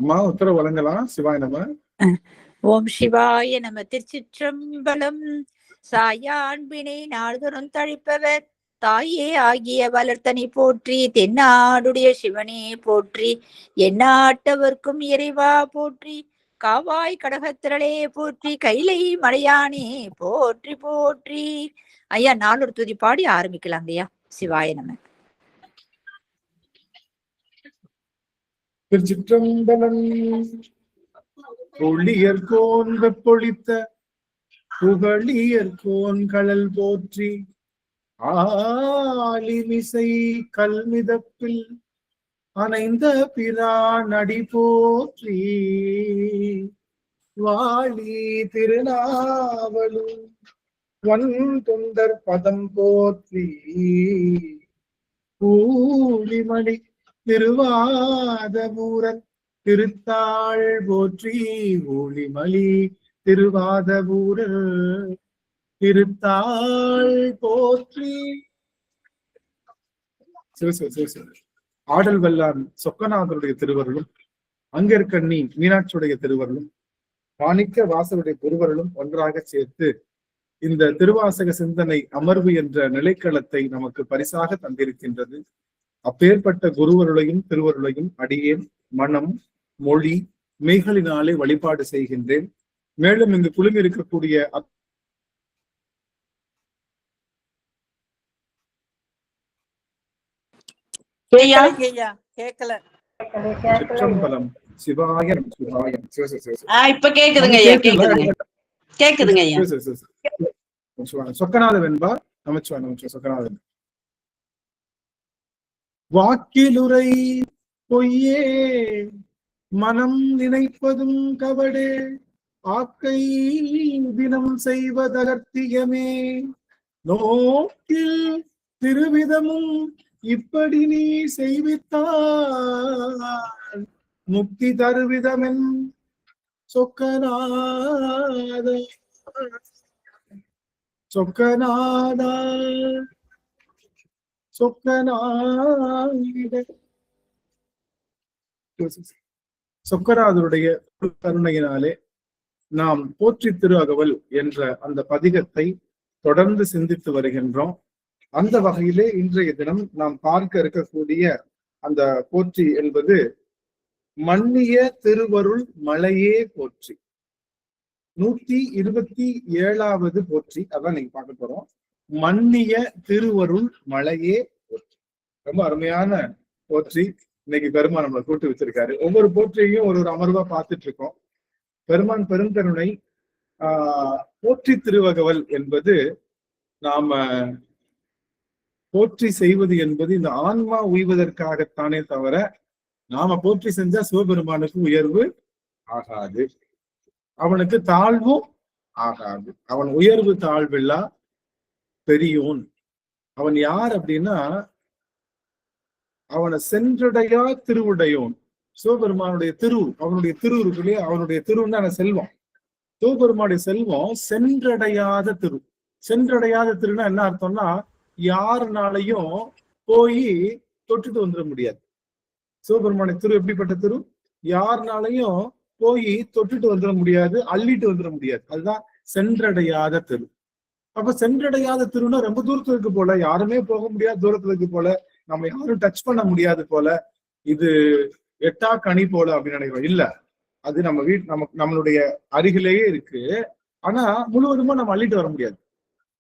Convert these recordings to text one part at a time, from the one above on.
அம்மா உத்தரவு வழங்கலாம். சிவாய நம. ஓம் சிவாய நம. திருச்சிற்றம்பலம். சாயாண்பினை நாள்தோறும் தழிப்பவர் தாயே ஆகிய வளர்த்தனை போற்றி. தென்னாடுடைய சிவனே போற்றி. எந்நாட்டவர்க்கும் இறைவா போற்றி. காவாய் கடகத்திரளே போற்றி. கைலை மலையானே போற்றி போற்றி. ஐயா, நாளொரு துதி பாடி ஆரம்பிக்கலாம் ஐயா. சிவாய நம. திருச்சிற்றம்பலம். ஒளியர்கோன் வெப்பொழித்த புகழியர்கோன் கடல் போற்றி. ஆலிமிசை கல்மிதப்பில் அணைந்த பிரான் அடி போற்றி. வாழி திருநாவலும் வன் தொண்டர் பதம் போற்றி. பூலிமணி திருவாதபூரன் திருத்தாள் போற்றி. ஊழிமலி திருவாதபூரர் திருத்தாள் போற்றி. ஆடல் வல்லான் சொக்கநாதருடைய திருவருளும், அங்கற்கண்ணி மீனாட்சியுடைய திருவருளும், மாணிக்க வாசருடைய திருவருளும் ஒன்றாக சேர்த்து இந்த திருவாசக சிந்தனை அமர்வு என்ற நிலைக்களத்தை நமக்கு பரிசாக தந்திருக்கின்றது. அப்பேற்பட்ட குருவருளையும் திருவருளையும் அடியேன் மனம், மொழி, மெய்களினாலே வழிபாடு செய்கின்றேன். மேலும் இங்கு குழுமி இருக்கக்கூடிய சிற்றம்பலம். சிவாயம் சிவாயம். சொக்கநாத வெண்பா. நமச்சிவாய நமச்சிவாய. சொக்கநாதன். வாக்கிலுரை பொய்யே மனம் நினைப்பதும் கவடே. ஆக்கை தினம் செய்வதகர்த்தியமே. நோக்கில் திருவிதமும் இப்படி நீ செய்வித்தால் முக்தி தருவிதமென் சொக்கநாத சொக்கநாத சொக்கநாதருடைய கருணையினாலே நாம் போற்றி திரு அகவல் என்ற அந்த பதிகத்தை தொடர்ந்து சிந்தித்து வருகின்றோம். அந்த வகையிலே இன்றைய தினம் நாம் பார்க்க இருக்கக்கூடிய அந்த போற்றி என்பது மன்னிய திருவருள் மலையே போற்றி. 127வது போற்றி. அதான் நீங்க பார்க்க போறோம். மன்னிய திருவருள் மலையே போற்றி. ரொம்ப அருமையான போற்றி. இன்னைக்கு பெருமான் நம்மளை கூட்டு வச்சிருக்காரு. ஒவ்வொரு போற்றியையும் ஒரு அமர்வா பார்த்துட்டு இருக்கோம். பெருமான் பெருந்தருணை போற்றி திருவகவல் என்பது நாம போற்றி செய்வது என்பது இந்த ஆன்மா உய்வதற்காகத்தானே தவிர நாம போற்றி செஞ்சா சிவபெருமானுக்கு உயர்வு ஆகாது, அவனுக்கு தாழ்வும் ஆகாது. அவன் உயர்வு தாழ்வில்லா பெரியோன். அவன் யார் அப்படின்னா அவனை சென்றடையா திருவுடையோன். சிவபெருமானுடைய திரு, அவனுடைய திரு இருக்குல்லையே, அவனுடைய திருவுன்னு செல்வம். சிவபெருமானுடைய செல்வம் சென்றடையாத திரு. சென்றடையாத திருன்னா என்ன அர்த்தம்னா யாருனாலையும் போய் தொட்டுட்டு வந்துட முடியாது. சிவபெருமானுடைய திரு எப்படிப்பட்ட திரு? யாருனாலையும் போய் தொட்டுட்டு வந்துட முடியாது, அள்ளிட்டு வந்துட முடியாது. அதுதான் சென்றடையாத திரு. அப்ப சென்றடையாத திருன்னா ரொம்ப தூரத்துல இருக்கு போல, யாருமே போக முடியாத தூரத்துல இருக்கு போல, நம்ம யாரும் டச் பண்ண முடியாது போல, இது எட்டா கனி போல அப்படின்னு நினைக்கிறோம். இல்ல, அது நம்ம நம்மளுடைய அருகிலேயே இருக்கு. ஆனா முழுவதுமா நம்ம அள்ளிட்டு வர முடியாது.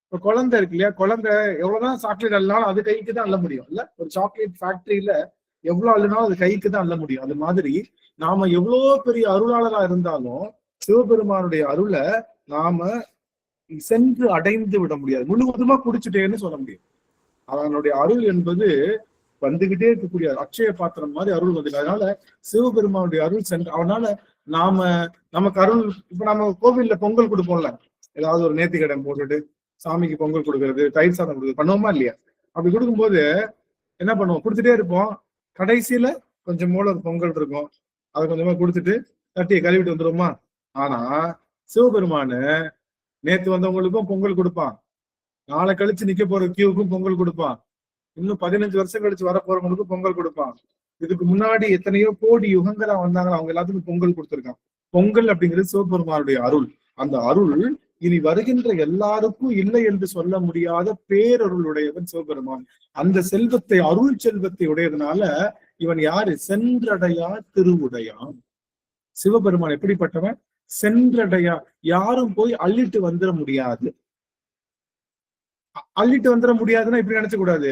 இப்ப குழந்தை இருக்கு இல்லையா, குழந்தை எவ்வளவுதான் சாக்லேட் அள்ளினாலும் அது கைக்கு தான் அள்ள முடியும். இல்ல, ஒரு சாக்லேட் ஃபேக்டரியில எவ்வளவு அள்ளினாலும் அது கைக்கு தான் அள்ள முடியும். அது மாதிரி நாம எவ்வளவு பெரிய அருளாளரா இருந்தாலும் சிவபெருமானுடைய அருளை நாம சென்று அடைந்து விட முடியாது, முழுவதுமா குடிச்சுட்டேன்னு சொல்ல முடியும். அவனுடைய அருள் என்பது வந்துகிட்டே இருக்கக்கூடிய அட்சய பாத்திரம் மாதிரி அருள் வந்து. அதனால சிவபெருமானுடைய அருள் சென்று அவனால நமக்கு அருள். இப்ப நம்ம கோவில்ல பொங்கல் கொடுப்போம்ல, ஏதாவது ஒரு நேர்த்திக்கடன் போட்டுட்டு சாமிக்கு பொங்கல் கொடுக்கறது, தயிர் சாதம் கொடுக்குறது பண்ணுவோமா இல்லையா? அப்படி கொடுக்கும்போது என்ன பண்ணுவோம், கொடுத்துட்டே இருப்போம். கடைசியில கொஞ்சம் மூல ஒரு பொங்கல் இருக்கும், அதை கொஞ்சமா கொடுத்துட்டு தட்டியை கழுவிட்டு வந்துருவோமா. ஆனா சிவபெருமானு நேத்து வந்தவங்களுக்கும் பொங்கல் கொடுப்பான், நாளை கழிச்சு நிக்க போற கியூவுக்கும் பொங்கல் கொடுப்பான், இன்னும் 15 வருஷம் கழிச்சு வர போறவங்களுக்கும் பொங்கல் கொடுப்பான், இதுக்கு முன்னாடி எத்தனையோ கோடி யுகங்களா வந்தாங்களா, அவங்க எல்லாத்துக்கும் பொங்கல் கொடுத்திருக்கான். பொங்கல் அப்படிங்கிறது சிவபெருமானுடைய அருள். அந்த அருள் இனி வருகின்ற எல்லாருக்கும் இல்லை என்று சொல்ல முடியாத பேரருளுடையவன் சிவபெருமான். அந்த செல்வத்தை, அருள் செல்வத்தை உடையதுனால இவன் யாரு? சென்றடையா திருவுடையான். சிவபெருமான் எப்படிப்பட்டவன்? சென்றடையா, யாரும் போய் அள்ளிட்டு வந்துட முடியாது. அள்ளிட்டு வந்துட முடியாதுன்னா இப்படி நினைச்ச கூடாது.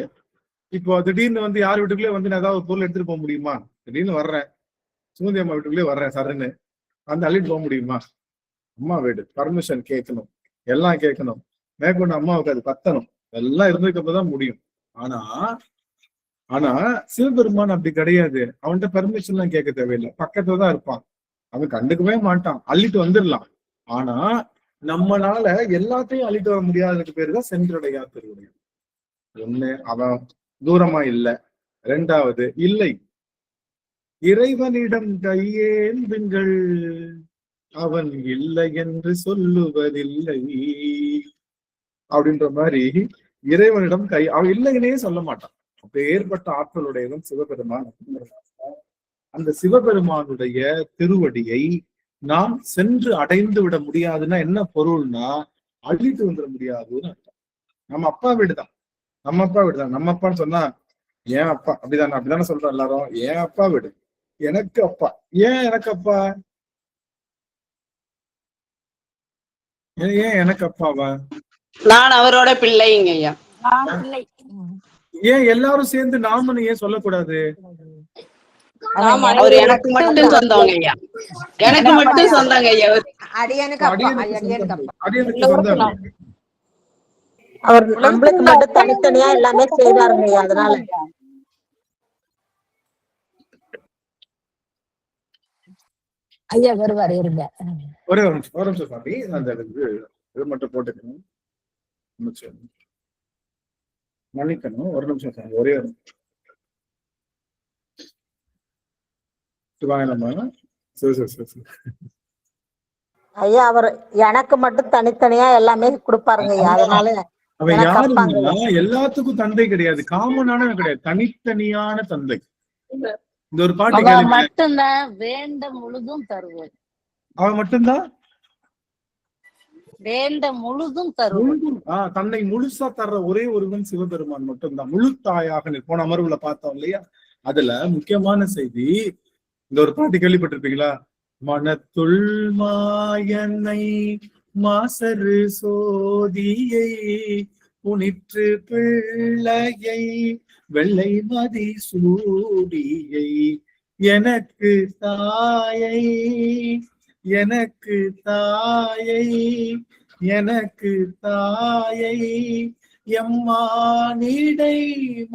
இப்போ திடீர்னு வந்து யார் வீட்டுக்குள்ளே வந்து நான் ஏதாவது பொருள் எடுத்துட்டு போக முடியுமா? திடீர்னு வர்றேன், சுமதி அம்மா வீட்டுக்குள்ளே வர்றேன் சரன்னு, அந்த அள்ளிட்டு போக முடியுமா? அம்மா வீடு, பர்மிஷன் கேட்கணும், எல்லாம் கேட்கணும், மேற்கொண்டு அம்மாவுக்கு அது பத்தணும், எல்லாம் இருந்ததுக்கப்புறம் முடியும். ஆனா ஆனா சிவபெருமான் அப்படி கிடையாது. அவன்கிட்ட பெர்மிஷன் எல்லாம் கேட்க தேவையில்லை, பக்கத்துலதான் இருப்பான். அவன் கண்டுக்கவே மாட்டான், அள்ளிட்டு வந்துடலாம். ஆனா நம்மளால எல்லாத்தையும் அள்ளிட்டு வர முடியாததுக்கு பேருதான் சென்றடையா திருவுடையான். ஒண்ணு, அவன் தூரமா இல்ல. ரெண்டாவது, இல்லை, இறைவனிடம் கையேந்துங்கள், அவன் இல்லை என்று சொல்லுவதில்லை அப்படின்ற மாதிரி இறைவனிடம் அவன் இல்லைன்னே சொல்ல மாட்டான். அப்ப ஏற்பட்ட ஆற்றலுடையவன் சிவபெருமான். அந்த சிவபெருமானுடைய திருவடியை நாம் சென்று அடைந்து விட முடியாதுன்னா என்ன பொருள்னா, அள்ளிட்டு வந்துட முடியாதுன்னு அர்த்தம். நம்ம அப்பா வீடுதான், நம்ம அப்பா வீடுதான். நம்ம அப்பான்னு சொன்னா ஏன் அப்பா, அப்படிதானே சொல்றோம் எல்லாரும். ஏன் அப்பா வீடு, எனக்கு அப்பா. ஏன் எனக்கு அப்பா? ஏன் எனக்கு அப்பாவா? நான் அவரோட பிள்ளைங்க ஐயா. ஏன் எல்லாரும் சேர்ந்து நாமன்னு ஏன் சொல்லக்கூடாது? அவர் எனக்கு மட்டும் சொந்தவங்க ஐயா, எனக்கு மட்டும் சொந்தங்க ஐயா. அவர் நம்மளுக்கு மட்டும் தனித்தனியா எல்லாமே செய்வாருங்க ஐயா. அதனால ஐயா வருவார், இருங்க. ஒரே ஒரு நிமிஷம் சாமி, அந்த இது மட்டும் போட்டுக்கணும், மன்னிக்கணும். ஒரு நிமிஷம் சாமி, ஒரே ஒரு ஐயா அவர் எனக்கு மட்டும் தனித்தனியா எல்லாமே கொடுப்பாருங்க ஐயா. அதனால அவன் யாருன்னா எல்லாத்துக்கும் தந்தை கிடையாது, காமனான கிடையாது, தனித்தனியான தந்தை. இந்த ஒரு பாட்டு மட்டும்தான் வேண்ட முழுதும் தருவோம். அவன் மட்டும்தான் வேண்ட முழுதும் தருவோம். தன்னை முழுசா தர்ற ஒரே ஒருவன் சிவபெருமான் மட்டும்தான். முழு தாயாக போன அமர்வுல பார்த்தோம் இல்லையா? அதுல முக்கியமான செய்தி, இந்த ஒரு பாட்டு கேள்விப்பட்டிருப்பீங்களா? மனத்துள் மாயனை மாசரு சோதியை புனிற்று பிள்ளையை வெள்ளை மதி சூடியை எனக்கு தாயை எனக்கு தாயை எனக்கு தாயை எம்மானிடை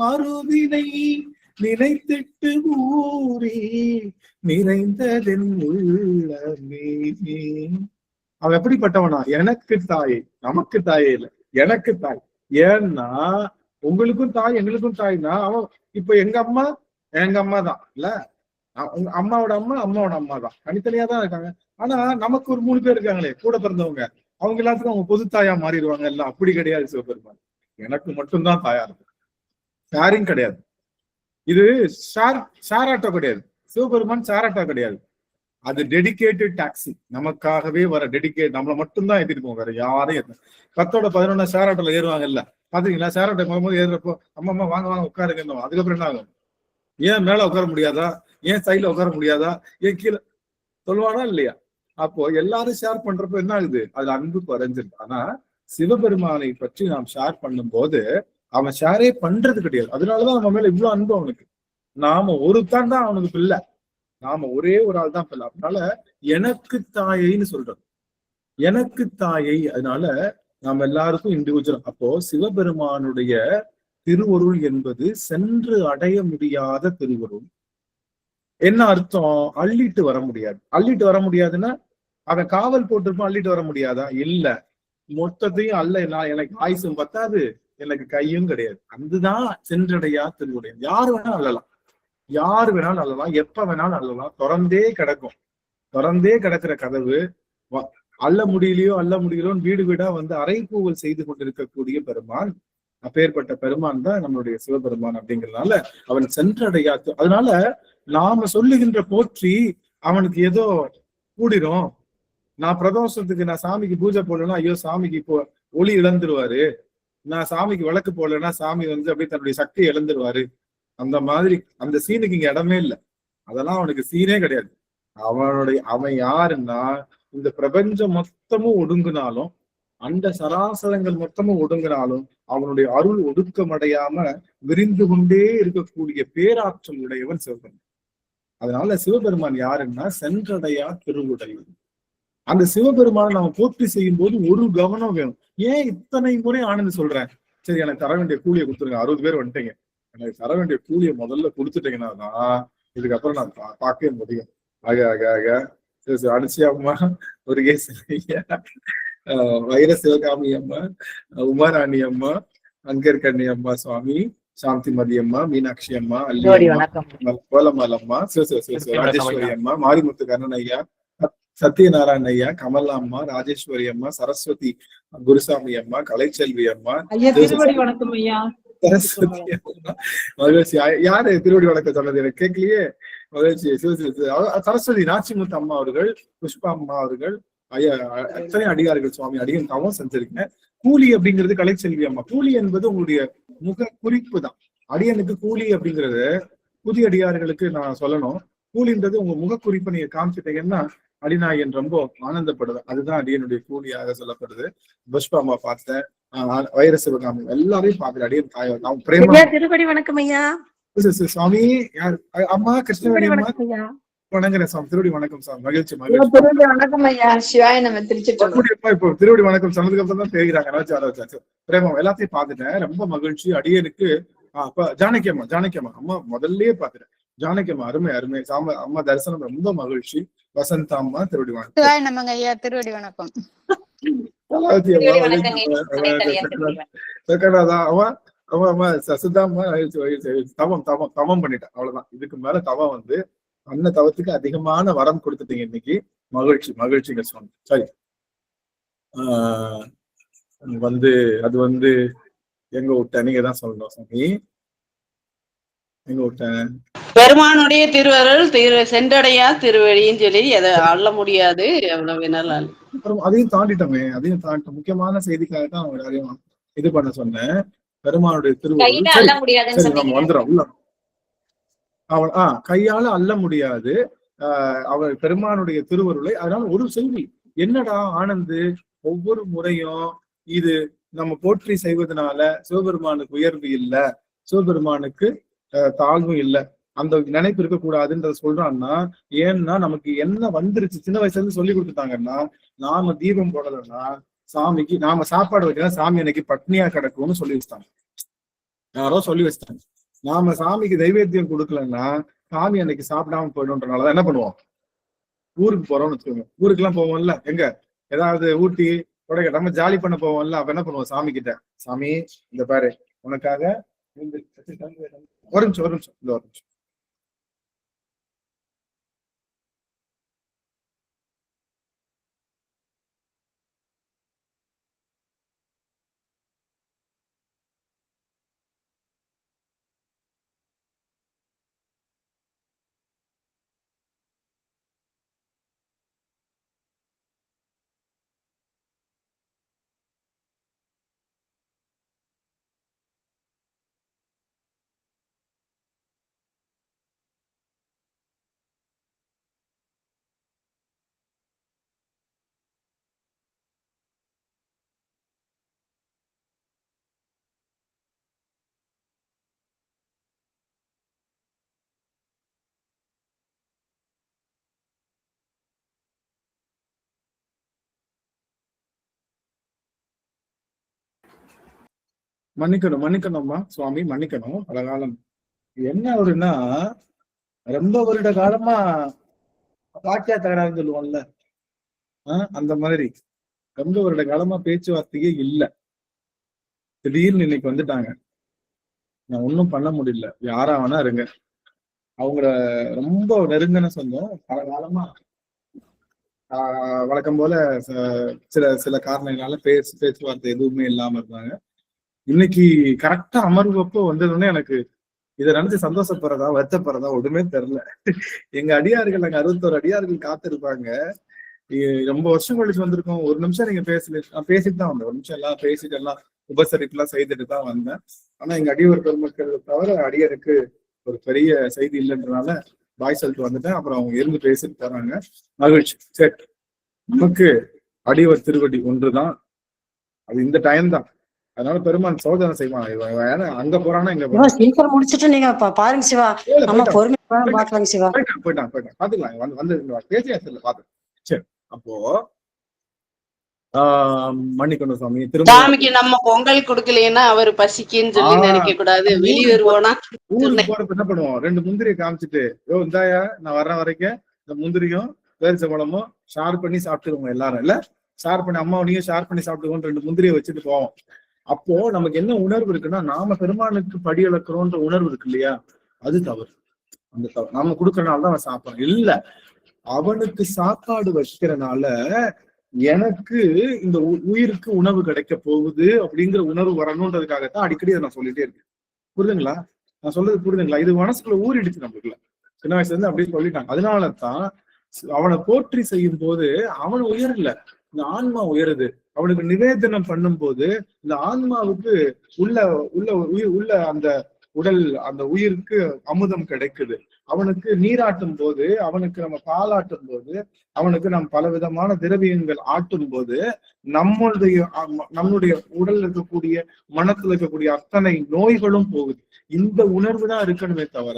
மறுவினை நினைத்திட்டு ஊறி நிறைந்ததென் உள்ளமே. அவன் எப்படிப்பட்டவனா? எனக்கு தாயை, நமக்கு தாயே இல்லை, எனக்கு தாய். ஏன்னா உங்களுக்கும் தாய் எங்களுக்கும் தாய்னா, அவன் இப்ப எங்க அம்மா தான் இல்ல, உங்க அம்மாவோட அம்மா அம்மாவோட அம்மா தான், தனித்தனியா தான் இருக்காங்க. ஆனா நமக்கு ஒரு 3 பேர் இருக்காங்களே கூட பிறந்தவங்க, அவங்க எல்லாத்துக்கும் அவங்க பொது தாயா மாறிடுவாங்க. எல்லாம் அப்படி கிடையாது சிவபெருமான். எனக்கு மட்டும்தான் தாயா இருக்கு, ஷேரிங் கிடையாது. இது ஷேர் ஆட்டோ கிடையாது, சிவபெருமான் ஷேர் ஆட்டோ கிடையாது. அது டெடிகேட்டட் டாக்ஸி, நமக்காகவே வர டெடிகேட், நம்மளை மட்டும்தான் ஏத்திட்டு போவோம், வேற யாரையும். 10-11 ஷேர் ஆட்டோல ஏறுவாங்க இல்ல, பாத்தீங்களா? ஷேர் ஆட்டோ போகும்போது ஏறுறப்போ அம்மா வாங்க வாங்க உட்காருங்க. அதுக்கப்புறம் என்ன ஆகும்? ஏன் மேல உட்கார முடியாதா? ஏன் சைட்ல உட்கார முடியாதா? ஏன் கீழே சொல்லுவானா இல்லையா? அப்போ எல்லாரும் ஷேர் பண்றப்போ என்ன ஆகுது? அதுல அன்பு குறைஞ்சிருக்கு. ஆனா சிவபெருமானை பற்றி நாம் ஷேர் பண்ணும் போது அவன் ஷேரே பண்றது கிடையாது. அதனாலதான் நம்ம மேல இவ்வளவு அன்பு அவனுக்கு. நாம ஒருத்தான் தான் அவனுக்கு பிள்ளை, நாம ஒரே ஒரு ஆள் தான் பிள்ளை. அதனால எனக்கு தாயைன்னு சொல்றோம், எனக்கு தாயை. அதனால நாம் எல்லாருக்கும் இண்டிவிஜுவல். அப்போ சிவபெருமானுடைய திருவருள் என்பது சென்று அடைய முடியாத திருவருள். என்ன அர்த்தம்? அள்ளிட்டு வர முடியாது. அள்ளிட்டு வர முடியாதுன்னா அவன் காவல் போட்டிருப்பான், அள்ளிட்டு வர முடியாதா? இல்ல, மொத்தத்தையும் அல்ல. எனக்கு ஆயுசும் பத்தாது, எனக்கு கையும் கிடையாது. அதுதான் சென்றடையா திருவுடையான். யாரு வேணாலும் அள்ளலாம், யாரு வேணாலும் அள்ளலாம், எப்ப வேணாலும் அள்ளலாம். திறந்தே கிடக்கும், திறந்தே கிடக்கிற கதவு. அள்ள முடியலையோன்னு வீடு வீடா வந்து அரைப்பூவல் செய்து கொண்டிருக்கக்கூடிய பெருமான் அப்பேற்பட்ட பெருமான் தான் நம்மளுடைய சிவபெருமான் அப்படிங்கிறதுனால அவன் சென்றடையாது. அதனால நாம சொல்லுகின்ற போற்றி அவனுக்கு ஏதோ கூடிரும். நான் பிரதோஷத்துக்கு நான் சாமிக்கு பூஜை போடலன்னா ஐயோ சாமிக்கு இப்போ ஒளி இழந்துருவாரு, நான் சாமிக்கு விளக்கு போடலன்னா சாமி அப்படியே தன்னுடைய சக்தியை இழந்துருவாரு, அந்த மாதிரி அந்த சீனுக்கு இங்க இடமே இல்லை. அதெல்லாம் அவனுக்கு சீனே கிடையாது. அவன் யாருன்னா இந்த பிரபஞ்சம் மொத்தமும் ஒடுங்கினாலும் அந்த சராசரங்கள் மொத்தமும் ஒடுங்கினாலும் அவனுடைய அருள் ஒடுக்கமடையாம விரிந்து கொண்டே இருக்கக்கூடிய பேராற்றல் உடையவன் சிவபெருமான். அதனால சிவபெருமான் யாருன்னா சென்றடையா திருவுடையவன். அந்த சிவபெருமானை நம்ம போற்றி செய்யும் போது ஒரு கவனம் வேணும். ஏன் இத்தனை முறை ஆனந்த் சொல்றேன், சரி எனக்கு தர வேண்டிய கூலியை கொடுத்துருங்க, 60 பேர் வந்துட்டீங்க, எனக்கு தர வேண்டிய கூலியை முதல்ல கொடுத்துட்டீங்கன்னா தான் இதுக்கப்புறம் நான் பார்க்கவே முடியும். ஆக ஆக ஆக அனுசியாமா, முருகேசனையா, வைர சிவகாமி அம்மா, உமாராணி அம்மா, அங்கர்கண்ணி அம்மா சுவாமி, சாந்திமதி அம்மா, மீனாட்சி அம்மா, அல்லி அம்மா, கோலமால் அம்மா, ராஜேஸ்வரி அம்மா, மாரிமுத்து கண்ணன் ஐயா, சத்யநாராயண ஐயா, கமலா அம்மா, ராஜேஸ்வரி அம்மா, சரஸ்வதி குருசாமி அம்மா, கலைச்செல்வி அம்மா, சரஸ்வதி அம்மா, மகிழ்ச்சி. யாரு திருவடி வணக்கம் சொன்னது எனக்கு கேட்கலையே, மகிழ்ச்சி. சரஸ்வதி நாச்சிமுத்து அம்மா அவர்கள், புஷ்பா அம்மா அவர்கள், ஐயா எத்தனை அடியார்கள் சுவாமி, அடியும் தவம் செஞ்சிருக்கேன். கூலி அப்படிங்கிறது கலைச்செல்வி அம்மா. கூலி என்பது உங்களுடைய முக குறிப்பு தான். அடியனுக்கு கூலி அப்படிங்கிறது புதிய அடியார்களுக்கு நான் சொல்லணும். கூலின்றது உங்க முக குறிப்பை நீங்க காமிச்சிட்டீங்கன்னா அடிநாயகன் ரொம்ப ஆனந்தப்படுவேன். அதுதான் அடியனுடைய கூலியாக சொல்லப்படுது. புஷ்பா அம்மா பார்த்தேன், வைர சிவகாமி எல்லாரையும் பார்க்கிறேன். அடியன் தாய் பிரேமா திருப்படி வணக்கம் ஐயா. சுவாமி அம்மா, கிருஷ்ணவேணி அம்மா வணங்குறேன் சுவாமி. திருவடி வணக்கம் சாமி. மகிழ்ச்சி மகிழ்ச்சி. வணக்கம் ஐயா. சிவாய நம்ம இப்போ திருவடி வணக்கம் சொன்னதுக்கு அப்புறம் தான் தெரிகிறாங்க. பிரேமா எல்லாத்தையும் பார்த்துட்டேன், ரொம்ப மகிழ்ச்சி. அடியனுக்கு ஜானகி அம்மா, ஜானகி அம்மா அம்மா முதல்லயே பார்த்துட்டேன். ஜானகி அம்மா அருமை அருமை. அம்மா தரிசனம் ரொம்ப மகிழ்ச்சி. வசந்தா அம்மா திருவடி வணக்கம். ஐயா திருவடி வணக்கம். தவம் பண்ணிட்டேன், அவ்வளவுதான். இதுக்கு மேல தவம் அன்ன தவத்துக்கு அதிகமான வரம் கொடுத்துட்டீங்க இன்னைக்கு. மகிழ்ச்சி மகிழ்ச்சிங்க சுவாமி. சரி, அது எங்க விட்ட நீங்க தான் சொல்லணும் சுவாமி. எங்க விட்டேன்? பெருமானுடைய திருவருள் சென்றடையா திருவடின்னு சொல்லி அதை அள்ள முடியாது. எவ்வளவு நல்லா அதையும் தாண்டிட்டோமே, அதையும் தாண்டிட்டோம். முக்கியமான செய்திக்காக தான் அவங்க எல்லாரையும் இது பண்ண சொன்னேன். பெருமானுடைய திருவருள் நம்ம வந்துடும் உள்ள. அவன் கையால அள்ள முடியாது அவர் பெருமானுடைய திருவருளை. அதனால ஒரு செய்தி என்னடா ஆனந்து, ஒவ்வொரு முறையும் இது நம்ம போற்றி செய்வதனால சிவபெருமானுக்கு உயர்வு இல்லை, சிவபெருமானுக்கு தாழ்வும் இல்லை, அந்த நினைப்பு இருக்கக்கூடாதுன்றத சொல்றான்னா, ஏன்னா நமக்கு என்ன வந்துருச்சு, சின்ன வயசுல இருந்து சொல்லி கொடுத்துட்டாங்கன்னா, நாம தீபம் போடலைன்னா சாமிக்கு நாம சாப்பாடு வைக்கலாம், சாமி அன்னைக்கு பட்னியா கிடக்கும்னு சொல்லி வச்சுட்டாங்க. யாரோ சொல்லி வச்சுட்டாங்க. நாம சாமிக்கு நைவேத்தியம் கொடுக்கலன்னா சாமி அன்னைக்கு சாப்பிடாம போயிடும்ன்றனாலதான் என்ன பண்ணுவோம், ஊருக்கு போறோம்னு வச்சுக்கோங்க. ஊருக்கு எல்லாம் போவோம்ல, எங்க ஏதாவது ஊட்டி கொடைக்க நம்ம ஜாலி பண்ண போவோம்ல, அப்ப என்ன பண்ணுவோம், சாமி கிட்ட, சாமி இந்த பாரு உனக்காக ஒரு நிமிஷம் இந்த ஒரு நிமிஷம். மன்னிக்கணும்மா சுவாமி, மன்னிக்கணும். பல காலம் என்ன ஒருன்னா, ரொம்ப வருட காலமா வாக்கியா தகராறுன்னு சொல்லுவோம்ல, அந்த மாதிரி ரொம்ப வருட காலமா பேச்சுவார்த்தையே இல்லை. திடீர்னு இன்னைக்கு வந்துட்டாங்க. நான் ஒன்னும் பண்ண முடியல. யாரா வேணா இருங்க, அவங்கள ரொம்ப நெருங்கின சொந்தம். பல காலமா வழக்கம் போல சில காரணங்களால பேச்சுவார்த்தை எதுவுமே இல்லாம இருந்தாங்க. இன்னைக்கு கரெக்டா அமர்வப்போ வந்ததுன்னு எனக்கு இதை நினைச்சு சந்தோஷப்படுறதா வருத்தப்படுறதா ஒண்ணுமே தெரியல. எங்க அடியார்கள் அங்க 61 அடியார்கள் காத்திருப்பாங்க. ரொம்ப வருஷம் கழிச்சு வந்திருக்கோம். ஒரு நிமிஷம் நீங்க நான் பேசிட்டு தான் வந்தேன். ஒரு நிமிஷம் எல்லாம் பேசிட்டு எல்லாம் உபசரிப்பு எல்லாம் செய்துட்டு தான் வந்தேன். ஆனா எங்க அடியவர் பெருமக்கள் தவிர அடியருக்கு ஒரு பெரிய செய்தி இல்லைன்றனால பாய் சொல்லிட்டு வந்துட்டேன். அப்புறம் அவங்க இருந்து பேசிட்டு தராங்க. மகிழ்ச்சி. சரி, நமக்கு அடியவர் திருவடி ஒன்றுதான். அது இந்த டைம் தான். அதனால பெருமான் சோதனை செய்வான். அங்க போறானா இங்க சீக்கிரம் முடிச்சுட்டு நீங்க பாருங்க சிவா. நம்ம பொறுமையா பாக்கலாம் சிவா. போயிட்டான் பாத்துக்கலாம். வந்து பேசியாச்சு பாத்து. சரி, அப்போ மன்னிக்கணும் சுவாமி. சாமிக்கு நம்ம பொங்கல் கொடுக்கலைன்னா அவர் பசிக்குன்னு சொல்லி நினைக்க கூடாது. வெளியேறுவோனா ஊருக்கு போறப்ப என்ன பண்ணுவோம், 2 முந்திரியை காமிச்சிட்டு, இந்தாயா நான் வர்ற வரைக்கும் இந்த முந்திரியும் பேரிச்சம்பழமும் ஷேர் பண்ணி சாப்பிட்டுருவோம் எல்லாரும். இல்ல ஷேர் பண்ணி அம்மாவனையும் ஷேர் பண்ணி சாப்பிட்டுக்கோன்னு 2 முந்திரியை வச்சுட்டு போவோம். அப்போ நமக்கு என்ன உணர்வு இருக்குன்னா, நாம பெருமானுக்கு படி அளக்கிறோன்ற உணர்வு இருக்கு இல்லையா, அது தவறு. அந்த தவறு நாம கொடுக்கறனாலதான் அவன் சாப்பிடுறான். இல்ல, அவனுக்கு சாப்பாடு வைக்கிறனால எனக்கு இந்த உயிருக்கு உணவு கிடைக்க போகுது அப்படிங்கிற உணர்வு வரணுன்றதுக்காகத்தான் அடிக்கடி அதை நான் சொல்லிட்டே இருக்கேன். புரியுதுங்களா? நான் சொல்றது புரியுதுங்களா? இது மனசுக்குள்ள ஊறிடுச்சு நம்மளுக்குள்ள. சின்ன வயசுல இருந்து அப்படின்னு சொல்லிட்டாங்க. அதனாலதான் அவனை போற்றி செய்யும் போது அவன் உயரல, இந்த ஆன்மா உயருது. அவனுக்கு நிவேதனம் பண்ணும் போது இந்த ஆன்மாவுக்கு உள்ள அந்த உடல், அந்த உயிருக்கு அமுதம் கிடைக்குது. அவனுக்கு நீராட்டும் போது, அவனுக்கு நம்ம பாலாட்டும் போது, அவனுக்கு நம்ம பலவிதமான திரவியங்கள் ஆட்டும் போது நம்முடைய உடல்ல இருக்கக்கூடிய மனத்துல இருக்கக்கூடிய அத்தனை நோய்களும் போகுது. இந்த உணர்வு தான் இருக்கணுமே தவிர,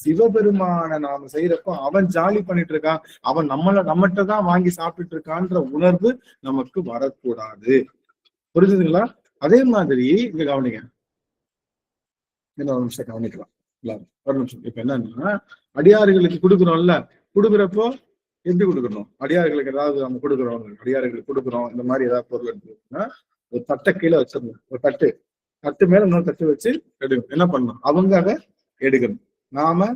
சிவபெருமான நாம செய்யறப்போ அவன் ஜாலி பண்ணிட்டு இருக்கான், அவன் நம்மகிட்ட தான் வாங்கி சாப்பிட்டுட்டு இருக்கான்ற உணர்வு நமக்கு வரக்கூடாது. புரிஞ்சுதுங்களா? அதே மாதிரி இங்க கவனிங்க, ஒரு நிமிஷம் கவனிக்கலாம் எல்லாரும். ஒரு நிமிஷம். இப்ப என்னன்னா, அடியாறுகளுக்கு கொடுக்குறோம்ல, கொடுக்குறப்போ எப்படி கொடுக்கணும்? அடியார்களுக்கு ஏதாவது நம்ம கொடுக்குறோம், அடியார்களுக்கு கொடுக்குறோம், இந்த மாதிரி ஏதாவது பொருள் எடுத்துக்கிட்டோம்னா ஒரு தட்டை கீழே வச்சிடணும். ஒரு தட்டு மேல இன்னொரு தட்டு வச்சு எடுக்கணும். என்ன பண்ணணும்? அவங்க அதை எடுக்கணும். நாம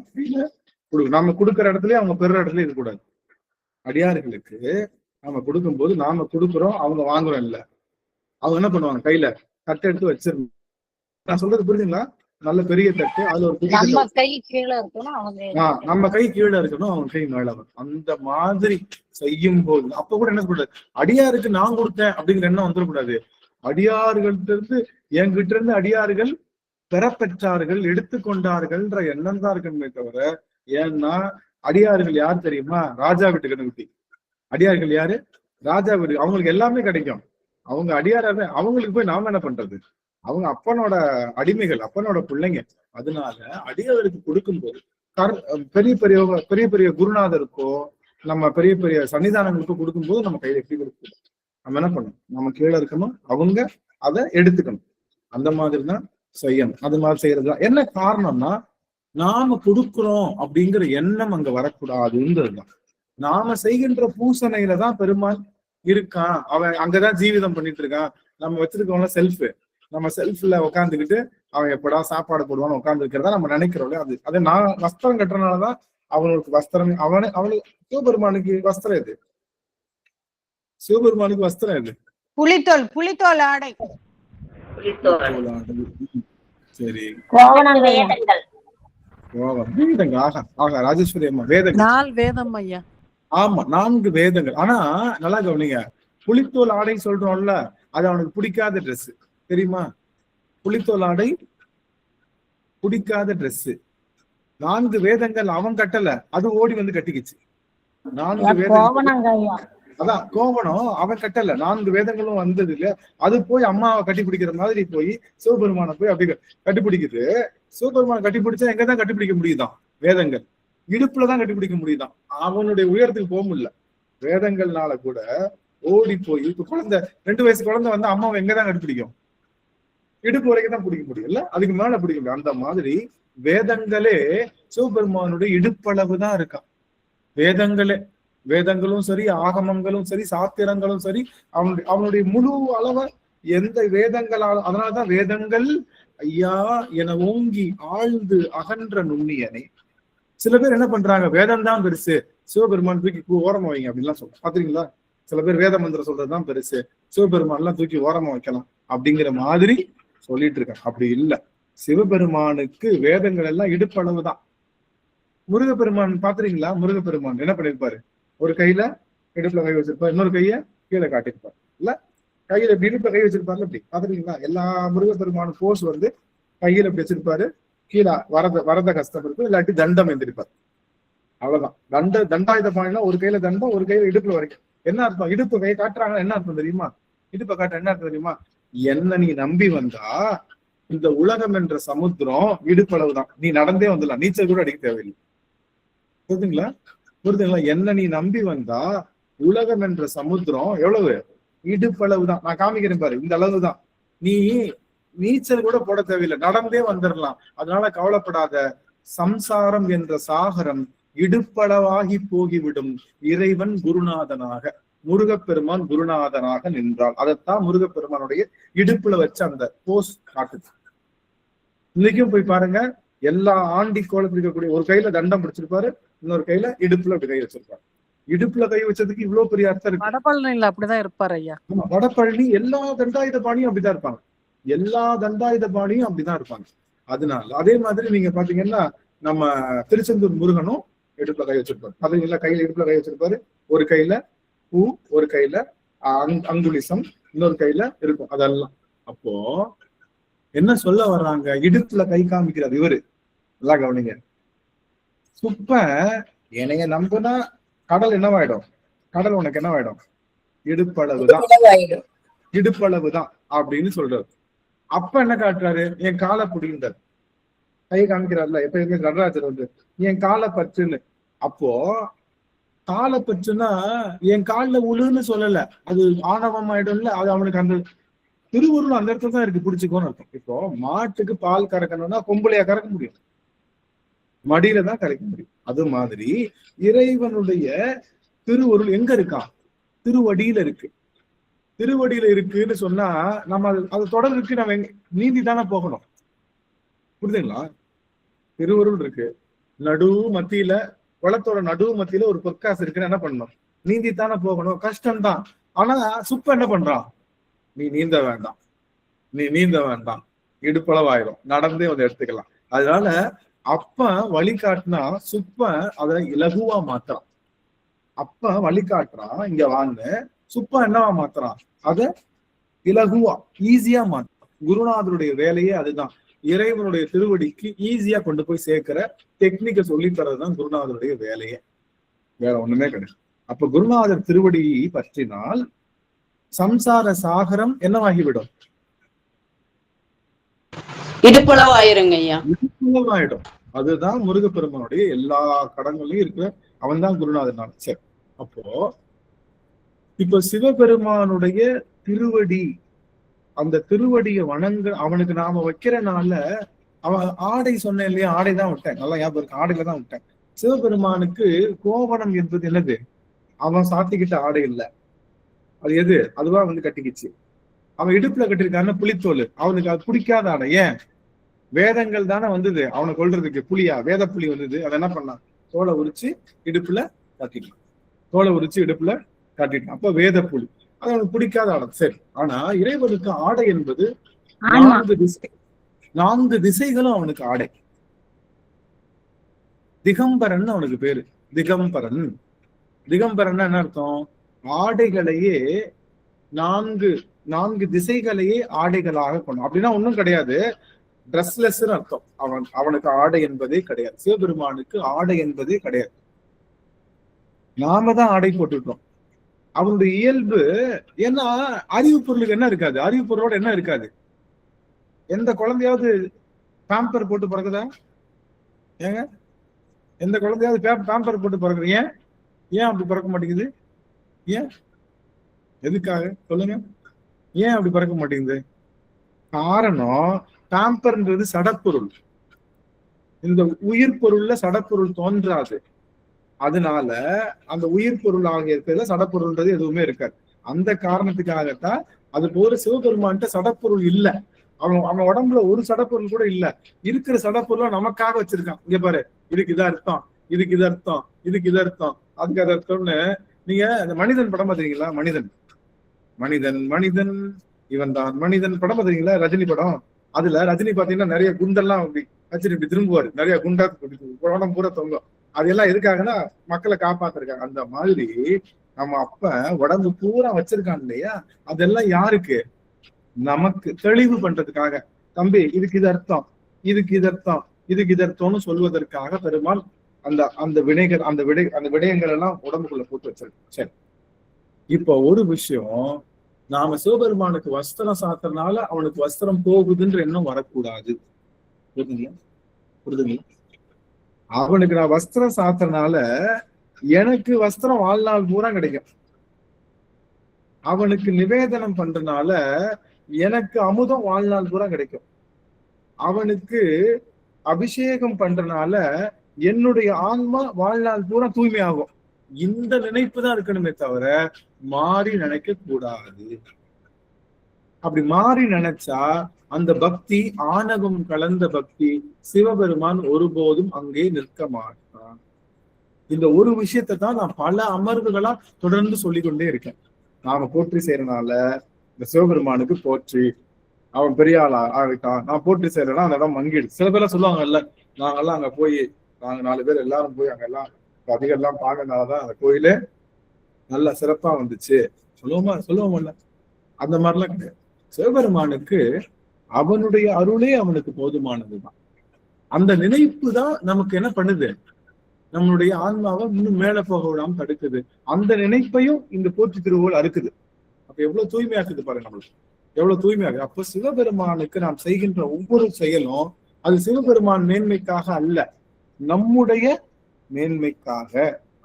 நாம கொடுக்குற இடத்துலயே அவங்க பெறுற இடத்துல இருக்கக்கூடாது. அடியார்களுக்கு நாம கொடுக்கும்போது நாம கொடுக்குறோம், அவங்க வாங்குறோம் இல்ல. அவங்க என்ன பண்ணுவாங்க, கையில தட்டை எடுத்து வச்சிடணும். நான் சொல்றது புரியுதுங்களா? நல்ல பெரிய தட்டு, அதுல ஒரு நம்ம கை கீழே இருக்கணும், நம்ம கை கீழே இருக்கணும், அவங்க கை மேல வரும். அந்த மாதிரி செய்யும் போது அப்ப கூட என்ன சொல்றது, அடியாருக்கு நான் கொடுத்தேன் அப்படிங்கிற எண்ணம் வந்துடக்கூடாது. அடியார்கள்ட்ட இருந்து, என்கிட்ட இருந்து அடியார்கள் பெறப்பெற்றார்கள், எடுத்துக்கொண்டார்கள்ன்ற எண்ணம் தான் இருக்கணுமே தவிர. ஏன்னா அடியார்கள் யார் தெரியுமா? ராஜா வீட்டு கண்ணுக்குட்டி. அடியார்கள் யாரு? ராஜா வீடு. அவங்களுக்கு எல்லாமே கிடைக்கும். அவங்க அடியாராவே. அவங்களுக்கு போய் நாம என்ன பண்றது? அவங்க அப்பனோட அடிமைகள், அப்பனோட பிள்ளைங்க. அதனால அடியாருக்கு கொடுக்கும்போது பெரிய பெரிய குருநாதருக்கோ நம்ம பெரிய பெரிய சன்னிதானங்களுக்கோ கொடுக்கும்போது நம்ம கையில எப்படி கொடுக்கணும்? நம்ம என்ன பண்ணணும்? நம்ம கீழே இருக்கணும், அவங்க அதை எடுத்துக்கணும். அந்த மாதிரிதான் செய்யணும். அது மாதிரி செய்யறதுதான். என்ன காரணம்னா, நாம கொடுக்குறோம் அப்படிங்கிற எண்ணம் அங்க வரக்கூடாதுன்றதுதான். நாம செய்கின்ற பூசணையில தான் பெருமான் இருக்கான். அவன் அங்கதான் ஜீவிதம் பண்ணிட்டு இருக்கான். நம்ம வச்சிருக்கோம்ல செல்ஃப், நம்ம செல்ஃப்ல உட்காந்துக்கிட்டு அவன் எப்படா சாப்பாடு போடுவான்னு உட்கார்ந்து இருக்கிறதா நம்ம நினைக்கிறோம்ல. அது நான் வஸ்திரம் கட்டுறதுனாலதான் அவனுக்கு வஸ்திரம். அவனுக்கு சிவபெருமானுக்கு வஸ்திரம் எது? சிவபெருமானுக்கு வஸ்திரம் எது? புலித்தோல் ஆடை. சரி, வேதங்கள். ஆகா ராஜேஸ்வரி அம்மா, வேதங்கள். 4 வேதம் ஐயா. ஆமா, 4 வேதங்கள். ஆனா நல்லா கவனிங்க, புலித்தோல் ஆடை சொல்றோம்ல, அது அவனுக்கு பிடிக்காத ட்ரெஸ் தெரியுமா? புலித்தோல் ஆடை பிடிக்காத ட்ரெஸ். 4 வேதங்கள் அவன் கட்டல, அது ஓடி வந்து கட்டிக்கிச்சு. 4 வேதங்கள். அதான் கோவணம் அவன் கட்டல, 4 வேதங்களும் வந்தது இல்ல. அது போய் அம்மாவை கட்டி பிடிக்கிற மாதிரி போய் சிவபெருமானை போய் அப்படி கட்டிப்பிடிக்குது. சிவபெருமானை கட்டிப்பிடிச்சா எங்கதான் கட்டிப்பிடிக்க முடியுதான்? வேதங்கள் இடுப்புலதான் கட்டிப்பிடிக்க முடியுதான். அவனுடைய உயரத்துக்கு போக முடியல. வேதங்கள்னால கூட ஓடி போய், இப்ப குழந்தை 2 வயசு குழந்தை வந்து அம்மாவை எங்கதான் கட்டிப்பிடிக்கும்? இடுப்பு வரைக்கும் தான் பிடிக்க முடியும் இல்ல, அதுக்கு மேல பிடிக்க முடியும். அந்த மாதிரி வேதங்களே சிவபெருமானுடைய இடுப்பளவு தான் இருக்கான். வேதங்களும் சரி, ஆகமங்களும் சரி, சாத்திரங்களும் சரி, அவனுடைய முழு அளவை எந்த வேதங்களால். அதனாலதான் வேதங்கள் ஐயா என ஓங்கி ஆழ்ந்து அகன்ற நுண்ணியனை. சில பேர் என்ன பண்றாங்க, வேதம் தான் பெருசு, சிவபெருமான் தூக்கி ஓரமா வைங்க அப்படின்லாம் சொல்றோம். பாத்தீங்களா? சில பேர் வேத மந்திரம் சொல்றதுதான் பெருசு, சிவபெருமான் எல்லாம் தூக்கி ஓரமா வைக்கலாம் அப்படிங்கிற மாதிரி சொல்லிட்டு இருக்கேன். அப்படி இல்ல. சிவபெருமானுக்கு வேதங்கள் எல்லாம் இடுப்பளவுதான். முருகப்பெருமான் பாத்துறீங்களா? முருகப்பெருமான் என்ன பண்ணிருப்பாரு? ஒரு கையில இடுப்புல கை வச்சிருப்பாரு, இன்னொரு கைய கீழே காட்டிருப்பாரு. இல்ல கையில இப்படி இடுப்புல கை வச்சிருப்பாரு. அப்படி பாத்துறீங்களா? எல்லா முருகப்பெருமான போஸ் வந்து கையில இப்படி வச்சிருப்பாரு, கீழே வரத கஷ்டம் இருக்கும், இல்லாட்டி தண்டம் எந்திரிப்பாரு. அவ்வளவுதான். தண்டாயுத பாணினா ஒரு கையில தண்டம், ஒரு கையில இடுப்புல வரைக்கும். என்ன அர்த்தம்? இடுப்பு கை காட்டுறாங்கன்னா என்ன அர்த்தம் தெரியுமா? இடுப்பை காட்ட என்ன அர்த்தம் தெரியுமா? என்ன நீ நம்பி வந்தா இந்த உலகம் என்ற சமுத்திரம் இடுப்பளவுதான். நீ நடந்தே வந்துடலாம், நீச்சல் கூட அடிக்க தேவையில்லை. புரியுதுங்களா? புரியுதுங்களா? என்ன நீ நம்பி வந்தா உலகம் என்ற சமுத்திரம் எவ்வளவு? இடுப்பளவுதான். நான் காமிக்கிறேன் பாரு, இந்த அளவுதான். நீ நீச்சல் கூட போட தேவையில்லை, நடந்தே வந்துடலாம். அதனால கவலைப்படாத. சம்சாரம் என்ற சாகரம் இடுப்பளவாகி போகிவிடும். இறைவன் குருநாதனாக, முருகப்பெருமான் குருநாதனாக நின்றாள். அதைத்தான் முருகப்பெருமானுடைய இடுப்புல வச்சு அந்த போஸ் காட்டுது. இன்னைக்கும் போய் பாருங்க, எல்லா ஆண்டி கோலத்தில் இருக்கக்கூடிய ஒரு கையில தண்டம் பிடிச்சிருப்பாரு, இன்னொரு கையில இடுப்புல அப்படி கை வச்சிருப்பாரு. இடுப்புல கை வச்சதுக்கு இவ்வளவு பெரிய அர்த்தம் இருக்கு. வடபழனியில அப்படிதான் இருப்பாரு ஐயா. வடபழனி எல்லா தண்டாயுத பாணியும் அப்படிதான் இருப்பாங்க. எல்லா தண்டாயுத பாணியும் அப்படிதான் இருப்பாங்க. அதனால அதே மாதிரி நீங்க பாத்தீங்கன்னா நம்ம திருச்செந்தூர் முருகனும் இடுப்புல கை வச்சிருப்பாரு. பாத்தீங்களா? கையில இடுப்புல கை வச்சிருப்பாரு, ஒரு கையில பூ, ஒரு கையில அங்குலிசம், இன்னொரு கையில இருக்கும். அதெல்லாம் அப்போ என்ன சொல்ல வர்றாங்க? இடுப்புல கை காமிக்கிறார் இவரு. நல்லா கவனிங்க. சுப்ப என்னைய நம்புனா கடல் என்னவாயிடும்? கடல் உனக்கு என்னவாயிடும்? இடுப்பளவுதான், இடுப்பளவுதான் அப்படின்னு சொல்றாரு. அப்ப என்ன காட்டுறாரு? என் காலை பிடிந்தார், கை காமிக்கிறார்ல. எப்ப நடராஜர் வந்து என் காலை பற்றுன்னு. அப்போ காலை பற்றுனா என் காலில் உழுன்னு சொல்லல, அது ஆணவம் ஆயிடும்ல. அது அவனுக்கு அந்த திருவுருள் அந்த இடத்துல தான் இருக்கு, பிடிச்சிக்கோன்னு அர்த்தம். இப்போ மாட்டுக்கு பால் கறக்கணும்னா கொம்புலையா கறக்க முடியும்? மடியில தான் கறக்க முடியும். அது மாதிரி இறைவனுடைய திருவுருள் எங்க இருக்கான்? திருவடியில இருக்கு. திருவடியில இருக்குன்னு சொன்னா நம்ம அது தொடருக்கு நம்ம நீந்தி தானே போகணும். புரியுதுங்களா? திருவருள் இருக்கு, நடு மத்தியில, குளத்தோட நடு மத்தியில ஒரு பொற்காசு இருக்குன்னு என்ன பண்ணணும்? நீந்தி தானே போகணும். கஷ்டம்தான். ஆனா சுப்ப என்ன பண்றான்? நீ நீந்த வேண்டாம், நீ நீந்த வேண்டாம், இடுப்பளவாயிரும், நடந்தே வந்து எடுத்துக்கலாம். அதனால அப்ப வழிகாட்டினா சுப்ப அதை இலகுவா மாத்துறான். அப்ப வழிகாட்டுறான், இங்க வாங்க. சுப்ப என்னவா மாத்துறான்? அத இலகுவா ஈஸியா மாத்துறான். குருநாதருடைய வேலையே அதுதான். இறைவனுடைய திருவடிக்கு ஈஸியா கொண்டு போய் சேர்க்கிற டெக்னிக்கை சொல்லி தரதுதான் குருநாதருடைய வேலையே, வேற ஒண்ணுமே கிடையாது. அப்ப குருநாதர் திருவடி பற்றினால் சம்சார சாகரம் என்னவாகிவிடும்? இடுப்பளவாயிருங்க ஐயா, இடுப்பளவாயிடும். அதுதான் முருகப்பெருமானுடைய எல்லா கடங்களையும் இருக்கிற அவன் தான் குருநாதர். சரி, அப்போ இப்ப சிவபெருமானுடைய திருவடி, அந்த திருவடியை வணங்க அவனுக்கு நாம வைக்கிறனால, அவன் ஆடை சொன்னேன் இல்லையா? ஆடை தான் விட்டேன், நல்லா ஞாபகம் இருக்கு, ஆடையில தான் விட்டேன். சிவபெருமானுக்கு கோவணம் என்பது என்னது? அவன் சாத்திக்கிட்ட ஆடை இல்ல, அது எது? அதுவா வந்து கட்டிக்கிச்சு. அவன் இடுப்புல கட்டிருக்கான்னு புலித்தோல், அவனுக்கு அது பிடிக்காத ஆடை. ஏன்? வேதங்கள் தானே வந்தது அவனை கொல்றதுக்கு. புலியா? வேத புலி வந்தது, அதை என்ன பண்ணான்? தோலை உரிச்சு இடுப்புல காட்டிட்டான், தோலை உரிச்சு இடுப்புல காட்டிட்டான். அப்ப வேத புலி, அது அவனுக்கு பிடிக்காத ஆடை. சரி, ஆனா இறைவனுக்கு ஆடை என்பது 4 திசைகளும் அவனுக்கு ஆடை. திகம்பரன் அவனுக்கு பேரு, திகம்பரன். திகம்பரன் என்ன அர்த்தம்? ஆடைகளையே 4 திசைகளையே ஆடைகளாக கொண்டு. அப்படின்னா ஒண்ணும் கிடையாது, ட்ரெஸ்லெஸ் அர்த்தம். அவனுக்கு ஆடை என்பதே கிடையாது. சிவபெருமானுக்கு ஆடை என்பதே கிடையாது, நாம தான் ஆடை போட்டுட்டோம். அவனுடைய இயல்பு. ஏன்னா அறிவு பொருளுக்கு என்ன இருக்காது? அறிவு பொருளோட என்ன இருக்காது? எந்த குழந்தையாவது பேம்பர் போட்டு பிறகுதா? ஏங்க, எந்த குழந்தையாவது பேம்பர் போட்டு பிறகுது? ஏன் ஏன் அப்படி பிறக்க மாட்டேங்குது? ஏன்? எதுக்காக சொல்லுங்க? ஏன் அப்படி பிறக்க மாட்டேங்குது? காரணம், பேம்பர்ன்றது சடப்பொருள். இந்த உயிர் பொருள்ல சடப்பொருள் தோன்றாது. அதனால அந்த உயிர் பொருள் ஆகிய இருக்கிறதுல சடப்பொருள்ன்றது எதுவுமே இருக்காது. அந்த காரணத்துக்காகத்தான் அது போல சிவபெருமான்ட்ட சடப்பொருள் இல்ல. அவன் உடம்புல ஒரு சடப்பொருள் கூட இல்ல. இருக்கிற சடப்பொருளை நமக்காக வச்சிருக்கான். இங்க பாரு, இதுக்கு இது அர்த்தம், இதுக்கு இது அர்த்தம், இதுக்கு இது அர்த்தம், அதுக்கு அது அர்த்தம்னு. நீங்க அந்த மனிதன் படம் பாத்தீங்களா? மனிதன் மனிதன் மனிதன் இவன் தான் மனிதன் படம் பாத்தீங்களா? ரஜினி படம். அதுல ரஜினி பாத்தீங்கன்னா நிறைய குண்டெல்லாம் வச்சுட்டு இப்படி திரும்புவாரு, நிறைய குண்டா உடம்பு பூரா தொங்கும். அதெல்லாம் எதுக்காகன்னா மக்களை காப்பாத்திருக்காங்க. அந்த மாதிரி நம்ம அப்ப உடம்பு பூரா வச்சிருக்காங்க இல்லையா, அதெல்லாம் யாருக்கு? நமக்கு தெளிவு பண்றதுக்காக. தம்பி இதுக்கு இது அர்த்தம், இதுக்கு இது அர்த்தம், இதுக்கு இது அர்த்தம்னு சொல்வதற்காக பெருமாள் அந்த அந்த வினைகள் அந்த விடயங்கள் எல்லாம் உடம்புக்குள்ள போட்டு வச்சிருக்கு. சரி, இப்போ ஒரு விஷயம், நாம சிவபெருமானுக்கு வஸ்திரம் சாத்துறதுனால அவனுக்கு வஸ்திரம் போகுதுன்ற எண்ணம் வரக்கூடாது. புரியுதுங்களா? புரியுதுங்களா? அவனுக்கு நான் வஸ்திரம் சாத்துறதுனால எனக்கு வஸ்திரம் வாழ்நாள் பூரா கிடைக்கும். அவனுக்கு நிவேதனம் பண்றதுனால எனக்கு அமுதம் வாழ்நாள் பூரா கிடைக்கும். அவனுக்கு அபிஷேகம் பண்றதுனால என்னுடைய ஆன்மா வாழ்நாள் பூரா தூய்மையாகும். இந்த நினைப்பு தான் இருக்கணுமே தவிர மாறி நினைக்க கூடாது. அப்படி மாறி நினைச்சா அந்த பக்தி ஆணவம் கலந்த பக்தி, சிவபெருமான் ஒருபோதும் அங்கே நிற்க மாட்டான். இந்த ஒரு விஷயத்தை தான் நான் பல அமர்வுகளா தொடர்ந்து சொல்லிக்கொண்டே இருக்கேன். நாம போற்றி செய்யறதுனால இந்த சிவபெருமானுக்கு போற்றி, அவன் பெரிய ஆளா ஆகிட்டான், நான் போற்றி செய்யறேன்னா அந்த இடம் மங்கிடு. சில பேர்லாம் சொல்லுவாங்கல்ல, நாங்கெல்லாம் அங்க போய் நாங்க 4 பேர் எல்லாரும் போய் அங்கெல்லாம் அதிகெல்லாம் பார்க்கறதுனாலதான் அந்த கோயிலே நல்லா சிறப்பா வந்துச்சு சொல்லுவோம்ல. அந்த மாதிரிலாம் கிடையாது. சிவபெருமானுக்கு அவனுடைய அருளே அவனுக்கு போதுமானதுதான். அந்த நினைப்பு தான் நமக்கு என்ன பண்ணுது, நம்மளுடைய ஆன்மாவை இன்னும் மேல போக விடாம தடுக்குது. அந்த நினைப்பையும் இந்த போற்றி திருவுகள் அறுக்குது. அப்ப எவ்வளவு தூய்மையாக்குது பாருங்க, நம்மளுக்கு எவ்வளவு தூய்மையாகுது. அப்ப சிவபெருமானுக்கு நாம் செய்கின்ற ஒவ்வொரு செயலும் அது சிவபெருமான் மேன்மைக்காக அல்ல, நம்முடைய மேன்மைக்காக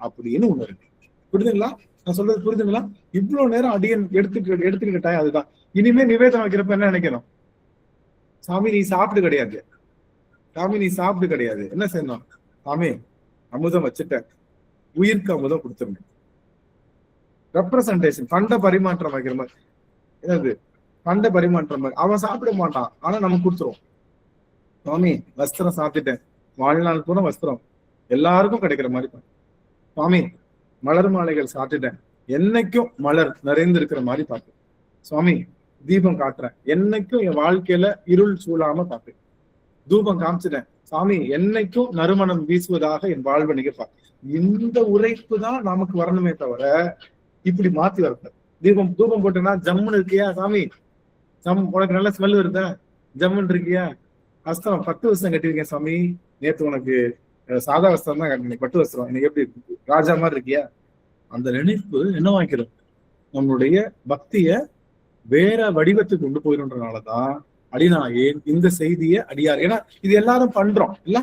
அப்படின்னு உணருது. புரியுதுங்களா? நான் சொல்றது புரியுதுங்களா? இவ்வளவு நேரம் அடியன் எடுத்துக்கிட்டாய். அதுதான் இனிமே நிவேதனம் வைக்கிறப்ப என்ன நினைக்கணும், சாமி நீ சாப்பிடு கிடையாது, சாமி நீ சாப்பிடு கிடையாது, என்ன செய்யணும், சாமி அமுதம் வச்சுட்ட, உயிருக்கு அமுதம் கொடுத்துருங்க. ரெப்ரசன்டேஷன், பண்ட பரிமாற்றம் வைக்கிற மாதிரி. என்னது பண்ட பரிமாற்றம் மாதிரி. அவன் சாப்பிட மாட்டான், ஆனா நமக்கு கொடுத்துருவோம். சுவாமி வஸ்திரம் சாப்பிட்டுட்டேன், வாழ்நாள் பூரா வஸ்திரம் எல்லாருக்கும் கிடைக்கிற மாதிரி. சுவாமி மலர் மாலைகள் சாப்பிட்டுட்டேன், என்னைக்கும் மலர் நிறைந்து இருக்கிற மாதிரி பார்த்தேன். சுவாமி தீபம் காட்டுறேன், என்னைக்கும் என் வாழ்க்கையில இருள் சூழாம பார்த்தேன். தூபம் காமிச்சிட்டேன், சாமி என்னைக்கும் நறுமணம் வீசுவதாக என் வாழ்வை நீங்க பார்த்தேன். இந்த உரைப்பு தான் நமக்கு வரணுமே தவிர இப்படி மாத்தி வரக்கூடாது. தூபம் போட்டேன்னா ஜம்முன்னு இருக்கியா சாமி, உனக்கு நல்ல ஸ்மெல் வருதா, ஜம்முன்னு இருக்கியா, வஸ்திரம் 10 வருஷம் கட்டிருக்கேன் சாமி, நேத்து உனக்கு சாதா வஸ்திரம் தான் கட்டினேன், பட்டு வஸ்திரம், இன்னைக்கு எப்படி ராஜா மாதிரி இருக்கியா. அந்த நினைப்பு என்ன வாங்கிக்கிறோம், நம்மளுடைய பக்திய வேற வடிவத்துக்கு கொண்டு போயிடும்ன்றதுனாலதான் அடிநாயேன் இந்த செய்தியை அடியார். ஏன்னா இது எல்லாரும் பண்றோம் இல்ல,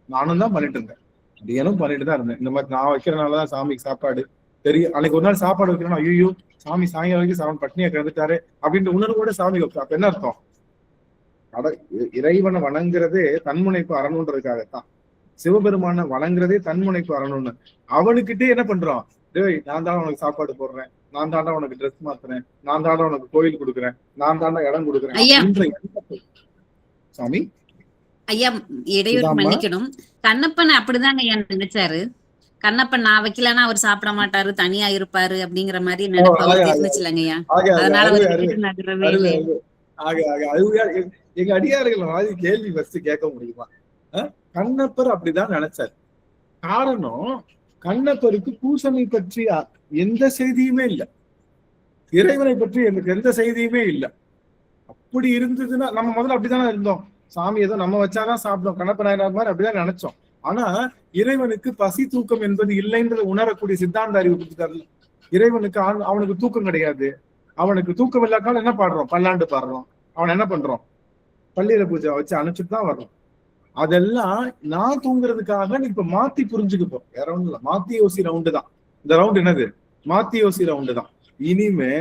நானும் தான் பண்ணிட்டு இருந்தேன், அடியானும் பண்ணிட்டு தான் இருந்தேன். இந்த மாதிரி நான் வைக்கிறதுனாலதான் சாமிக்கு சாப்பாடு தெரியும். அன்னைக்கு ஒரு நாள் சாப்பாடு வைக்கிறேன்னா ஐயோ சாமி சாயங்காலம் வரைக்கும் சாமி பட்னியா கறந்துட்டாரு அப்படின்ற உணர்வோட சாமி வைப்பேன். அப்ப என்ன அர்த்தம், இறைவனை வணங்குறதே தன்முனைப்பு அறணுன்றதுக்காகத்தான். சிவபெருமான வணங்குறதே தன்முனைப்பு அறணும்னு. அவனுக்கிட்டே என்ன பண்றோம், டேய் நான் தான் உனக்கு சாப்பாடு போடுறேன், நான் தாண்டா உனக்கு ட்ரெஸ் மாத்துறேன், நான் தாண்டா உனக்கு கோயில் கொடுக்குறேன், நான் தாண்டா இடம் கொடுக்குறேன். சாமி ஐயா இடையூறு மன்னிக்கணும், கண்ணப்பன் அப்படிதாங்க ஐயா நினைச்சாரு. கண்ணப்பன் நான் வைக்கலன்னா அவர் சாப்பிட மாட்டாரு, தனியா இருப்பாரு அப்படிங்கிற மாதிரி நினைப்பாங்க இருந்துச்சுலங்க ஐயா. அதனால எங்க அடியார்கள் கேள்வி ஃபர்ஸ்ட் கேட்க முடியுமா? கண்ணப்பர் அப்படிதான் நினைச்சாரு. காரணம், கண்ணப்பருக்கு பூசனை பற்றி எந்த செய்தியுமே இல்லை, இறைவனை பற்றி எனக்கு எந்த செய்தியுமே இல்லை. அப்படி இருந்ததுன்னா நம்ம முதல்ல அப்படித்தானே இருந்தோம், சாமி ஏதோ நம்ம வச்சாதான் சாப்பிடும், கண்ணப்ப நாயனார் மாதிரி அப்படிதான் நினைச்சோம். ஆனா இறைவனுக்கு பசி தூக்கம் என்பது இல்லைன்றதை உணரக்கூடிய சித்தாந்த அறிவு கொடுத்துட்டாரு. இறைவனுக்கு அவனுக்கு தூக்கம் கிடையாது. அவனுக்கு தூக்கம் இல்லாக்காலும் என்ன பாடுறோம், பல்லாண்டு பாடுறோம். அவன் என்ன பண்றோம், பள்ளியில பூஜை வச்சு அனுப்பிச்சுட்டு தான் வர்றோம். அதெல்லாம் நான் தூங்குறதுக்காக இப்ப மாத்தி புரிஞ்சுக்கப்போம், வேற ஒண்ணும் இல்ல. மாத்தி யோசி ரவுண்டு தான் இந்த ரவுண்டு. என்னது, மாத்தி யோசி ரவுண்டு தான். இனிமே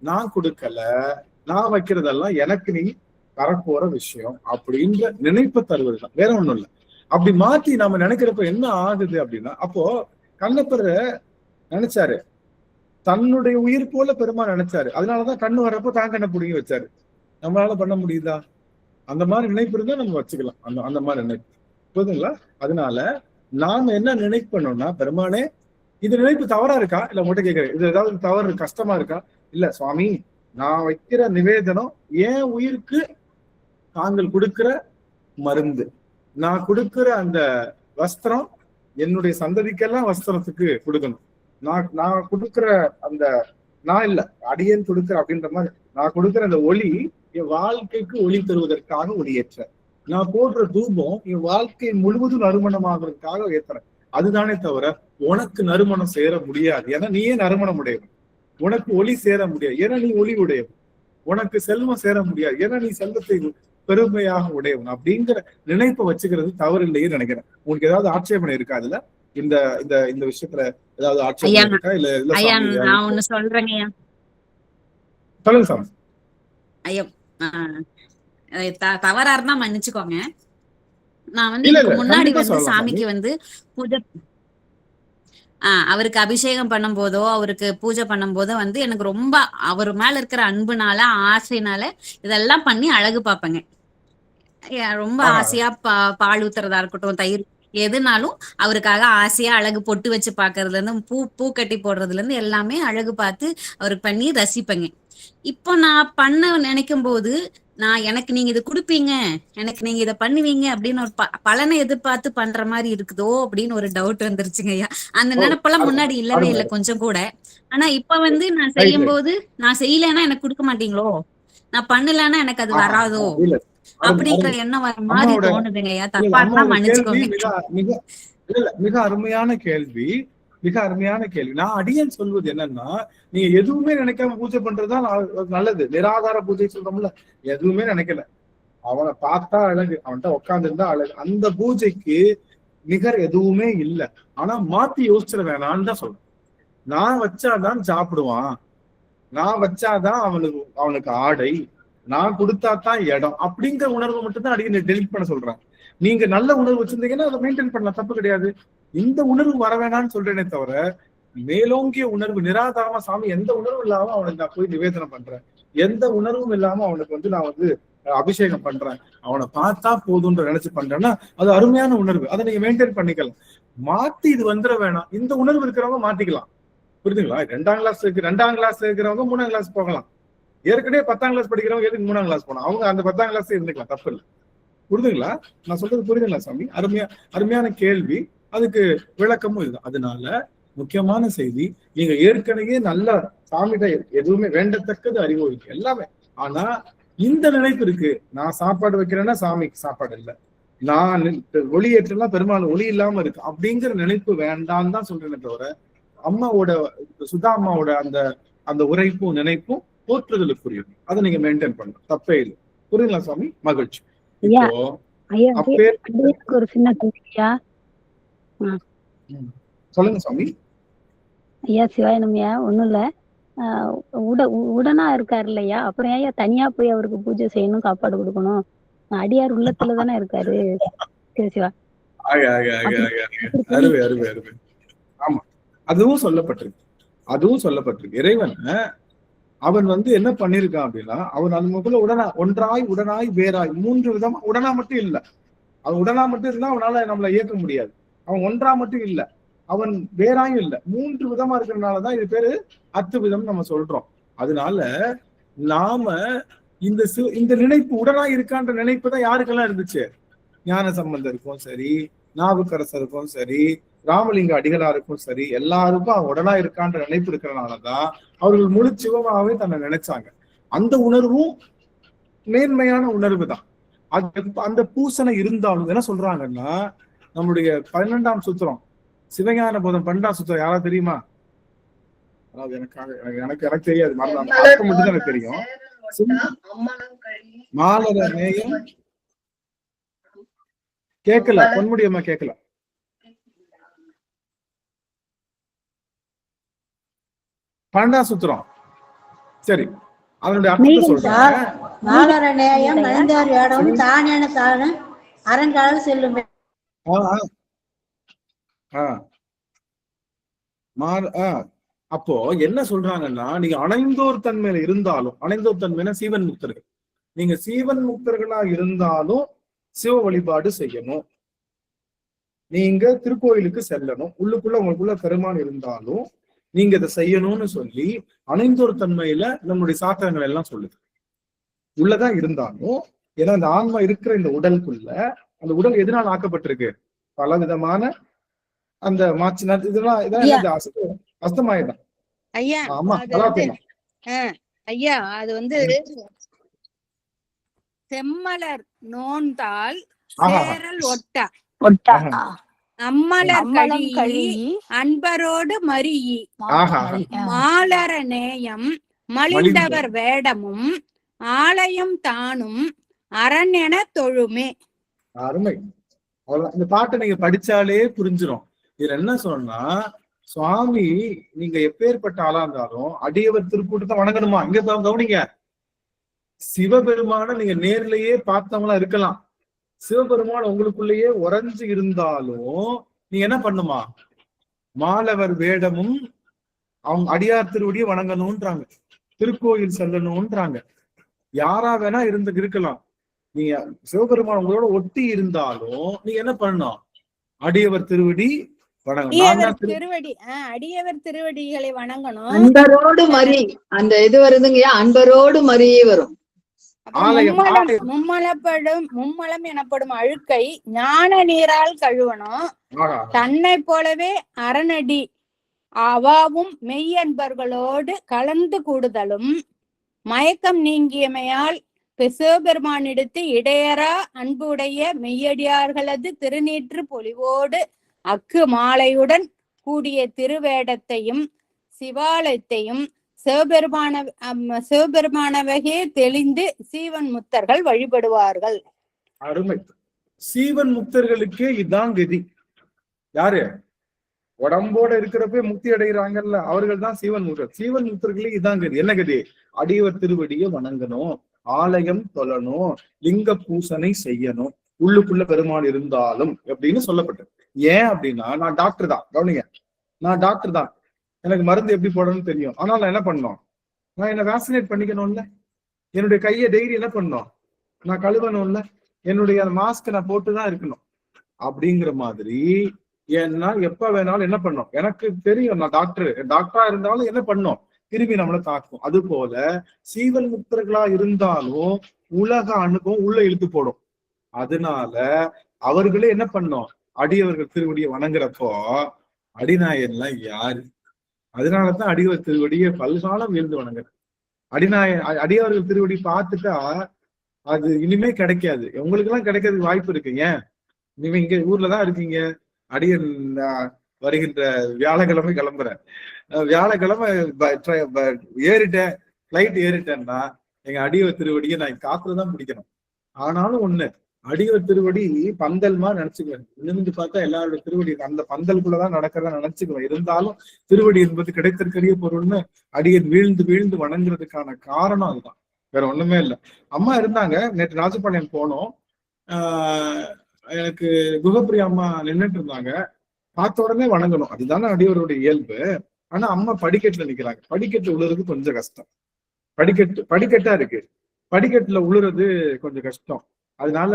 நான் கொடுக்கல, நான் வைக்கிறதெல்லாம் எனக்கு நீ தரப்போற விஷயம் அப்படின்ற நினைப்பை தருவதுதான், வேற ஒண்ணும் இல்லை. அப்படி மாத்தி நாம நினைக்கிறப்ப என்ன ஆகுது அப்படின்னா, அப்போ கண்ணப்பர் நினைச்சாரு தன்னுடைய உயிர் போல பெருமாள் நினைச்சாரு. அதனாலதான் கண்ணு வர்றப்போ தான் கண்ணை பிடிங்கி வச்சாரு. நம்மளால பண்ண முடியுதா? அந்த மாதிரி நினைப்பு இருந்தா நம்ம வச்சுக்கலாம், அந்த மாதிரி நினைப்பு. புரியுதுங்களா? அதனால நாம என்ன நினைப்பணும்னா, பெருமானே இந்த நினைப்பு தவறா இருக்கா, இல்ல உங்கள்கிட்ட கேட்கிறேன், இது ஏதாவது தவறு கஷ்டமா இருக்கா? இல்ல சுவாமி, நான் வைக்கிற நிவேதனம் என் உயிருக்கு தாங்கள் கொடுக்கிற மருந்து, நான் கொடுக்கிற அந்த வஸ்திரம் என்னுடைய சந்ததிக்கெல்லாம் வஸ்திரத்துக்கு கொடுக்கணும். நான் கொடுக்கிற அந்த நான் இல்ல அடியேன் கொடுக்கிற அப்படின்ற மாதிரி நான் கொடுக்கிற அந்த ஒளி என் வாழ்க்கைக்கு ஒளி தருவதற்காக ஒளியேற்ற, நான் போடுற தூபம் என் வாழ்க்கை முழுவதும் நறுமணமாகிறதுக்காக ஏத்துறேன். அதுதானே தவிர உனக்கு நறுமணம் சேர முடியாது, ஏன்னா நீயே நறுமணம் உடையவன். உனக்கு ஒளி சேர முடியாது, ஏன்னா நீ ஒளி உடையவன். உனக்கு செல்வம் சேர முடியாது, ஏன்னா நீ செல்வத்தை பெருமையாக உடையவன். அப்படிங்கிற நினைப்பை வச்சுக்கிறது தவறு இல்லையே நினைக்கிறேன். உங்களுக்கு ஏதாவது ஆட்சேபனை இருக்கா அதுல? இந்த இந்த இந்த விஷயத்துல ஏதாவது ஆட்சேபனை இருக்கா? இல்ல நான் ஒண்ணு சொல்றேங்க ஐயா. சொல்லுங்க சாமி. ஐயா தவறா இருந்தா மன்னிச்சுக்கோங்க. நான் வந்து இல்ல, இதுக்கு இல்ல, முன்னாடி கண்டிப்பா வந்து சொல்லலாம் சாமிக்கு வந்து பூஜை அவருக்கு அபிஷேகம் பண்ணும் போதோ அவருக்கு பூஜை பண்ணும் போதோ வந்து எனக்கு ரொம்ப அவர் மேல இருக்கிற அன்புனால ஆசைனால இதெல்லாம் பண்ணி அழகு பார்ப்பேங்க. ரொம்ப ஆசையா பால் ஊத்துறதா இருக்கட்டும், தயிர் எதுனாலும் அவருக்காக ஆசையா அழகு பொட்டு வச்சு பாக்குறதுல இருந்து பூ கட்டி போடுறதுல இருந்து எல்லாமே அழகு பார்த்து அவருக்கு பண்ணி ரசிப்பேங்க. இப்போ நான் பண்ண நினைக்கும் போது எனக்கு நீங்க இதை கொடுப்பீங்க, எனக்கு நீங்க இதை பண்ணுவீங்க அப்படின்னு ஒரு பலனை எதிர்பார்த்து பண்ற மாதிரி இருக்குதோ அப்படின்னு ஒரு டவுட் வந்துருச்சுங்க ஐயா. அந்த நினைப்பெல்லாம் முன்னாடி இல்லவே இல்லை கொஞ்சம் கூட. ஆனா இப்ப வந்து நான் செய்யும் போது நான் செய்யலைன்னா எனக்கு கொடுக்க மாட்டீங்களோ, நான் பண்ணலன்னா எனக்கு அது வராதோ அப்படிங்கிற எண்ணம் வர மாதிரி தோணுதுங்க ஐயா. தப்பா இருந்தா மன்னிச்சுக்கோங்க. மிக அருமையான கேள்வி, மிக அருமையான கேள்வி. நான் அடியேன் சொல்வது என்னன்னா, நீங்க எதுவுமே நினைக்காம பூஜை பண்றதுதான் நல்லது. நிராகார பூஜை சொல்றோம்ல, எதுவுமே நினைக்கல, அவனை பார்த்தா அழகு, அவன்கிட்ட உட்காந்துருந்தா அழகு, அந்த பூஜைக்கு நிகர் எதுவுமே இல்லை. ஆனா மாத்தி யோசிச்சிட வேணான்னு தான் சொல்றேன். நான் வச்சாதான் சாப்பிடுவான், நான் வச்சாதான் அவனுக்கு ஆடை, நான் கொடுத்தாதான் இடம் அப்படிங்கிற உணர்வு மட்டும்தான் அடிக்க டெலிட் பண்ண சொல்றேன். நீங்க நல்ல உணர்வு வச்சிருந்தீங்கன்னா அதை மெயின்டைன் பண்ணலாம், தப்பு கிடையாது. இந்த உணர்வு வர வேணாம்னு சொல்றேனே தவிர மேலோங்கிய உணர்வு நிராதாரமா சாமி எந்த உணர்வும் இல்லாம அவனுக்கு நான் போய் நிவேதனம் பண்றேன், எந்த உணர்வும் இல்லாம அவனுக்கு வந்து நான் வந்து அபிஷேகம் பண்றேன், அவனை பார்த்தா போதுன்ற நினைச்சு பண்றேன்னா அது அருமையான உணர்வு, அதை நீங்க மெயின்டைன் பண்ணிக்கலாம். மாத்தி இது வந்துட வேணாம். இந்த உணர்வு இருக்கிறவங்க மாத்திக்கலாம், புரியுதுங்களா? 2ஆம் கிளாஸ் இருக்கிறவங்க 3ஆம் கிளாஸ் போகலாம். ஏற்கனவே 10ஆம் கிளாஸ் படிக்கிறவங்க எதுக்கு 3ஆம் கிளாஸ் போனா, அவங்க அந்த 10ஆம் கிளாஸ் இருந்துக்கலாம், தப்பு இல்லை. புரியுதுங்களா? நான் சொல்றது புரியுதுங்களா சாமி? அருமையான கேள்வி, அதுக்கு விளக்கமும் இதுதான். அதனால முக்கியமான செய்தி, நீங்க ஏற்கனவே நல்ல சாமிகிட்ட எதுவுமே வேண்டத்தக்கது அறிவு இருக்கு எல்லாமே. ஆனா இந்த நினைப்பு இருக்கு, நான் சாப்பாடு வைக்கிறேன்னா சாமிக்கு சாப்பாடு இல்லை, நான் ஒளி ஏற்றலாம் பெருமாள் ஒளி இல்லாம இருக்கு அப்படிங்கிற நினைப்பு வேண்டான்னு தான் சொல்றேனே தவிர அம்மாவோட சுதா அம்மாவோட அந்த உரைப்பும் நினைப்பும் போற்றுதலுக்குரியது. அதை நீங்க மெயின்டைன் பண்ணணும், தப்பே இல்லை. புரியுதுங்களா சாமி? மகிழ்ச்சி. ஒரு சின்ன கேள்வியா சொல்லுங்க சாமி. ஐயா சிவாயனம்யா, ஒண்ணும் இல்ல, உடனா இருக்காரு இல்லையா, அப்புறம் ஐயா தனியா போய் அவருக்கு பூஜை செய்யணும், சாப்பாடு கொடுக்கணும், அடியார் உள்ளத்துலதானே இருக்காரு சிவா. அருமை அருமை அருமை. ஆமா, அதுவும் சொல்லப்பட்டிருக்கு. இறைவன் அவன் வந்து என்ன பண்ணிருக்கான் அப்படின்னா, அவன் அது முதல்ல உடனாய் வேறாய் 3 விதமா. உடனா மட்டும் இல்ல, அவன் உடனா மட்டும் இருந்தா அவனால நம்மளை இயக்க முடியாது. அவன் ஒன்றா மட்டும் இல்ல, அவன் வேறாயும் இல்ல, 3 விதமா இருக்கிறதுனாலதான் இது பேரு அத்துவிதம் நம்ம சொல்றோம். அதனால நாம இந்த நினைப்பு உடனா இருக்கான்ற நினைப்பு தான் யாருக்கெல்லாம் இருந்துச்சு? ஞான சம்பந்தருக்கும் சரி, நாவுக்கரசருக்கும் சரி, ராமலிங்க அடிகளாருக்கும் சரி, எல்லாருக்கும் அவன் உடனா இருக்கான்ற நினைப்பு இருக்கிறனாலதான் அவர்கள் முழு சிவமாவே தன்னை நினைச்சாங்க. அந்த உணர்வும் நேர்மையான உணர்வு தான். அந்த பூசனை இருந்தாலும் என்ன சொல்றாங்கன்னா, நம்முடைய 12ஆம் சூத்திரம் சிவஞான போதம் 12ஆம் சூத்திரம் யாரா தெரியுமா? அதாவது எனக்கு தெரியாது, அர்த்தம் மட்டும் எனக்கு தெரியும். மாலர நேயம் கேட்கல, பொன்முடியம்மா கேட்கல. சூத்திரம் சரி, அதனுடைய அர்த்தத்தை சொல்றேன். மாலர நேயம் நலிந்தார் வேடம் தானேன சாதன அரங்கால செல்லும். அப்போ என்ன சொல்றாங்கன்னா, நீங்க அணைந்தோர் தன்மையில இருந்தாலும், அணைந்தோர் தன்மையில சீவன் முக்தர்கள், நீங்க சீவன் முக்தர்களா இருந்தாலும் சிவ வழிபாடு செய்யணும், நீங்க திருக்கோயிலுக்கு செல்லணும், உள்ளுக்குள்ள உங்களுக்குள்ள பெருமான் இருந்தாலும் நீங்க இதை செய்யணும்னு சொல்லி அணைந்தோர் தன்மையில நம்மளுடைய சாத்திரங்கள் எல்லாம் சொல்லுது. உள்ளதான் இருந்தாலும் ஏன்னா இந்த ஆன்மா இருக்கிற இந்த உடலுக்குள்ள அந்த உடல் எதனால் ஆக்கப்பட்டிருக்கு? பல விதமான அந்த மாற்றினா இதெல்லாம் அஸ்தமாயிடும். ஐயா ஆமா அது நல்லா வந்து தெரியும். ஐயா அது வந்து செம்மலர் நோந்தால் ஆஹா. சேரல் ஒட்டா ஒட்டா ஆஹா. அம்மலர் அம்மலம் கழி கழி அன்பரோடு மறியி ஆஹா. மாலர நேயம் மலிந்தவர் வேடமும் ஆலயம் தானும் அரண் என தொழுமே. அருமை. அவ்வளவுதான். இந்த பாட்டை நீங்க படிச்சாலே புரிஞ்சிடும். இதுல என்ன சொன்னா, சுவாமி நீங்க எப்பேற்பட்ட ஆளா இருந்தாலும் அடியவர் திருக்கூட்டத்தை வணங்கணுமா? இங்க கவனிங்க, சிவபெருமான நீங்க நேர்லயே பார்த்தவங்களா இருக்கலாம். சிவபெருமான் உங்களுக்குள்ளேயே உறைஞ்சு இருந்தாலும் நீங்க என்ன பண்ணுமா? மாலவர் வேடமும் அவங்க அடியார் திருவடியை வணங்கணும்ன்றாங்க, திருக்கோயில் செல்லணும்ன்றாங்க. யாரா வேணா இருக்கலாம். நீங்க சிவபெருமான் உங்களோட ஒட்டி இருந்தாலும் நீங்க என்ன பண்ணணும்? அடியவர் திருவடி வணங்கணும். திருவடி அடியவர் திருவடிகளை வணங்கணும். அன்பரோடு மறி அந்த இது வருதுங்கய்யா, அன்பரோடு மறியே வரும். மும்மலம் எனப்படும் அழுக்கை ஞான நீரால் கழுவணும். தன்னை போலவே அரணடி அவாவும் மெய்யன்பர்களோடு கலந்து கூடுதலும் மயக்கம் நீங்கியமையால் சிவபெருமானிடத்து இடையரா அன்புடைய மெய்யடியார்களது திருநீற்று பொலிவோடு அக்கு மாலையுடன் கூடிய திருவேடத்தையும் சிவாலயத்தையும் சிவபெருமானவகே தெளிந்து சீவன் முக்தர்கள் வழிபடுவார்கள். அருமை. சீவன் முக்தர்களுக்கே இதுதான் கதி. யாரு உடம்போட இருக்கிறப்ப முக்தி அடைகிறாங்கல்ல, அவர்கள் தான் சீவன் முக்தர். சீவன் முக்தர்களே இதுதான் கதி. என்ன கதி? அடியவர் திருவடியை வணங்கணும், ஆலயம் தொழணும், லிங்க பூசனை செய்யணும், உள்ளுக்குள்ள பெருமான் இருந்தாலும் அப்படின்னு சொல்லப்பட்டது. ஏன் அப்படின்னா, நான் டாக்டர் தான், கவனிங்க, நான் டாக்டர் தான், எனக்கு மருந்து எப்படி போடணும்னு தெரியும். ஆனால் நான் என்ன பண்ணணும்? நான் என்ன வேக்சினேட் பண்ணிக்கணும்ல, என்னுடைய கையை டெய்லி என்ன பண்ணணும்? நான் கழுவணும்ல, என்னுடைய மாஸ்க் நான் போட்டுதான் இருக்கணும். அப்படிங்கிற மாதிரி ஏன்னா எப்ப வேணாலும் என்ன பண்ணும் எனக்கு தெரியும். நான் டாக்டரா இருந்தாலும் என்ன பண்ணும்? திரும்பி நம்மளை தாக்கும். அது போல சீவன் முக்தர்களா இருந்தாலும் உலக அணுக்கும் உள்ள இழுத்து போடும். அதனால அவர்களே என்ன பண்ணோம்? அடியவர்கள் திருவடியை வணங்குறப்போ அடிநாயன்லாம் யாரு? அதனாலதான் அடியவர் திருவடியை பல்காலம் வீழ்ந்து வணங்குறேன். அடியவர்கள் திருவடி பார்த்துட்டா அது இனிமே கிடைக்காது. உங்களுக்கு எல்லாம் கிடைக்கிறதுக்கு வாய்ப்பு இருக்கு. ஏன்? நீங்க இங்க ஊர்லதான் இருக்கீங்க. அடியன் வருகின்ற வியாழக்கிழமை கிளம்புறேன். வியாழக்கிழமை ஏறிட்டேன், பிளைட் ஏறிட்டேன்னா எங்க அடியவர் திருவடியை நான் காத்துலதான் பிடிக்கணும். ஆனாலும் ஒண்ணு, அடியவர் திருவடி பந்தல் மாதிரி நினைச்சுக்குவேன். நிமிந்து பார்த்தா எல்லாருடைய திருவடி அந்த பந்தலுக்குள்ளதான் நடக்கிறதா நினைச்சுக்குவேன். இருந்தாலும் திருவடி என்பது கிடைத்திருக்கிற பொருள்னு அடியன் வீழ்ந்து வீழ்ந்து வணங்குறதுக்கான காரணம் அதுதான், வேற ஒண்ணுமே இல்லை. அம்மா இருந்தாங்க. நேற்று ராஜபாளையம் போனோம். எனக்கு குகப்பிரியா அம்மா நின்றுட்டு இருந்தாங்க. பார்த்த உடனே வணங்கணும், அதுதானே அடியவருடைய இயல்பு. ஆனா அம்மா படிக்கட்டுல நிக்கிறாங்க. படிக்கட்டுல உழுறது கொஞ்சம் கஷ்டம். படிக்கட்டா இருக்கு, படிக்கட்டுல உழுறது கொஞ்சம் கஷ்டம். அதனால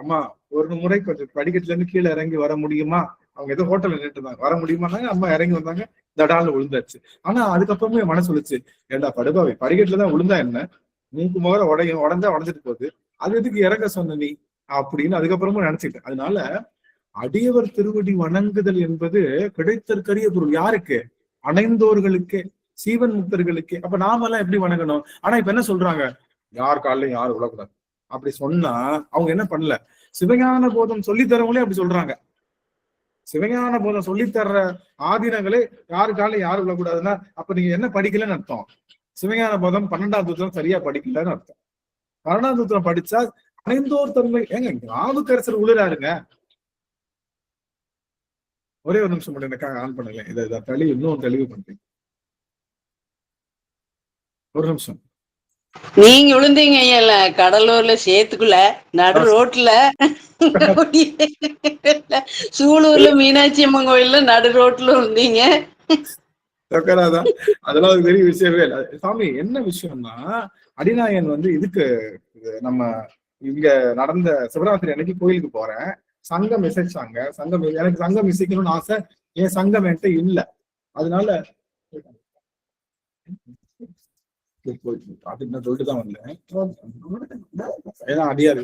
அம்மா ஒரு முறை கொஞ்சம் படிக்கட்டுல இருந்து கீழே இறங்கி வர முடியுமா? அவங்க ஏதோ ஹோட்டல்ல நின்றுட்டு இருந்தாங்க, வர முடியுமான்னாங்க. அம்மா இறங்கி வந்தாங்க, தடால விழுந்தாச்சு. ஆனா அதுக்கப்புறமே மனசு சொல்லுச்சு, ஏண்டா படுபாவை, படிக்கட்டுலதான் விழுந்தா என்ன, மூக்கு முகர உடஞ்சா உடஞ்சிட்டு போகுது, அது எதுக்கு இறங்க சொன்ன நீ அப்படின்னு அதுக்கப்புறமும் நினைச்சுட்டேன். அதனால அடியவர் திருவடி வணங்குதல் என்பது கிடைத்தற்கரிய பொருள். யாருக்கு? அணைந்தோர்களுக்கு, சீவன் முக்தர்களுக்கு. அப்ப நாமெல்லாம் எப்படி வணங்கணும்? ஆனா இப்ப என்ன சொல்றாங்க? யார் காலையும் யாரும் விழக்கூடாது அப்படி சொன்னா அவங்க என்ன பண்ணல? சிவஞான போதம் சொல்லித்தரவங்களே அப்படி சொல்றாங்க. சிவஞான போதம் சொல்லித்தர்ற ஆதீனங்களே யாரு காலையும் யாரும் விழக்கூடாதுன்னா அப்ப நீங்க என்ன படிக்கலன்னு அர்த்தம்? சிவஞான போதம் 12ஆம் சூத்திரம் சரியா படிக்கலன்னு அர்த்தம். 12ஆம் சூத்திரம் படிச்சா அணைந்தோர் தன்மை. ஏங்க நாவுக்கரசர் உளுறாருங்க. ஒரே ஒரு நிமிஷம் மட்டும் எனக்காக ஆன் பண்ணுங்க. இதை தெளிவு இன்னும் தெளிவு பண்றேன். ஒரு நிமிஷம். நீங்க விழுந்தீங்க ஐயா கடலூர்ல சேத்துக்குள்ள நடு ரோட்ல, சூலூர்ல மீனாட்சி அம்மன் கோயில்ல நடு ரோட்ல விழுந்தீங்க. அதெல்லாம் பெரிய விஷயமே இல்லை. சாமி என்ன விஷயம்னா, அடிநாயன் இதுக்கு நம்ம இங்க நடந்த சிவராத்திரி அன்னைக்கு கோயிலுக்கு போறேன். சங்கம் இசைச்சாங்க. எனக்கு சங்கம் இசைக்கணும்னு ஆசை. என் சங்கம் என்கிட்ட இல்ல. அதனால அப்படின்னு சொல்லிட்டுதான் வந்தேன். ஏன்னா அடியாரு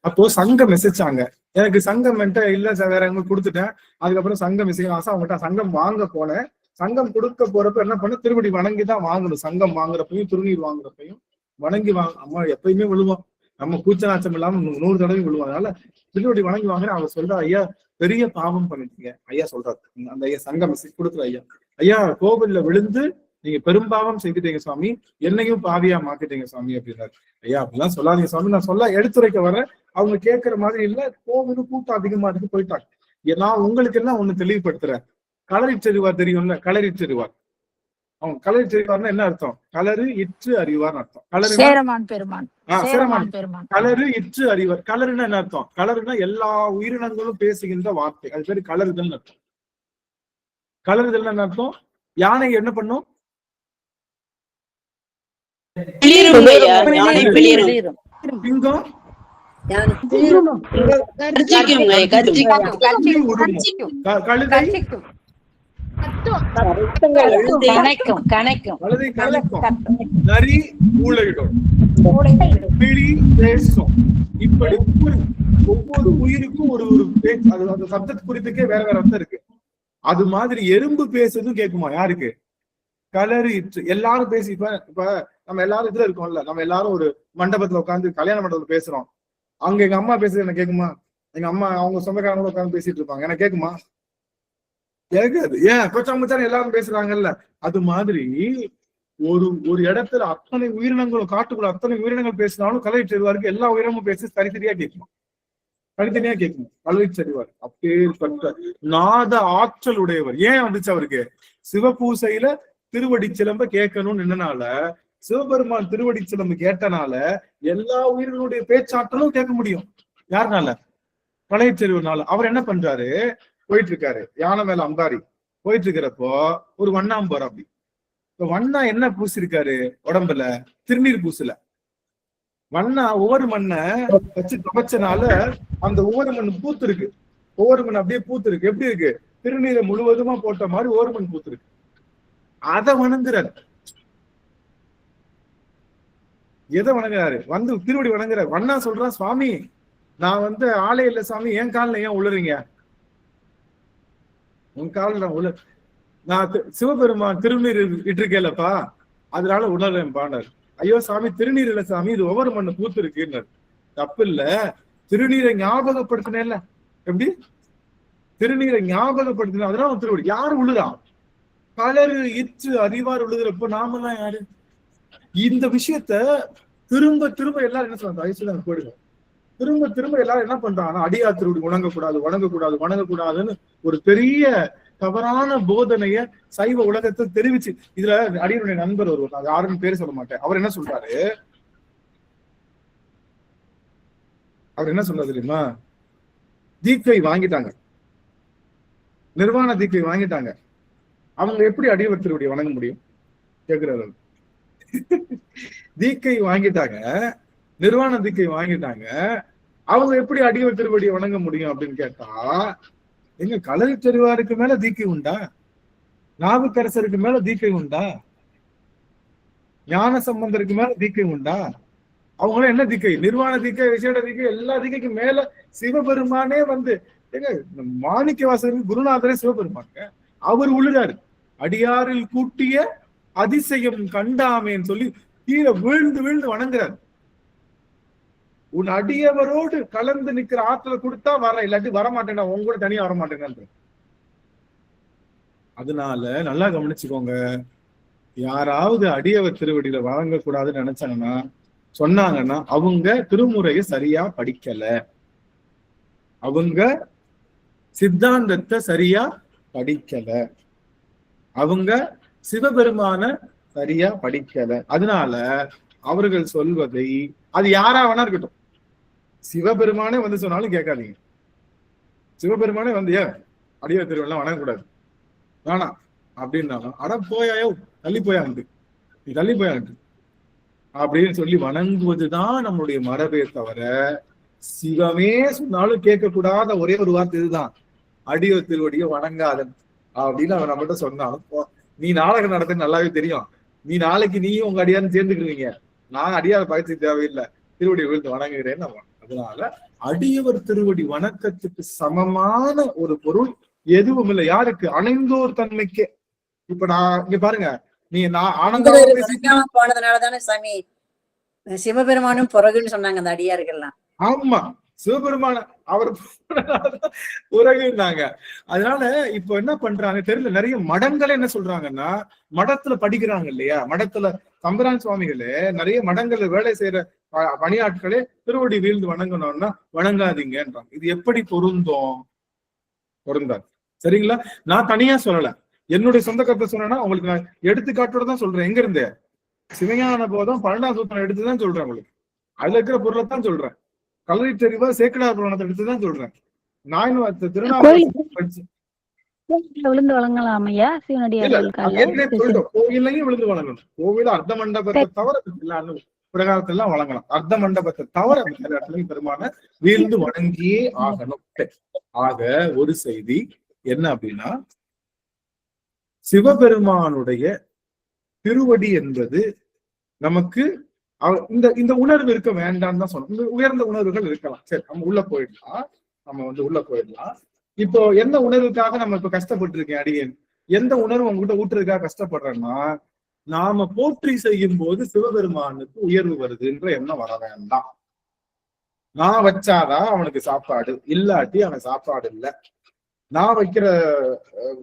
அப்போ சங்கம் மெசேஜாங்க. எனக்கு சங்கம் இல்ல சார், வேற எங்க கொடுத்துட்டேன். அதுக்கப்புறம் சங்கம் மெசேஜ் ஆசை அவங்ககிட்ட சங்கம் வாங்க போனேன். சங்கம் கொடுக்க போறப்ப என்ன பண்ண, திருப்படி வணங்கிதான் வாங்கணும். சங்கம் வாங்குறப்பையும் திருநீர் வாங்குறப்பையும் வணங்கி வாங்க. அம்மா எப்பயுமே விழுவோம், நம்ம கூச்சநாச்சம் இல்லாம 100 தடவை விழுவோம். அதனால திருவடி வணங்கி வாங்குறேன். அவர் சொல்ற, ஐயா பெரிய பாவம் பண்ணிட்டீங்க. ஐயா சொல்றாரு, அந்த ஐயா சங்கம் மெசேஜ் கொடுக்குற ஐயா, ஐயா கோவில்ல விழுந்து நீங்க பெரும்பாவம் செய்துட்டீங்க சுவாமி, என்னையும் பாவியா மாத்திட்டீங்க சுவாமி அப்படின்னாரு. ஐயா அப்படிலாம் சொல்லாதீங்க சுவாமி, நான் சொல்ல எடுத்துரைக்க வரேன். அவங்க கேட்கற மாதிரி இல்ல, கோவிலும் கூட்டம் அதிகமா இருக்கு போயிட்டாங்க. நான் உங்களுக்கு எல்லாம் ஒண்ணு தெளிவுபடுத்துறேன். களரி செறிவார் தெரியும்ல, களரி செறிவார். அவங்க களரி செறிவார்னா என்ன அர்த்தம்? களறு இற்று அறிவார்னு அர்த்தம். களறு களறு இற்று அறிவார். களறுனா என்ன அர்த்தம்? களறுனா எல்லா உயிரினங்களும் பேசுகின்ற வார்த்தை, அது பேரு களறுதல் அர்த்தம். களறுதல் என்ன அர்த்தம்? யானை என்ன பண்ணும்? சிங்கம் கழுதை நரி ஊழையிடும், கிளி பேசும். இப்படி ஒவ்வொரு உயிருக்கும் ஒரு பேச்சு, அது அந்த சப்தத்து குறித்துக்கே வேற வேற அர்த்தம் இருக்கு. அது மாதிரி எறும்பு பேசுறதும் கேட்குமா? யாருக்கு? களறு இற்று. எல்லாரும் பேசி இப்ப நம்ம எல்லாரும் இதுல இருக்கோம்ல, நம்ம எல்லாரும் ஒரு மண்டபத்துல உட்காந்து கல்யாண மண்டபத்துல பேசுறோம். அங்க எங்க அம்மா பேசுறது எனக்கு கேட்குமா? எங்க அம்மா அவங்க சொந்தக்காரங்களோட உட்காந்து பேசிட்டு இருப்பாங்க, எனக்கு கேட்குமா? கேட்காது. ஏன்? கொச்சாமச்சான எல்லாரும் பேசுறாங்கல்ல. அது மாதிரி ஒரு இடத்துல அத்தனை உயிரினங்களும், காட்டுக்குள்ள அத்தனை உயிரினங்கள் பேசினாலும் கலை செறிவாருக்கு எல்லா உயிரினமும் பேசி தனித்தனியா கேட்குமா? தனித்தனியா கேட்கணும். கலை செறிவார் அப்பேற்பட்ட நாத ஆற்றல் உடையவர். ஏன் வந்துச்சு அவருக்கு? சிவபூசையில திருவடி சிலம்ப கேட்கணும்னு என்னனால, சிவபெருமான் திருவடி சிலம்பு கேட்டனால எல்லா உயிரினுடைய பேச்சாற்றலும் கேட்க முடியும். யாருனால? கலைச்செறிவுனால. அவர் என்ன பண்றாரு? போயிட்டு இருக்காரு, யானை மேல அம்பாரி போயிட்டு இருக்கிறப்போ ஒரு வண்ணாம்பர். அப்படி இப்ப வண்ணா என்ன பூசிருக்காரு உடம்புல? திருநீர் பூசல. வண்ணா ஒவ்வொரு மண்ணை வச்சு துவைச்சனால அந்த ஒவ்வொரு மண் பூத்து இருக்கு. ஒவ்வொரு மண் அப்படியே பூத்து இருக்கு. எப்படி இருக்கு? திருநீரை முழுவதுமா போட்ட மாதிரி ஒவ்வொரு மண் பூத்து இருக்கு. அதை வணங்குறாரு. எதை வணங்குறாரு? வந்து திருவடி வணங்குறாரு. வண்ணா சொல்றான், சுவாமி நான் ஆளே இல்லை சாமி, என் காலில் ஏன் உளறீங்க? உன் காலில் நான் நான் சிவபெருமான் திருநீர் இட்டிருக்கேன்லப்பா, அதனால உணர்றேன் பாண்டார். ஐயோ சாமி, திருநீர் இல்ல சாமி, இது ஒவ்வொரு மண்ணு பூத்து இருக்குன்னு. தப்பு இல்ல, திருநீரை ஞாபகப்படுத்தினேன்ல. எப்படி? திருநீரை ஞாபகப்படுத்தின, அதனால திருவடி. யாரு உழுதா? களறு இற்று அறிவார் உழுதுறப்போ நாமெல்லாம் யாரு? இந்த விஷயத்த திரும்ப திரும்ப எல்லாரும் என்ன சொல்றாங்க? ஐசுதான் போடுங்க. திரும்ப திரும்ப எல்லாரும் என்ன பண்றாங்கன்னா, அடியார் திருவடி வணங்கக்கூடாது, வணங்கக்கூடாது, வணங்கக்கூடாதுன்னு ஒரு பெரிய தவறான போதனைய சைவ உலகத்தை தெரிவிச்சு. இதுல அடியனுடைய நண்பர் ஒருவர், நான் யாருன்னு பேர் சொல்ல மாட்டேன், அவர் என்ன சொல்றாரு? அவர் என்ன சொல்றாரு தெரியுமா? தீக்கை வாங்கிட்டாங்க, நிர்வாண தீக்கை வாங்கிட்டாங்க, அவங்க எப்படி அடியவர் திருவடி வணங்க முடியும் கேக்குறாரு. தீக்கை வாங்கிட்டாங்க, நிர்வாண தீக்கை வாங்கிட்டாங்க, அவங்க எப்படி அடியவர் திருவடியை வணங்க முடியும் அப்படின்னு கேட்டா, எங்க களரி செறிவாருக்கு மேல தீக்கை உண்டா? நாவுக்கரசருக்கு மேல தீக்கை உண்டா? ஞான சம்பந்தருக்கு மேல தீக்கை உண்டா? அவங்களும் என்ன தீக்கை? நிர்வாண தீக்கை, விசேட தீக்கை, எல்லா தீக்கைக்கு மேல சிவபெருமானே எங்க மாணிக்க வாசகர் குருநாதரே சிவபெருமாங்க. அவர் உள்ளாரு, அடியாரில் கூட்டிய அதிசயம் கண்டாமேன்னு சொல்லி கீழே வீழ்ந்து வீழ்ந்து வணங்குறாரு. உன் அடியவரோடு கலந்து நிக்கிற ஆற்றலை கொடுத்தா வர, இல்லாட்டி வரமாட்டேன்னா, உங்க கூட தனியா வரமாட்டேங்க. அதனால நல்லா கவனிச்சுக்கோங்க, யாராவது அடியவர் திருவடியில வணங்கக்கூடாதுன்னு நினைச்சாங்கன்னா, சொன்னாங்கன்னா, அவங்க திருமுறையை சரியா படிக்கல, அவங்க சித்தாந்தத்தை சரியா படிக்கல, அவங்க சிவபெருமான சரியா படிக்கல. அதனால அவர்கள் சொல்வதை, அது யாரா வேணா இருக்கட்டும், சிவபெருமானே சொன்னாலும் கேட்காதீங்க. சிவபெருமானே ஏன் அடியார் திருவெல்லாம் வணங்கக்கூடாது வேணாம் அப்படின்னாலும், அட போயாயோ, தள்ளி போயாண்டு, நீ தள்ளி போயாண்டு அப்படின்னு சொல்லி வணங்குவதுதான் நம்மளுடைய மரபே தவிர, சிவமே சொன்னாலும் கேட்கக்கூடாத ஒரே ஒரு வார்த்தை இதுதான், அடியார் திருவடியை வணங்காதன் அப்படின்னு அவன் நம்மகிட்ட சொன்னாலும், நீ நாடகம் நடத்துன்னு நல்லாவே தெரியும், நீ நாளைக்கு நீயும் உங்க அடியாரும் சேர்ந்துக்கிடுவீங்க. நான் அடியார பயிற்சி தேவையில்லை, திருவடி விழுந்து வணங்குகிறேன்னு. அதனால அடியவர் திருவடி வணக்கத்துக்கு சமமான ஒரு பொருள் எதுவும் இல்லை. யாருக்கு? அணைந்தோர் தன்மைக்கே. இப்ப நான் இங்க பாருங்க, நீ நான் ஆனந்தம் போனதுனாலதானே சாமி சிவபெருமானும் பிறகுன்னு சொன்னாங்க அந்த அடியார்கள்லாம். ஆமா, சிவபெருமான அவர் பிறகுனாங்க. அதனால இப்ப என்ன பண்றாங்க தெரியல, நிறைய மடங்களே என்ன சொல்றாங்கன்னா, மடத்துல படிக்கிறாங்க இல்லையா, மடத்துல தம்பிரான் சுவாமிகளே நிறைய மடங்கள்ல வேலை செய்யற பணியாட்களே திருவடி வீழ்ந்து வணங்கணும்னா வணங்காதீங்கன்றாங்க. இது எப்படி பொருந்தும்? பொருந்தாது. சரிங்களா? நான் தனியா சொல்லல, என்னுடைய சொந்த கருத்தை சொன்னா உங்களுக்கு நான் எடுத்துக்காட்டோட தான் சொல்றேன். எங்க இருந்து? சிவஞான போதும் 12ஆம் சூத்திரம் எடுத்துதான் சொல்றேன் உங்களுக்கு. அதுல இருக்கிற பொருளை தான் சொல்றேன். கல்லறை தெரிவா சேக்கடார் புராணத்தை எடுத்துதான் சொல்றேன். நான் திருநாள் விழுந்து வழங்கலாம் ஐயா சிவனடியார்களுக்கு. கோயிலையும் விழுந்து வழங்கணும். கோவில் அர்த்த மண்டபத்தை தவிர பிரகாரத்தெல்லாம் வழங்கலாம். அர்த்த மண்டபத்தை தவிர பெருமான வீழ்ந்து வணங்கியே ஆகணும். ஆக ஒரு செய்தி என்ன அப்படின்னா, சிவபெருமானுடைய திருவடி என்பது நமக்கு இந்த உணர்வு இருக்க வேண்டாம் தான் சொல்லணும். இந்த உயர்ந்த உணர்வுகள் இருக்கலாம். சரி, நம்ம உள்ள போயிடலாம். இப்போ எந்த உணர்வுக்காக நம்ம இப்ப கஷ்டப்பட்டு இருக்கேன் அடியேன், எந்த உணர்வு உங்ககிட்ட ஊட்டுறதுக்காக கஷ்டப்படுறேன்னா, நாம போற்றி செய்யும் போது சிவபெருமானுக்கு உயர்வு வருதுன்ற எண்ணம் வர வேண்டாம். நான் வச்சாதான் அவனுக்கு சாப்பாடு, இல்லாட்டி அவன் சாப்பாடு இல்லை. நான் வைக்கிற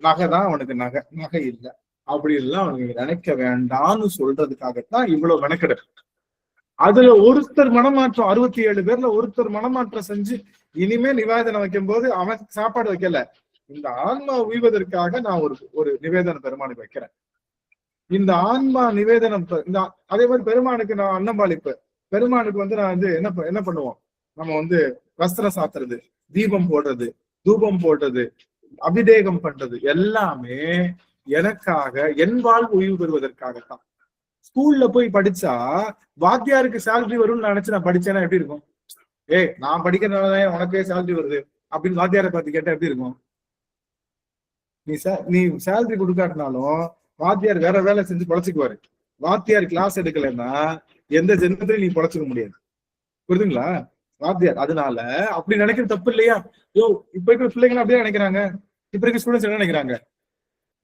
நகை தான் அவனுக்கு நகை இல்லை, அப்படி எல்லாம் அவனுக்கு நினைக்க வேண்டாம்னு சொல்றதுக்காகத்தான் இவ்வளவு மெனக்கெடு. அதுல ஒருத்தர் மனமாற்றம், 67 பேர்ல ஒருத்தர் மனமாற்றம் செஞ்சு இனிமே நிவேதனம் வைக்கும் போது அவன் சாப்பாடு வைக்கல, இந்த ஆன்மா உய்வதற்காக நான் ஒரு நிவேதனம் பெருமானுக்கு வைக்கிறேன். இந்த ஆன்மா நிவேதனம் அதே மாதிரி பெருமானுக்கு நான் அன்னம்பாளிப்பு. பெருமானுக்கு நான் என்ன பண்ணுவோம், நம்ம வஸ்திரம் சாத்துறது, தீபம் போடுறது, தூபம் போடுறது, அபிஷேகம் பண்றது எல்லாமே எனக்காக, என் வாழ்வு உய்வு பெறுவதற்காகத்தான். ஸ்கூல்ல போய் படிச்சா வாத்தியாருக்கு சேலரி வரும்னு நினைச்சு நான் படிச்சேன்னா எப்படி இருக்கும்? நான் படிக்கிறதுனாலதான் உனக்கே சேலரி வருது அப்படின்னு வாத்தியாரை பார்த்து கேட்டா எப்படி இருக்கும்? நீ சேலரி கொடுக்காட்டினாலும் வாத்தியார் வேற வேலை செஞ்சு பொழைச்சிக்குவாரு. வாத்தியார் கிளாஸ் எடுக்கலைன்னா எந்த ஜென்மத்திலையும் நீ பொழைச்சிக்க முடியாது. புரியுதுங்களா? வாத்தியார். அதனால அப்படி நினைக்கிறது தப்பு இல்லையா? இப்ப இருக்கிற பிள்ளைங்க அப்படியே நினைக்கிறாங்க. இப்ப இருக்க ஸ்டூடெண்ட்ஸ் என்ன நினைக்கிறாங்க?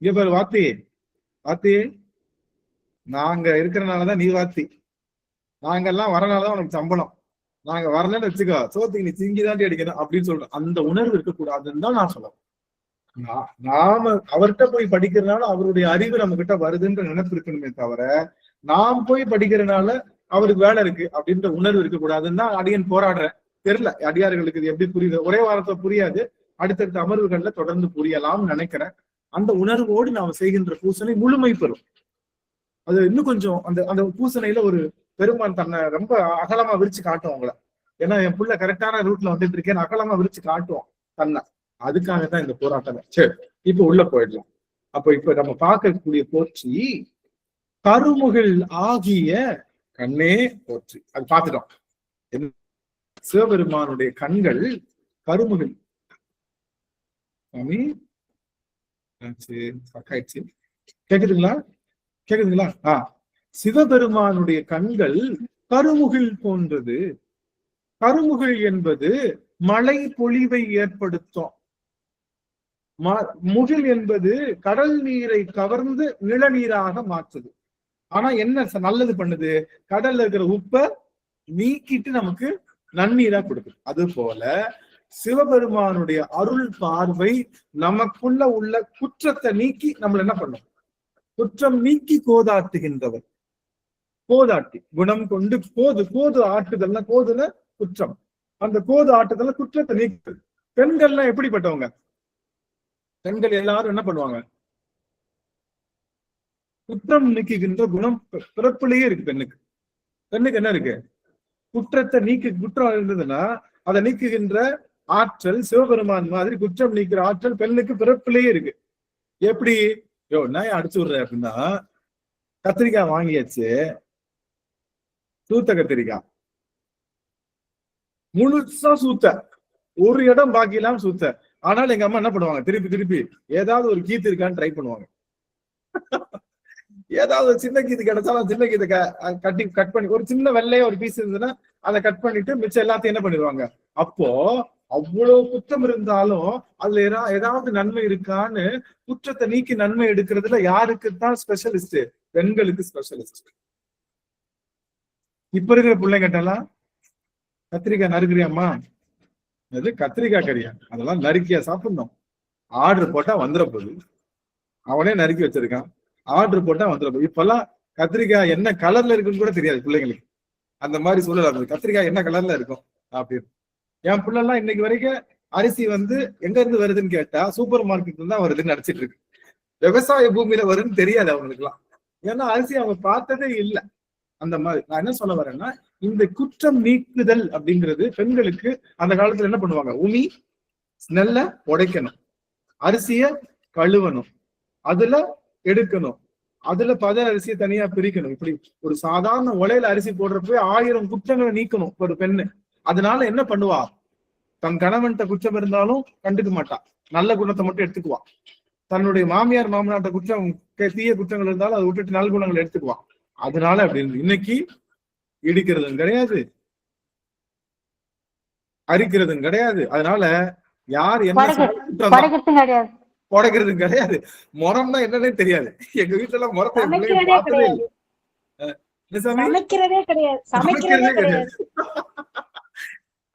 இங்க பாரு வாத்தி, நாங்க இருக்கிறனாலதான் நீ வாத்தி, நாங்கெல்லாம் வரனாலதான் உனக்கு சம்பளம், நாங்க வரலன்னு வச்சுக்கோ சோத்துக்கு நீ திங்கிதாண்டி அடிக்கணும் அப்படின்னு சொல்றோம். அந்த உணர்வு இருக்கக்கூடாதுன்னு தான் நான் சொல்லுவேன். நாம அவர்கிட்ட போய் படிக்கிறதுனால அவருடைய அறிவு நம்ம கிட்ட வருதுன்ற நினைப்பு இருக்கணுமே தவிர, நாம் போய் படிக்கிறதுனால அவருக்கு வேலை இருக்கு அப்படின்ற உணர்வு இருக்கக்கூடாதுன்னு தான் அடியன் போராடுறேன். தெரியல அடியார்களுக்கு இது எப்படி புரியுது, ஒரே வாரத்துல புரியாது, அடுத்தடுத்த அமர்வுகள்ல தொடர்ந்து புரியலாம்னு நினைக்கிறேன். அந்த உணர்வோடு நாம செய்கின்ற பூசனை முழுமை பெறும். அது இன்னும் கொஞ்சம் அந்த பூசணையில ஒரு பெருமான் தன்னை ரொம்ப அகலமா விரிச்சு காட்டும் அவங்கள. ஏன்னா என் புள்ள கரெக்டான ரூட்ல வந்துட்டு இருக்கேன்னு அகலமா விரிச்சு காட்டுவோம் தன்னை. அதுக்காகத்தான் இந்த போராட்டமே. சரி, இப்ப உள்ள போயிடலாம். இப்ப நம்ம பார்க்கக்கூடிய போற்றி கருமுகில் ஆகிய கண்ணே போற்றி. அது பார்த்துட்டோம். சிவபெருமானுடைய கண்கள் கருமுகில். கேக்குதுங்களா? சிவபெருமானுடைய கண்கள் கருமுகில் போன்றது. கருமுகில் என்பது மழை பொழிவை ஏற்படுத்தும். முகில் என்பது கடல் நீரை கவர்ந்து நிலநீராக மாற்றுது. ஆனா என்ன நல்லது பண்ணுது? கடல்ல இருக்கிற உப்பை நீக்கிட்டு நமக்கு நன்னீரா கொடுக்குது. அது போல சிவபெருமானுடைய அருள் பார்வை நமக்குள்ள உள்ள குற்றத்தை நீக்கி நம்மள என்ன பண்ணும்? குற்றம் நீக்கி கோதாட்டுகின்றவர். கோதாட்டி குணம் கொண்டு கோது ஆட்டுதல்னா, கோதுல குற்றம், அந்த கோது ஆட்டுதல்ல குற்றத்தை நீக்குது. பெண்கள்லாம் எப்படிப்பட்டவங்க? பெண்கள் எல்லாரும் என்ன பண்ணுவாங்க? குற்றம் நீக்குகின்ற குணம் பிறப்பிலேயே இருக்கு பெண்ணுக்கு. பெண்ணுக்கு என்ன இருக்கு? குற்றத்தை குற்றம் இருந்ததுன்னா அதை நீக்குகின்ற ஆற்றல் சிவபெருமான் மாதிரி குற்றம் நீக்கிற ஆற்றல் பெண்ணுக்கு பிறப்பிலேயே இருக்கு. எப்படி? நான் அடிச்சு விடுறேன் அப்படின்னா, கத்திரிக்காய் வாங்கியாச்சு, சூத்த கத்திரிக்காய் முழுசா சூத்த, ஒரு இடம் பாக்கி இல்லாம சூத்த. ஆனால் எங்க அம்மா என்ன பண்ணுவாங்க? திருப்பி ஏதாவது ஒரு கீத்து இருக்கான்னு ட்ரை பண்ணுவாங்க. ஏதாவது சின்ன கீது கிடைச்சாலும் சின்ன கீதை கட் பண்ணி ஒரு சின்ன வெள்ளைய ஒரு பீஸ் இருந்ததுன்னா அதை கட் பண்ணிட்டு மிச்சம் எல்லாத்தையும் என்ன பண்ணிடுவாங்க. அப்போ அவ்வளவு குற்றம் இருந்தாலும் அதுல ஏதாவது நன்மை இருக்கான்னு குற்றத்தை நீக்கி நன்மை எடுக்கிறதுல யாருக்கு தான் ஸ்பெஷலிஸ்ட்? பெண்களுக்கு ஸ்பெஷலிஸ்ட். இப்ப இருக்கிற பிள்ளைங்கிட்டலாம் கத்திரிக்காய் நறுக்கிறியாம்மா, அது கத்திரிக்காய் கறியா, அதெல்லாம் நறுக்கியா சாப்பிடணும், ஆர்டர் போட்டா வந்துட போகுது, அவனே நறுக்கி வச்சிருக்கான், ஆர்டர் போட்டா வந்துட போகுது. இப்பெல்லாம் கத்திரிக்காய் என்ன கலர்ல இருக்குன்னு கூட தெரியாது பிள்ளைங்களுக்கு. அந்த மாதிரி சூழல் கத்திரிக்காய் என்ன கலர்ல இருக்கும் அப்படின்னு. என் பிள்ளை எல்லாம் இன்னைக்கு வரைக்கும் அரிசி எங்க இருந்து வருதுன்னு கேட்டா சூப்பர் மார்க்கெட்ல தான் வருதுன்னு நினைச்சிட்டு இருக்கு. விவசாய பூமியில வருதுன்னு தெரியாது அவங்களுக்கு எல்லாம். ஏன்னா அரிசி அவங்க பார்த்ததே இல்லை. அந்த மாதிரி நான் என்ன சொல்ல வரேன்னா, இந்த குற்றம் நீக்குதல் அப்படிங்கிறது பெண்களுக்கு அந்த காலத்துல என்ன பண்ணுவாங்க, உமி நெல்ல உடைக்கணும், அரிசிய கழுவணும், அதுல எடுக்கணும், அதுல பத அரிசியை தனியா பிரிக்கணும். இப்படி ஒரு சாதாரண உலையில அரிசி போடுறப்ப 1000 குற்றங்களை நீக்கணும் ஒரு பெண்ணு. அதனால என்ன பண்ணுவா, தன் கணவன்கிட்ட குற்றம் இருந்தாலும் கண்டுக்க மாட்டா, நல்ல குணத்தை மட்டும் எடுத்துக்குவா. தன்னுடைய மாமியார் மாமனாட்ட குற்றம் தீய குற்றங்கள் இருந்தாலும் அதை விட்டுட்டு நல்ல குணங்களை எடுத்துக்குவா. அதனால அப்படின்னு இன்னைக்கு இடிக்கிறதும் கிடையாது, அரிக்கிறதும் கிடையாது. அதனால யார் என்ன உடைக்கிறதும் கிடையாது. முறம்னா என்னன்னே தெரியாது. எங்க வீட்டுல எல்லாம் முறத்தை பார்த்ததே இல்லை.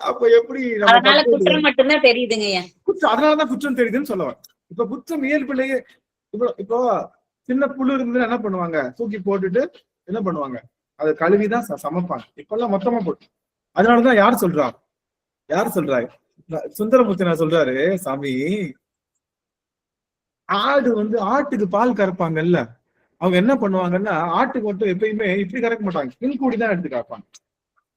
அப்ப எப்படி குற்றம் மட்டும்தான் தெரியுதுங்க. அதனாலதான் குற்றம் தெரியுதுன்னு சொல்லுவேன். இப்ப குற்றம் இயல்பிலேயே இப்போ சின்ன புழு இருந்ததுன்னா என்ன பண்ணுவாங்க, தூக்கி போட்டுட்டு என்ன பண்ணுவாங்க, அதை கழுவிதான் சமைப்பாங்க. இப்பெல்லாம் மொத்தமா போட்டு. அதனாலதான் யார் சொல்றாங்க, சுந்தரமூர்த்தி சொல்றாரு, சாமி ஆடு ஆட்டுக்கு பால் கறப்பாங்கல்ல, அவங்க என்ன பண்ணுவாங்கன்னா ஆட்டுக்கு மட்டும் எப்பயுமே இப்படி கறக்க மாட்டாங்க, பின்கூடிதான் எடுத்து கறப்பாங்க.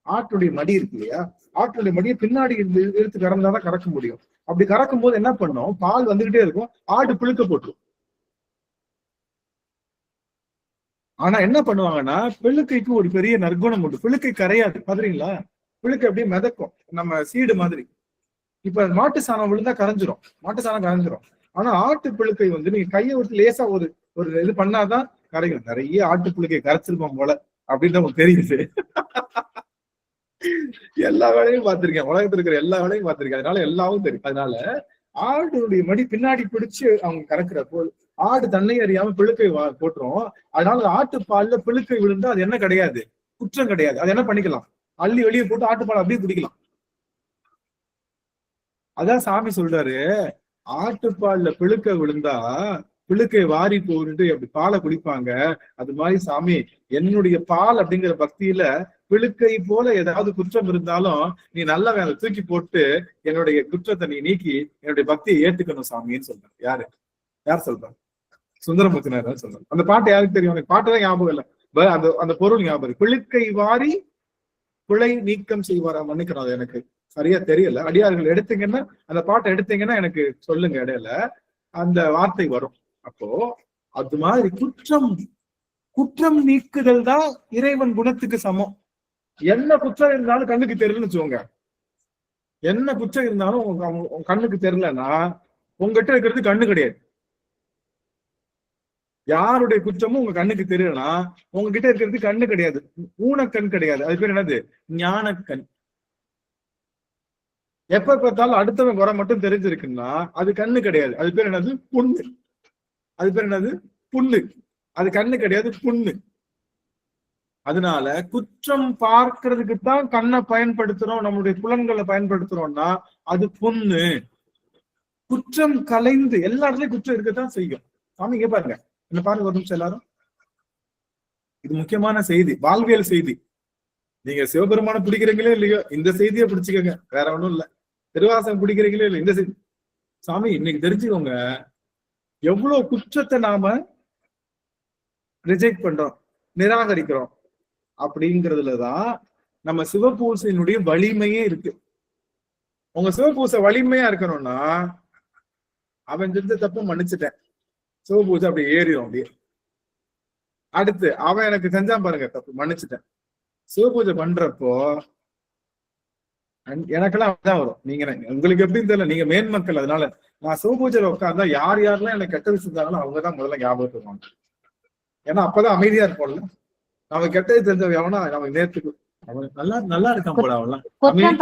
ஆட்டுடைய மடி இருக்கு இல்லையா, ஆட்டுடைய மடியை பின்னாடி எடுத்து கறந்தாதான் கறக்க முடியும். அப்படி கறக்கும் போது என்ன பண்ணும், பால் வந்துகிட்டே இருக்கும், ஆடு பிழுக்க போட்டுரும். ஆனா என்ன பண்ணுவாங்கன்னா பிழுக்கைக்கு ஒரு பெரிய நற்குணம் உண்டு, பிழுக்கை கரையாது. பாக்குறீங்களா, பிழுக்கை அப்படியே மிதக்கும், நம்ம சீடு மாதிரி. இப்ப மாட்டு சாணம் விழுந்தா கரைஞ்சிரும், மாட்டு சாணம் கரைஞ்சிரும். ஆனா ஆட்டு பிழுக்கை நீங்க கையை விட்டு லேசா ஒரு இது பண்ணாதான் கரையும். நிறைய ஆட்டு பிழுக்கை கரைச்சிருப்போம் போல அப்படின்னு நமக்கு தெரியுது. எல்லா வேலையும் பார்த்திருக்கேன், உலகத்துல இருக்கிற எல்லா வேலையும் பார்த்திருக்கேன், அதனால எல்லாவும் தெரியும். அதனால ஆடுடைய மடி பின்னாடி பிடிச்சு அவங்க கறக்குறப்போ ஆடு தன்னை அறியாம பிழுக்கை போட்டுரும். அதனால ஆட்டு பால்ல பிழுக்கை விழுந்தா அது என்ன கிடையாது, குற்றம் கிடையாது. அது என்ன பண்ணிக்கலாம், அள்ளி வெளியே போட்டு ஆட்டுப்பால் அப்படியே குடிக்கலாம். அதான் சாமி சொல்றாரு, ஆட்டுப்பால்ல பிழுக்கை விழுந்தா பிழுக்கை வாரி போட்டு அப்படி பாலை குடிப்பாங்க. அது மாதிரி சாமி என்னுடைய பால் அப்படிங்கிற பக்தியில பிழுக்கை போல ஏதாவது குற்றம் இருந்தாலும் நீ நல்ல வேலை தூக்கி போட்டு என்னுடைய குற்றத்தை நீ நீக்கி என்னுடைய பக்தியை ஏத்துக்கணும் சாமின்னு சொல்றேன். யார் சொல்றாங்க, சுந்தரமூர்த்தினார் சொல்றாங்க. அந்த பாட்டு யாருக்கு தெரியும், எனக்கு பாட்டுதான் ஞாபகம் இல்லை, அந்த பொருள் ஞாபகம். பிழுக்கை வாரி பிழை நீக்கம் செய்வாரா, மன்னிக்கணும், அது எனக்கு சரியா தெரியல. அடியார்கள் எடுத்தீங்கன்னா அந்த பாட்டை எடுத்தீங்கன்னா எனக்கு சொல்லுங்க, இடையில அந்த வார்த்தை வரும். அப்போ அது மாதிரி குற்றம் நீக்குதல் தான் இறைவன் குணத்துக்கு சமம். என்ன குற்றம் இருந்தாலும் கண்ணுக்கு தெரியலன்னு வச்சுக்கோங்க, என்ன குற்றம் இருந்தாலும் கண்ணுக்கு தெரியலன்னா உங்ககிட்ட இருக்கிறது கண்ணு கிடையாது. யாருடைய குற்றமும் உங்க கண்ணுக்கு தெரியலன்னா உங்ககிட்ட இருக்கிறது கண்ணு கிடையாது, ஊனக்கண் கிடையாது. அது பேர் என்னது, ஞானக்கண். எப்ப பார்த்தாலும் அடுத்தவன் குறை மட்டும் தெரிஞ்சிருக்குன்னா அது கண்ணு கிடையாது, அது பேர் என்னது, புண்ணு. அது பேர் என்னது, புண்ணு. அது கண்ணு கிடையாது, புண்ணு. அதனால குற்றம் பார்க்கறதுக்கு தான் கண்ணை பயன்படுத்துறோம், நம்மளுடைய புலன்களை பயன்படுத்துறோம்னா அது புண்ணு. குற்றம் கலைந்து எல்லா இடத்துலயும் குற்றம் இருக்கத்தான் செய்யும். சாமி இங்க பாருங்க, என்ன பாருங்க ஒரு நிமிஷம் எல்லாரும். இது முக்கியமான செய்தி, வாழ்வியல் செய்தி. நீங்க சிவபெருமான பிடிக்கிறீங்களே இல்லையோ இந்த செய்தியை பிடிச்சுக்கோங்க, வேற ஒண்ணும் இல்ல. திருவாசகம் பிடிக்கிறீங்களே இல்லை இந்த செய்தி. சாமி இன்னைக்கு தெரிஞ்சுக்கோங்க, எவ்வளவு குற்றத்தை நாம ரிஜெக்ட் பண்றோம், நிராகரிக்கிறோம் அப்படிங்கிறதுலதான் நம்ம சிவபூசையினுடைய வலிமையே இருக்கு. உங்க சிவபூசை வலிமையா இருக்கணும்னா அவன் செஞ்ச தப்பு மன்னிச்சுட்டேன், சிவபூசை அப்படி ஏறிடும். அப்படியே அடுத்து அவன் எனக்கு செஞ்சான் பாருங்க தப்பு, மன்னிச்சுட்டேன். சிவபூஜை பண்றப்போ எனக்கெல்லாம் அப்படிதான் வரும். நீங்க உங்களுக்கு எப்படின்னு தெரியல, நீங்க மேன்மக்கள். அதனால நான் சிவபூஜையில உட்கார்ந்தா யாரெல்லாம் எனக்கு கெட்டது செஞ்சாலும் அவங்கதான் முதல்ல ஞாபகத்துக்கு வருவாங்க. ஏன்னா அப்பதான் அமைதியா இருப்போம்ல. நம்ம கெட்டது தெரிஞ்சவன் எவனா நமக்கு நேர்த்துக்கு அவன் நல்லா நல்லா இருக்கான் போல அவன்லாம். குற்றம்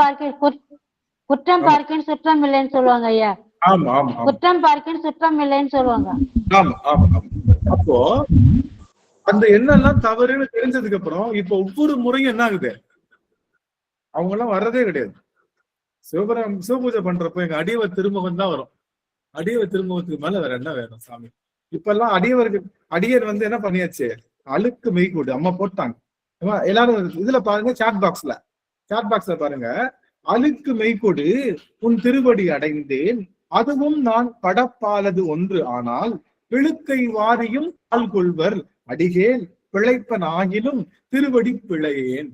பார்க்கின் சுற்றம் இல்லைன்னு சொல்லுவாங்க ஐயா. ஆமா ஆமா குற்றம் பார்க்கின் சுற்றம் இல்லைன்னு சொல்லுவாங்க. ஆமா ஆமா ஆமா. அப்போ அந்த எண்ணெல்லாம் தவறுன்னு தெரிஞ்சதுக்கு அப்புறம் இப்ப ஒவ்வொரு முறையும் என்ன ஆகுது, அவங்க எல்லாம் வர்றதே கிடையாது. சிவபூஜை பண்றப்ப எங்க அடியவர் திருமுகம் தான் வரும். அடியவர் திருமுகத்துக்கு மேல வேற என்ன வேணும் சாமி? இப்ப எல்லாம் அடியர் வந்து என்ன பண்ணியாச்சு, அழுக்கு மெய்கூடு அம்மா போட்டாங்க. எல்லாரும் இதுல பாருங்க, சாட் பாக்ஸ்ல பாருங்க, அழுக்கு மெய்கூடு உன் திருவடி அடைந்தேன், அதுவும் நான் படப்பாலது ஒன்று ஆனால் பிழுக்கை வாரியும் ஆள் கொள்வர் அடிகேல் பிழைப்பன் ஆகிலும் திருவடி பிழையேன்,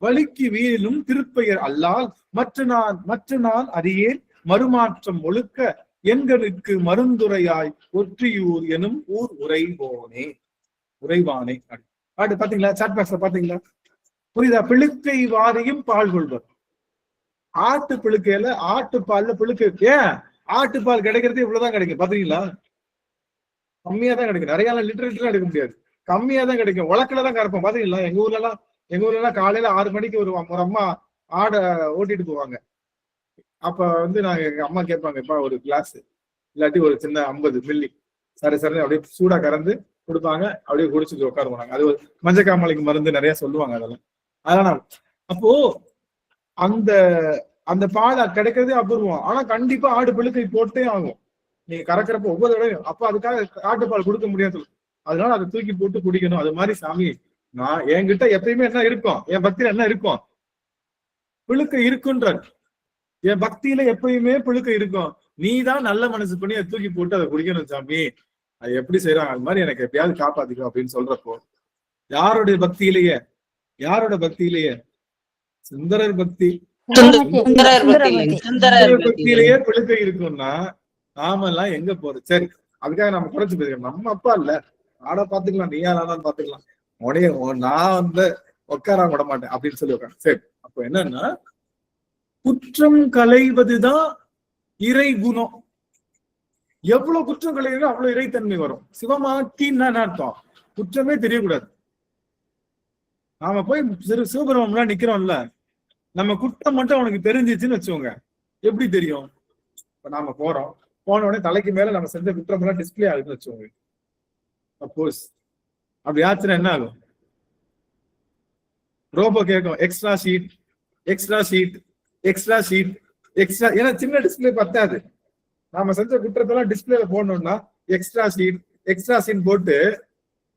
வலிக்கு வீரிலும் திருப்பெயர் அல்லால் மற்ற நான் அறியேன் மறுமாற்றம் ஒழுக்க எண்களுக்கு மருந்துரையாய் ஒற்றியூர் எனும் ஊர் உறைவானே. பாட்டு பாத்தீங்களா? சாட் பாக்ஸ்ல பாத்தீங்களா? புரியுதா? பிழுக்கை வாரியும் பால் கொள்வர். ஆட்டு பிழுக்கையில ஆட்டுப்பால்ல பிழுக்கை, ஏன் ஆட்டுப்பால் கிடைக்கிறது இவ்வளவுதான் கிடைக்கும் பாத்தீங்களா? கம்மியா தான் கிடைக்கும். நிறைய லிட்டர் எடுக்க முடியாது, கம்மியா தான் கிடைக்கும். உலக்கில தான் கறப்போம் பாத்தீங்களா? எங்க ஊர்ல எல்லாம் காலையில 6 மணிக்கு ஒரு அம்மா ஆடை ஓட்டிட்டு போவாங்க. அப்ப வந்து நாங்க எங்க அம்மா கேட்பாங்க, இப்ப ஒரு கிளாஸ் இல்லாட்டி ஒரு சின்ன 50 மில்லி சரி அப்படியே சூடா கறந்து கொடுப்பாங்க. அப்படியே குடிச்சிட்டு உட்காருவாங்க. அது ஒரு மஞ்சக்காமலைக்கு மருந்து நிறைய சொல்லுவாங்க அதெல்லாம். அப்போ அந்த பால் கிடைக்கிறதே அபூர்வம். ஆனா கண்டிப்பா ஆடு பிழுக்கை போட்டே ஆகும் நீங்க கறக்கிறப்ப ஒவ்வொரு தடவையும். அப்ப அதுக்காக ஆட்டுப்பால் கொடுக்க முடியாது, அதனால அதை தூக்கி போட்டு குடிக்கணும். அது மாதிரி சாமி, நான் என்கிட்ட எப்பயுமே என்ன இருக்கும், என் பக்தியில என்ன இருக்கும், பிழுக்கை இருக்குன்றார். என் பக்தியில எப்பயுமே பிழுக்கை இருக்கும். நீ தான் நல்ல மனசு பண்ணி அதை தூக்கி போட்டு அதை குடிக்கணும் சாமி. அது எப்படி செய்யறாங்க, அது மாதிரி எனக்கு எப்பயாவது காப்பாத்திக்கும் அப்படின்னு சொல்றப்போ, யாரோட பக்தியிலேயே சுந்தரர் பக்தியிலேயே பிழுக்கை இருக்கும்னா நாம எல்லாம் எங்க போறது? சரி, அதுக்காக நம்ம குறைச்சு போயிருக்கோம். நம்ம அப்பா இல்ல, ஆட பாத்துக்கலாம், நீ யாராலும் பாத்துக்கலாம், உடைய நான் வந்து உட்கார விட மாட்டேன் அப்படின்னு சொல்லி உட்காந்து. சரி, அப்போ என்னன்னா, குற்றம் களைவதுதான் இறை குணம். எவ்வளவு குற்றம் களைவோ அவ்வளவு இறைத்தன்மை வரும். சிவமாக்கின்னு என்ன அர்த்தம்? குற்றமே தெரியக்கூடாது. நாம போய் சிவபெருமான் நிக்கிறோம்ல, நம்ம குற்றம் மட்டும் அவனுக்கு தெரிஞ்சிச்சுன்னு வச்சுக்கோங்க. எப்படி தெரியும்? இப்ப நாம போன உடனே தலைக்கு மேல நம்ம செஞ்ச குற்றம் எல்லாம் டிஸ்பிளே ஆகுதுன்னு வச்சுக்கோங்க. சப்போஸ் அப்படி ஆச்சுன்னா என்ன ஆகும்? ரோபோ கேட்கும், எக்ஸ்ட்ரா ஷீட். ஏன்னா சின்ன டிஸ்பிளே பத்தாது. நாம செஞ்ச குற்றத்தெல்லாம் டிஸ்பிளேல போடணும்னா எக்ஸ்ட்ரா சீட் போட்டு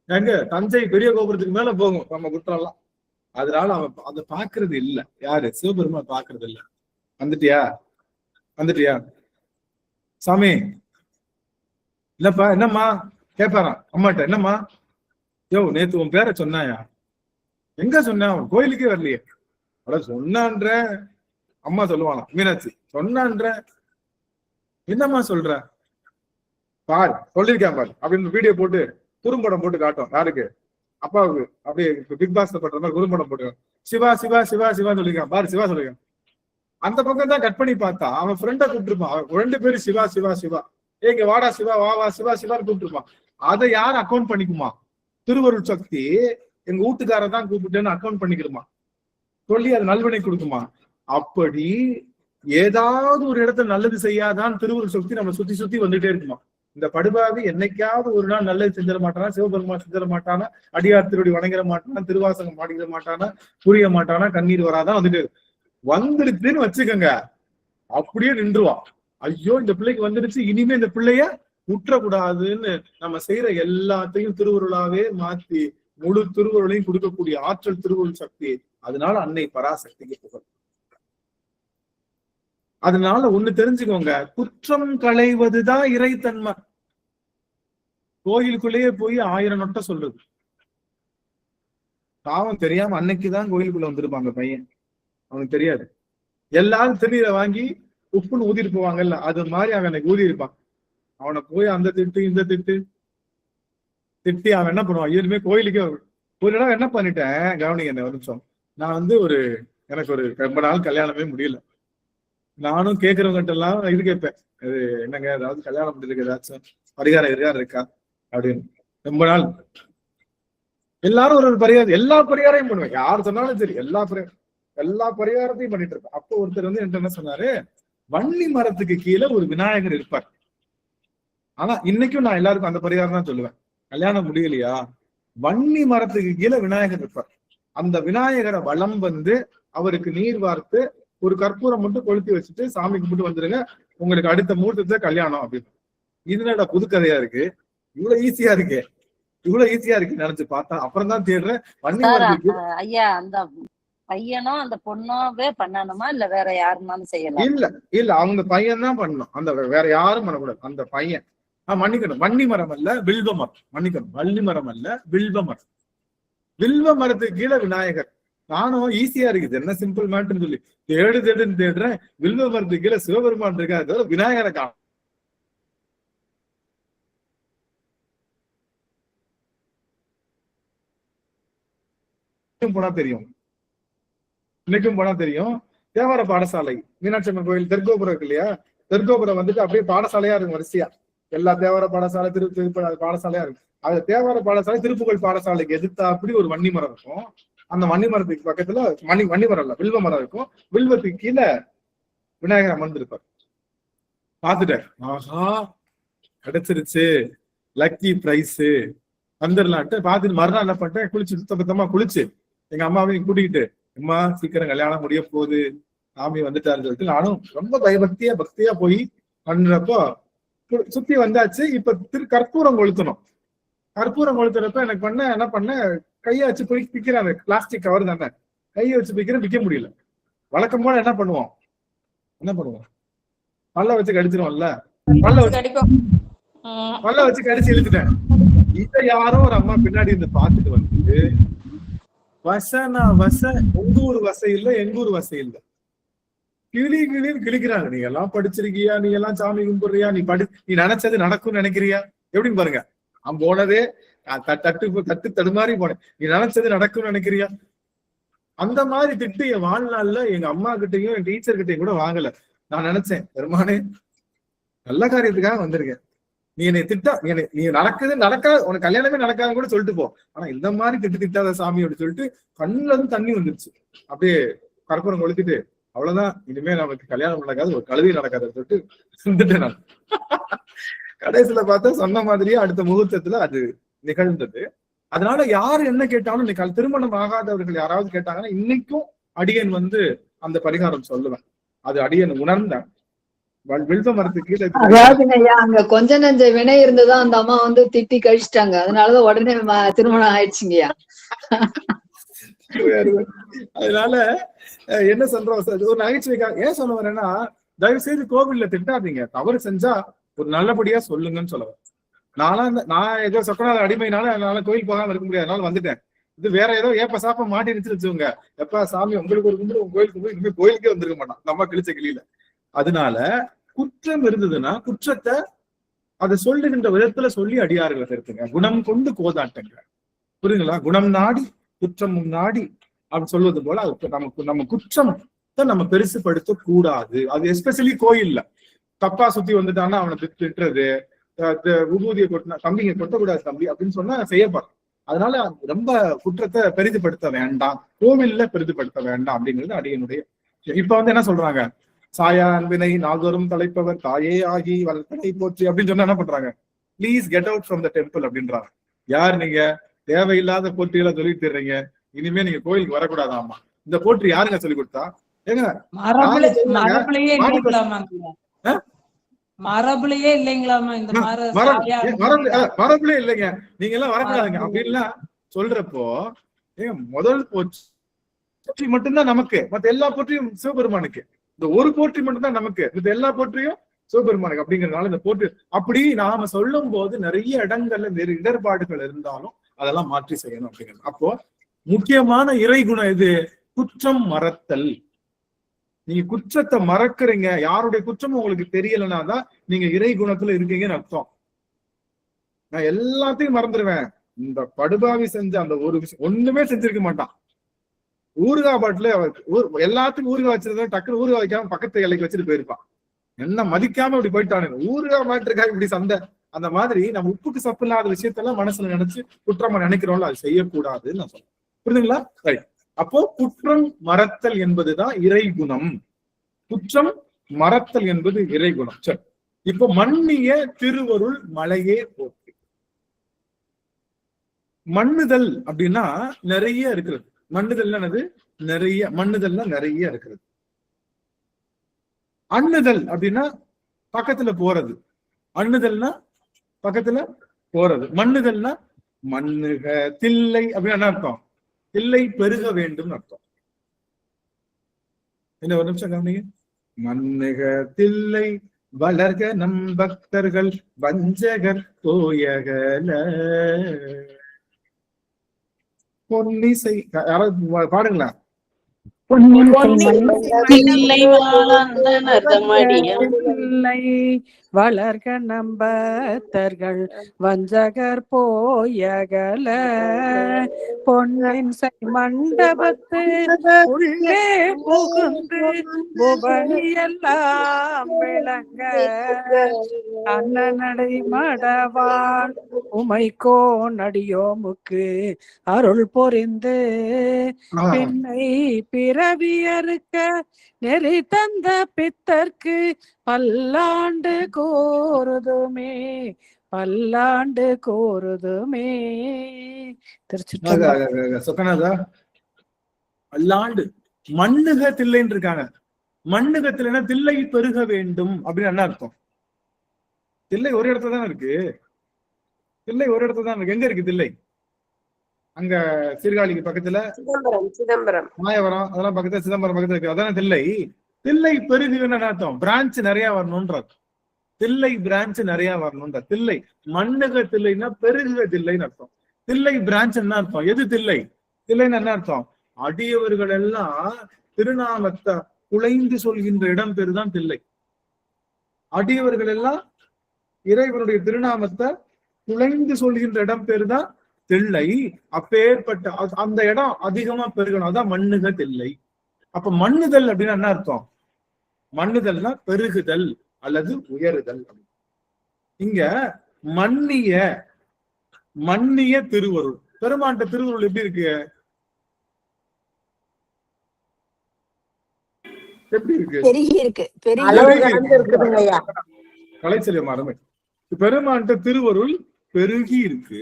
எங்க தஞ்சை பெரிய கோபுரத்துக்கு மேல போகும் நம்ம குற்றம் எல்லாம். அதனால அவன் அதை பாக்குறது இல்ல. யாரு? சிவபெருமான் பாக்குறது இல்ல. வந்துட்டியா சாமி? இல்லப்பா, என்னம்மா கேட்பாரான் அம்மாட்ட. என்னம்மா, நேத்து உன் பேரை சொன்னாயா? எங்க சொன்ன? அவன் கோயிலுக்கே வரலையே. சொன்னான்ற அம்மா சொல்லுவானா, மீனாட்சி சொன்னான்ற, என்னம்மா சொல்ற? பாரு சொல்லிருக்கேன் பாரு அப்படின்னு வீடியோ போட்டு குறும்படம் போட்டு காட்டும். யாருக்கு? அப்பாவுக்கு. அப்படியே பிக் பாஸ்ல பண்ற மாதிரி குறும்படம் போட்டு சிவா சொல்லிருக்கான் பாரு, சிவா சொல்லிருக்கான். அந்த பக்கம் தான் கட் பண்ணி பார்த்தா அவன் ஃப்ரெண்டை கூப்பிட்டுருப்பான். அவன் 2 பேரும் சிவா ஏங்க வாடா சிவா, வா சிவான்னு கூப்பிட்டுருப்பான். அதை யார் அக்கௌண்ட் பண்ணிக்குமா? திருவருள் சக்தி எங்க வீட்டுக்கார தான் கூப்பிட்டேன்னு அக்கௌண்ட் பண்ணிக்கிறோமா சொல்லி அது நல்வினை கொடுக்குமா? அப்படி ஏதாவது ஒரு இடத்துல நல்லது செய்யாதான் திருவருள் சக்தி நம்ம சுத்தி வந்துட்டே இருக்குமா? இந்த படுபாவி என்னைக்காவது ஒரு நாள் நல்லது செஞ்சிட மாட்டானா? சிவபெருமான் செஞ்சிட மாட்டானா? அடியார் திருடி வணங்கிட மாட்டானா? திருவாசகம் பாடிக்கிற மாட்டானா? புரிய மாட்டானா? கண்ணீர் வராதான் வந்துடுதுன்னு வச்சுக்கோங்க, அப்படியே நின்றுவான். ஐயோ இந்த பிள்ளைக்கு வந்துடுச்சு, இனிமே இந்த பிள்ளைய உற்றக்கூடாதுன்னு நம்ம செய்யற எல்லாத்தையும் திருவருளாவே மாத்தி முழு திருவருளையும் கொடுக்கக்கூடிய ஆற்றல் திருவருள் சக்தி. அதனால அன்னை பராசக்திக்கு புகழ். அதனால ஒண்ணு தெரிஞ்சுக்கோங்க, குற்றம் களைவதுதான் இறைத்தன்மை. கோயிலுக்குள்ளேயே போய் 1000 நொட்டை சொல்றது. பாவம் தெரியாம அன்னைக்குதான் கோயிலுக்குள்ள வந்திருப்பாங்க பையன், அவனுக்கு தெரியாது. எல்லாரும் திருநீரை வாங்கி உப்புன்னு ஊதிட்டு போவாங்கல்ல, அது மாதிரி அவன் அன்னைக்கு ஊதி இருப்பான். அவனை போய் அந்த திட்டு இந்த திட்டி அவன் என்ன பண்ணுவான்? இனிமே கோயிலுக்கே ஒரு இடம் என்ன பண்ணிட்டேன், கவனிங்க என்ன ஒரு நிமிஷம். நான் வந்து எனக்கு ரொம்ப நாள் கல்யாணமே முடியல. நானும் கேட்கறவங்கிட்ட எல்லாம் இது கேட்பேன், இது என்னங்க ஏதாவது கல்யாணம் முடிஞ்சிருக்கு, ஏதாச்சும் பரிகாரம் இருக்கா அப்படின்னு. ரொம்ப நாள் எல்லாரும் ஒரு பரிகாரம், எல்லா பரிகாரையும் பண்ணுவேன். யார் சொன்னாலும் சரி, எல்லா பரிகாரத்தையும் பண்ணிட்டு இருப்பேன். அப்போ ஒருத்தர் வந்து என்கிட்ட என்ன சொன்னாரு, வன்னி மரத்துக்கு கீழே ஒரு விநாயகர் இருப்பார். ஆனா இன்னைக்கும் நான் எல்லாருக்கும் அந்த பரிகாரம் தான் சொல்லுவேன். கல்யாணம் முடியலையா, வன்னி மரத்துக்கு கீழே விநாயகர் இருப்பார். அந்த விநாயகரை வலம் வந்து அவருக்கு நீர் வார்த்து ஒரு கற்பூரம் மட்டும் கொளுத்தி வச்சுட்டு சாமி கும்பிட்டு வந்துருங்க, உங்களுக்கு அடுத்த முகூர்த்தத்தை கல்யாணம் அப்படின்னு. இதுல புது கதையா இருக்கு, இவ்வளவு ஈஸியா இருக்கு நினைச்சு பார்த்தா அப்புறம் தான் தேடுறேன். வன்னி மரத்துக்கு ஐயா அந்த பையனும் அந்த பொண்ணாவே பண்ணணுமா இல்ல வேற யாருனாலும் செய்யலாம்? இல்ல அவங்க பையன் தான் பண்ணணும், அந்த வேற யாரும் பண்ணக்கூடாது. அந்த பையன் மன்னிக்கணும், வன்னி மரம் அல்ல வில்வ மரம், மன்னிக்கணும், வள்ளி மரம் அல்ல வில்வ மரம். வில்வ மரத்துக்கு கீழே விநாயகர். நானும் ஈஸியா இருக்குது என்ன சிம்பிள் மேட்டுன்னு சொல்லி தேடுன்னு தேடுறேன். வில்வ மரத்துக்கு கீழே சிவபெருமான் இருக்காரு தவிர விநாயகரை காணும். போனா தெரியும், இன்னைக்கும் போனா தெரியும். தேவார பாடசாலை மீனாட்சி அம்மன் கோயில் தெற்கோபுரம் இருக்கு இல்லையா, தெற்கோபுரம் வந்துட்டு அப்படியே பாடசாலையா இருக்கும் வரிசையா. எல்லா தேவார பாடசாலை பாடசாலையா இருக்கும். அது தேவார பாடசாலை திருப்புகழ் பாடசாலைக்கு எதிர்த்தா அப்படி ஒரு வன்னி மரம் இருக்கும். அந்த வன்னி மரத்துக்கு பக்கத்துல வன்னி மரம் இல்ல வில்வ மரம் இருக்கும். வில்வத்துக்கு கீழே விநாயகர் அமர்ந்திருப்பார். பாத்துட்டேன், ஆஹா கிடைச்சிருச்சு, லக்கி பிரைஸ் வந்துடலான்ட்டு பார்த்துட்டு மறுநாள் என்ன பண்ணிட்டேன், குளிச்சு சுத்தமா குளிச்சு எங்க அம்மாவையும் கூட்டிக்கிட்டு, அம்மா சீக்கிரம் கல்யாணம் முடிய போகுது, சாமி வந்துட்டாருன்னு சொல்லிட்டு நானும் ரொம்ப பக்தியா போய் பண்றப்போ சுத்தி வந்தாச்சு. இப்ப கற்பூரம் கொளுத்தணும். கற்பூரம் கொளுத்துறப்ப எனக்கு என்ன பண்ண கையை வச்சு போய் பிக்கிறாங்க. பிளாஸ்டிக் கவர் தானே, கையை வச்சு பிக்க முடியல. வழக்கம் போல என்ன பண்ணுவோம் பல்ல வச்சு கடிச்சிருவோம்ல, பல்ல வச்சு கடிச்சு இழுத்துட்டேன். இத யாரோ ஒரு அம்மா பின்னாடி இருந்து பாத்துட்டு வந்து, உங்க ஊர் வசை இல்ல எங்க ஊர் வசை இல்ல, கிளின்னு கிளிக்கிறாங்க. நீங்க எல்லாம் படிச்சிருக்கியா, நீ எல்லாம் சாமி கும்பிடுறியா, நீ நினைச்சது நடக்கும்னு நினைக்கிறியா எப்படின்னு பாருங்க. அவன் போனதே தட்டு தடுமாறி போனேன். நீ நினைச்சது நடக்கும்னு நினைக்கிறியா? அந்த மாதிரி திட்டு என் வாழ்நாள்ல எங்க அம்மா கிட்டையும் என் டீச்சர் கிட்டையும் கூட வாங்கல. நான் நினைச்சேன், பெருமானே நல்ல காரியத்துக்காக வந்திருக்கேன், நீ என்னை நீ நடக்காது, உனக்கு கல்யாணமே நடக்காதுன்னு கூட சொல்லிட்டு போ, ஆனா இந்த மாதிரி திட்டாத சாமி அப்படின்னு சொல்லிட்டு கண்ணுல இருந்து தண்ணி வந்துருச்சு. அப்படியே கற்பூரம் கொளுத்திட்டு, அவ்வளவுதான், இனிமே நமக்கு கல்யாணம் நடக்காது, ஒரு கழுவி நடக்காதுன்னு சொல்லிட்டு இருந்துட்டேன் நான். கடைசியில பார்த்தா சொன்ன மாதிரியே அடுத்த முகூர்த்தத்துல அது நிகழ்ந்தது. அதனால யாரு என்ன கேட்டாலும், திருமணம் ஆகாதவர்கள் யாராவது கேட்டாங்கன்னா இன்னைக்கும் அடியன் வந்து அந்த பரிகாரம் சொல்லுவேன். அது அடியன் உணர்ந்தேன். வில்வ மரத்துக்கு கீழே அதாவதுங்க ஐயா, அங்க கொஞ்ச நெஞ்ச வினை இருந்துதான் அந்த அம்மா வந்து திட்டி கழிச்சிட்டாங்க. அதனாலதான் உடனே திருமணம் ஆயிடுச்சுங்கய்யா. அதனால என்ன சொல்றோம், ஒரு நகைச்சுவைக்காக ஏன் சொல்ல வரேன்னா, தயவு செய்து கோவில்ல திட்டாதீங்க, தவறு செஞ்சா ஒரு நல்லபடியா சொல்லுங்கன்னு சொல்லுவேன். நான் ஏதோ சொக்கநாத அடிமைனால என்னால கோயில் போகாம இருக்க முடியாது, அதனால வந்துட்டேன். இது வேற ஏதோ ஏப்ப சாப்ப மாட்டிருச்சு வச்சுக்கோங்க, எப்ப சாமி உங்களுக்கு ஒரு கும்பிடு உங்க கோயிலுக்கு போய் இனிமே கோயிலுக்கே வந்திருக்க மாட்டான் நம்ம கிழிச்ச கிளியில. அதனால குற்றம் இருந்ததுன்னா குற்றத்தை அதை சொல்லுகின்ற விதத்துல சொல்லி அடியார்களை திருத்துங்க. குணம் கொண்டு கோதாட்டங்க, புரியுங்களா? குணம் நாடி குற்றமும் நாடி அப்படின்னு சொல்வது போல நம்ம குற்றம் நம்ம பெருசுபடுத்த கூடாது. அது எஸ்பெஷலி கோயில்ல தப்பா சுத்தி வந்துட்டான்னா அவனை திட்டுறது, விபூதியை கொட்டினா தம்பிங்க கொட்டக்கூடாது தம்பி அப்படின்னு சொன்னா செய்யப்பாரு. அதனால ரொம்ப குற்றத்தை பெரிதுபடுத்த வேண்டாம், கோவில்ல பெரிதுபடுத்த வேண்டாம் அப்படிங்கிறது அடியனுடைய. இப்ப வந்து என்ன சொல்றாங்க, சாயா அன்பினை நாள்தோறும் தலைப்பவர் தாயே ஆகி வளர்த்தனை போற்றி அப்படின்னு சொன்னா என்ன பண்றாங்க, please get out from the temple அப்படின்றாங்க. யார் நீங்க? தேவையில்லாத போற்றிகளை சொல்லிட்டு தர்றீங்க, இனிமே நீங்க கோயிலுக்கு வரக்கூடாதாமா. இந்த போற்றி யாருங்க சொல்லி கொடுத்தா? ஏங்க மரபுலயே இல்லைங்களாமா இந்த மரபுலயே இல்லைங்க, நீங்க எல்லாம் வரக்கூடாதுங்க அப்படின்லாம் சொல்றப்போ, ஏங்க முதல் போற்றி மட்டும்தான் நமக்கு, மத்த எல்லா போற்றியும் சிவபெருமானுக்கு. இந்த ஒரு போற்றி மட்டும்தான் நமக்கு, இந்த எல்லா போற்றியும் சிவபெருமானுக்கு. அப்படிங்கறதுனால இந்த போற்றி அப்படி நாம சொல்லும் போது நிறைய இடங்கள்ல வேறு இடர்பாடுகள் இருந்தாலும் அதெல்லாம் மாற்றி செய்யணும் அப்படிங்கிறது. அப்போ முக்கியமான இறை குணம் எது? குற்றம் மறத்தல். நீங்க குற்றத்தை மறக்கிறீங்க, யாருடைய குற்றமும் உங்களுக்கு தெரியலன்னா தான் நீங்க இறை குணத்துல இருக்கீங்கன்னு அர்த்தம். நான் எல்லாத்தையும் மறந்துடுவேன், இந்த படுபாவி செஞ்ச அந்த ஒரு விஷயம் ஒண்ணுமே செஞ்சிருக்க மாட்டான். ஊறுகாய் பாட்டுல எல்லாத்துக்கும் ஊறுகாய் வச்சிருந்தா டக்குனு ஊறுகாய் வைக்காம பக்கத்து இலைக்கு வச்சுட்டு போயிருப்பான். என்ன மதிக்காம இப்படி போயிட்டானு, ஊறுகாய் மாட்டிருக்கா இப்படி சண்டை அந்த மாதிரி நம்ம உப்புக்கு சப்பு இல்லாத விஷயத்தெல்லாம் மனசுல நினைச்சு குற்றமா நினைக்கிறோம்ல, அது செய்யக்கூடாதுன்னு நான் சொல்றேன். புரியுதுங்களா? ரைட். அப்போ குற்றம் மறத்தல் என்பதுதான் இறைகுணம். குற்றம் மறத்தல் என்பது இறைகுணம். சரி, இப்போ மன்னிய திருவருள் மலையே போற்றி. மன்னுதல் அப்படின்னா நிறைய இருக்கிறது. மன்னுதல் என்னது? மன்னுதல்னா நிறைய இருக்கிறது. அண்ணுதல் அப்படின்னா பக்கத்துல போறது. அண்ணுதல்னா பக்கத்துல போறது. மன்னுதல்னா மண்ணுக தில்லை அப்படின்னு என்ன அர்த்தம்? தில்லை பெருக வேண்டும் அர்த்தம். என்ன ஒரு நிமிஷம் கவனிங்க. மண்ணுக தில்லை வளர்க நம் பக்தர்கள் வஞ்சகர் தோயகல. பொன்னிசை யாராவது பாடுங்களா? வளர்க நம்பத்தர்கள் வஞ்சகர் போயகல. பொன்னின் மண்டபத்து உள்ளே புகுந்து புவனியெல்லாம் விளங்க. அண்ணனடை மடவான் உமைக்கோ நடியோமுக்கு அருள் பொறிந்து பின்னை பிறவியறுக்க நெறி தந்த பித்தர்க்கு பல்லாண்டு கோருதுமே, பல்லாண்டு கோருதுமே. சொக்கநாதா, பல்லாண்டு மண்ணுக தில்லைன்னு இருக்காங்க. மண்ணுக தில்லைன்னா தில்லை பெருக வேண்டும் அப்படின்னு என்ன அர்த்தம்? தில்லை ஒரு இடத்துல தான் இருக்கு. தில்லை ஒரு இடத்துல தான் இருக்கு. எங்க இருக்கு தில்லை? அங்க சீர்காழிக்கு பக்கத்துல சிதம்பரம், மாயவரம் அதெல்லாம் பக்கத்துல, சிதம்பரம் பக்கத்துல இருக்கு. அதான தில்லை. தில்லை பெருகுன்னு அர்த்தம். பிரான்ச் நிறைய வரணும்ன்ற தில்லை பிரான்ச் நிறைய வரணும்ன்ற. தில்லை மண்ணுக தில்லைன்னா பெருகுக தில்லைன்னு அர்த்தம். தில்லை பிரான்ச் என்ன அர்த்தம்? எது தில்லை? தில்லைன்னு என்ன அர்த்தம்? அடியவர்கள் எல்லாம் திருநாமத்தை குலைந்து சொல்கின்ற இடம் பேரு தான் தில்லை. அடியவர்கள் எல்லாம் இறைவனுடைய திருநாமத்தை குலைந்து சொல்கின்ற இடம் பேரு தான் தில்லை. அப்பேற்பட்ட அந்த இடம் அதிகமா பெருகணும். அதான் மண்ணுக தில்லை. அப்ப மண்ணுதல் அப்படின்னா என்ன அர்த்தம்? மண்ணுதல்னா பெருகுதல் அல்லது உயருதல். இங்க மன்னிய திருவருள். பெருமாண்ட திருவருள் எப்படி இருக்கு? எப்படி இருக்கு? பெருகி இருக்கு. கலைச்செல்வி மாறமே. பெருமாண்ட திருவருள் பெருகி இருக்கு.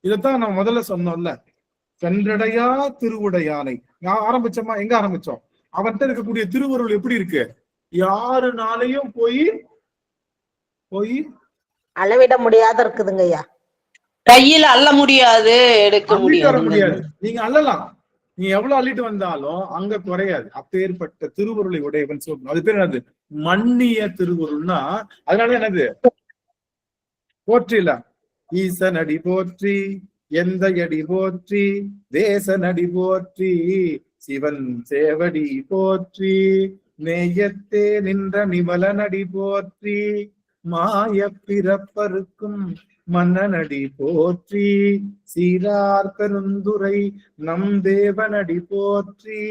இதத்தான் நம்ம முதல்ல சொன்னோம்ல, சென்றடையா திருவுடையானை ஆரம்பிச்சோமா? எங்க ஆரம்பிச்சோம்? அவன்கிட்ட இருக்கக்கூடிய திருவருள் எப்படி இருக்கு? யாருனாலையும் போய் அளவிட முடியாத இருக்குதுங்க ஐயா. கையில அள்ள முடியாது, எடுக்க முடியாது. நீங்க அள்ளலாம், நீ எவ்வளவு அள்ளிட்டு வந்தாலும் அங்க குறையாது. அப்பேற்பட்ட திருவருளை உடையவன் சொல்லணும். அது பேர் என்னது? மன்னிய திருவருள்னா அதனால என்னது? போற்றில ஈசனடி போற்றி, எந்த அடி போற்றி, தேசனடி போற்றி, சிவன் சேவடி போற்றி, நேயத்தே நின்ற நிமலனடி போற்றி, மாய பிறப்பருக்கும் மன்னனடி போற்றி, சீரார் பெருந்துரை நம் தேவனடி போற்றி,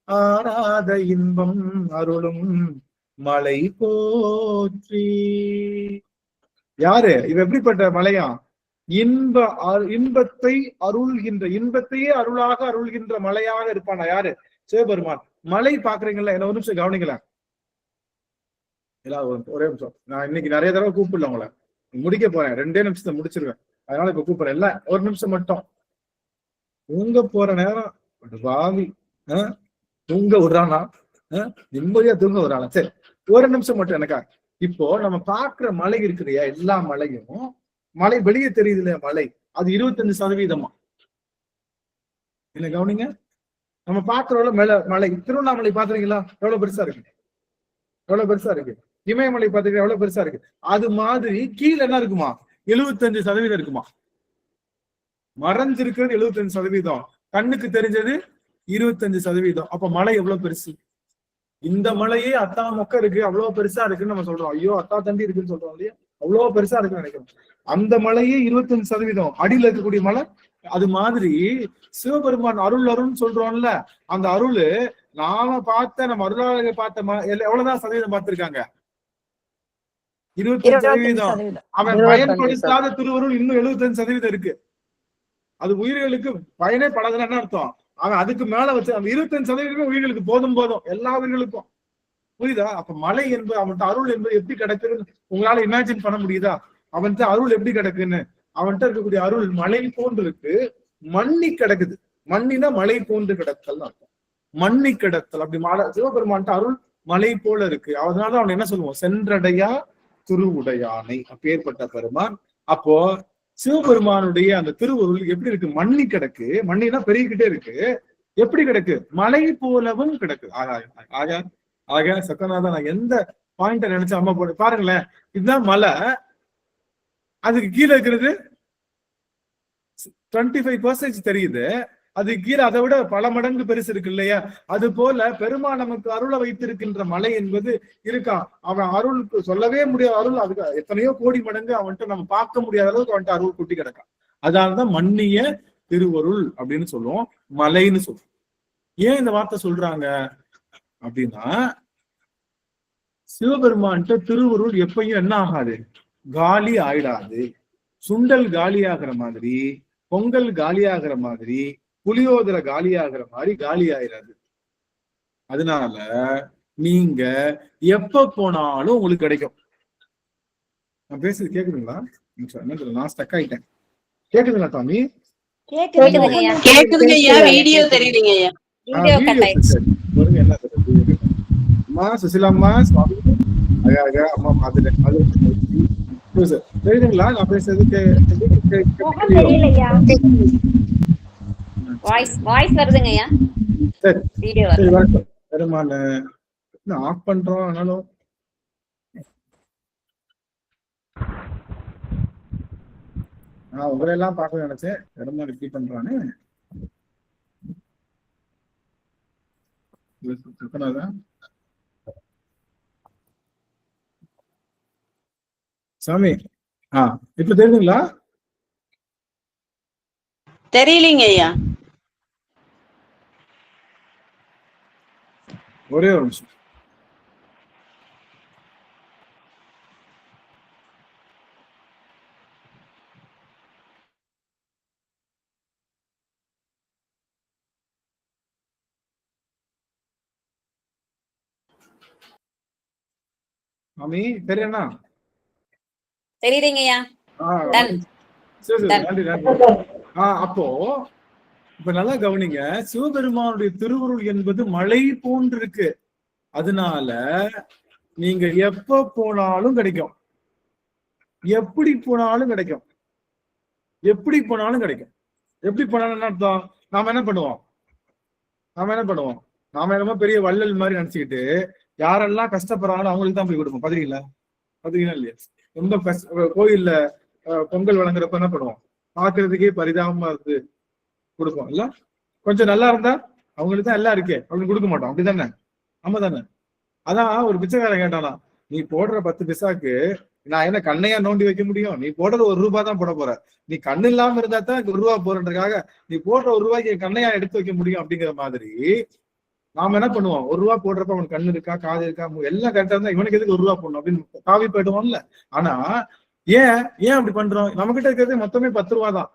ஆராத இன்பம் அருளும் மலை போற்றி. யாரு இவ? எப்படிப்பட்ட மலையா? இன்பத்தை அருள்கின்ற, இன்பத்தையே அருளாக அருள்கின்ற மலையாக இருப்பானா? யாரு? சிவபெருமான். மலை பாக்குறீங்களா? என்ன ஒரு நிமிஷம் கவனிக்கல. ஒரே நிமிஷம். நான் இன்னைக்கு நிறைய தடவை கூப்பிடல உங்களை, முடிக்க போறேன். 2 நிமிஷத்தை முடிச்சிருவேன். அதனால இப்ப கூப்பிடுறேன். இல்ல ஒரு நிமிஷம் மட்டும். தூங்க போற நேரம் வாவி தூங்க விடுறானா? நிம்மதியா தூங்க விடுறானா? சரி, ஒரு நிமிஷம் மட்டும் எனக்கா. இப்போ நம்ம பாக்குற மலை இருக்குறியா, எல்லா மலையும் மலை வெளியே தெரியுது இல்லையா? மலை அது 25%. என்ன கவனிங்க, நம்ம பாக்குறோம்ல மலை. திருவண்ணாமலை பாத்துறீங்களா? எவ்வளவு பெருசா இருக்கு? எவ்வளவு பெருசா இருக்கு? இமயமலை பாத்துக்க எவ்வளவு பெருசா இருக்கு? அது மாதிரி கீழே என்ன இருக்குமா? 75% இருக்குமா? மறைஞ்சிருக்கிறது 75%, கண்ணுக்கு தெரிஞ்சது 25%. அப்ப மலை எவ்வளவு பெருசு? இந்த மலையே அத்தா மொக்க இருக்கு, அவ்வளவு பெருசா இருக்குன்னு நம்ம சொல்றோம். ஐயோ அத்தா தண்டி இருக்குன்னு சொல்றோம் இல்லையா? அவ்வளவு பெருசா இருக்குன்னு நினைக்கிறோம். அந்த மலையே 25%, அடியில இருக்கக்கூடிய மலை. அது மாதிரி சிவபெருமான் அருள்னு சொல்றோம்ல, அந்த அருள் நாம பார்த்த, நம்ம அருளாளர்கள் பார்த்த எவ்வளவுதான் சதவீதம் பார்த்திருக்காங்க? 25%. அவன் பயன்படுத்தாத திருவருள் இன்னும் 75% இருக்கு. அது உயிர்களுக்கு பயனே படாதுன்னு என்ன அர்த்தம்? அவன் அதுக்கு மேல வச்சு அந்த 25% உயிர்களுக்கு போதும் எல்லா உயிர்களுக்கும். புரியுதா? அப்ப மழை என்பது அவன்கிட்ட அருள் என்பது எப்படி கிடைக்குதுன்னு உங்களால இமேஜின் பண்ண முடியுதா? அவன்கிட்ட அருள் எப்படி கிடக்குன்னு? அவன்கிட்ட இருக்கக்கூடிய அருள் மழை போன்று இருக்கு, மண்ணி கிடக்குது. மண்ணினா மழை போன்று கிடத்தல் அர்த்தம். மண்ணி கிடத்தல். அப்படி சிவபெருமான்கிட்ட அருள் மலை போல இருக்கு. அதனால அவன் என்ன சொல்லுவோம்? சென்றடையா திருவுடையானை, அப்பேற்பட்ட பெருமான். அப்போ சிவபெருமானுடைய அந்த திருவருள் எப்படி இருக்கு? மண்ணி கிடக்கு. மண்ணினா பெருகிக்கிட்டே இருக்கு. எப்படி கிடக்கு? மலை போலவும் கிடக்கு. ஆக சக்கநாதன், நான் எந்த பாயிண்ட நினைச்சா அம்மா போட்டு பாருங்களேன். இதுதான் மலை. அதுக்கு கீழே இருக்கிறது 25% தெரியுது. அது கீழே அதை விட பல மடங்கு பெருசு இருக்கு இல்லையா? அது போல பெருமாள் நமக்கு அருளை வைத்திருக்கின்ற மலை என்பது இருக்கான். அவன் அருளுக்கு சொல்லவே முடியாத அருள். அதுக்கு எத்தனையோ கோடி மடங்கு அவன்கிட்ட நம்ம பார்க்க முடியாத அளவுக்கு அவன்கிட்ட அருள் குட்டி கிடக்கான். அதனாலதான் மன்னிய திருவருள் அப்படின்னு சொல்லுவோம், மலைன்னு சொல்லுவோம். ஏன் இந்த வார்த்தை சொல்றாங்க அப்படின்னா, சிவபெருமான்கிட்ட திருவருள் எப்பயும் என்ன ஆகாது? காலி ஆயிடாது. சுண்டல் காலியாகிற மாதிரி, பொங்கல் காலியாகிற மாதிரி, புளியோதரை காலியாகிற மாதிரி காலி ஆயிடாது. அதனால நீங்க எப்ப போனாலும் உங்களுக்கு கிடைக்கும். நான் பேசுறது கேக்குதுங்களா? நான் ஸ்டக் ஆயிட்டேன். கேக்குதுங்களா சாமி? கேக்குதுங்க ஐயா. வீடியோ தெரியுதுங்க ஐயா. என்ன அம்மா சுசிலாம்மா சுவாமி அம்மா பாத்துட்டேன். தெரியுதுங்களா நான் பேசுறது? பெருமான ஆஃப் பண்றோம். ஆனாலும் நான் உங்களை எல்லாம் பார்க்க நினைச்சேன். பெருமாள் ரிப்பீட் பண்றானே. சாமி இப்ப தெரியுதுங்களா? தெரியலீங்க ஐயா. ஒரே ஒரு நிமிஷம். மாமி தெரியண்ணா? தெரியுதுங்கய்யா. நன்றி நன்றி. அப்போ இப்ப நல்லா கவனிங்க. சிவபெருமானுடைய திருவருள் என்பது மழை போன்று இருக்கு. அதனால நீங்க எப்ப போனாலும் கிடைக்கும், எப்படி போனாலும் கிடைக்கும், எப்படி போனாலும் கிடைக்கும். எப்படி போனாலும் அர்த்தம்? நாம என்ன பண்ணுவோம்? நாம என்னமோ பெரிய வள்ளல் மாதிரி நினைச்சுக்கிட்டு யாரெல்லாம் கஷ்டப்படுறாங்களோ அவங்களுக்கு தான் போய் கொடுப்போம். பாத்தீங்களா இல்லையா? ரொம்ப கோயில்ல பொங்கல் வழங்குறப்ப என்ன பண்ணுவோம்? பாக்குறதுக்கே பரிதாபமா இருந்து கொடுப்போம் இல்ல? கொஞ்சம் நல்லா இருந்தா அவங்களுக்கு தான் எல்லாம் இருக்கே அப்படின்னு கொடுக்க மாட்டோம். அப்படிதானே? ஆமா தானே? அதான் ஒரு பிச்சைக்காரன் கேட்டானா, நீ போடுற 10 பைசாக்கு நான் என்ன கண்ணையா நோண்டி வைக்க முடியும்? நீ போடுறது 1 ரூபாய் தான் போட போற. நீ கண்ணு இல்லாம இருந்தா தான் 1 ரூபா போறதுக்காக நீ போடுற 1 ரூபாய்க்கு கண்ணையா எடுத்து வைக்க முடியும். அப்படிங்கிற மாதிரி நாம என்ன பண்ணுவோம்? 1 ரூபா போடுறப்ப அவனுக்கு கண்ணு இருக்கா, காது இருக்கா, எல்லாம் கரெக்டா இருந்தா இவனுக்கு எதுக்கு 1 ரூபா போடணும் அப்படின்னு காவி போயிடுவோம்ல. ஆனா ஏன் அப்படி பண்றோம்? நம்ம கிட்ட இருக்கிறது மொத்தமே 10 ரூபா தான்.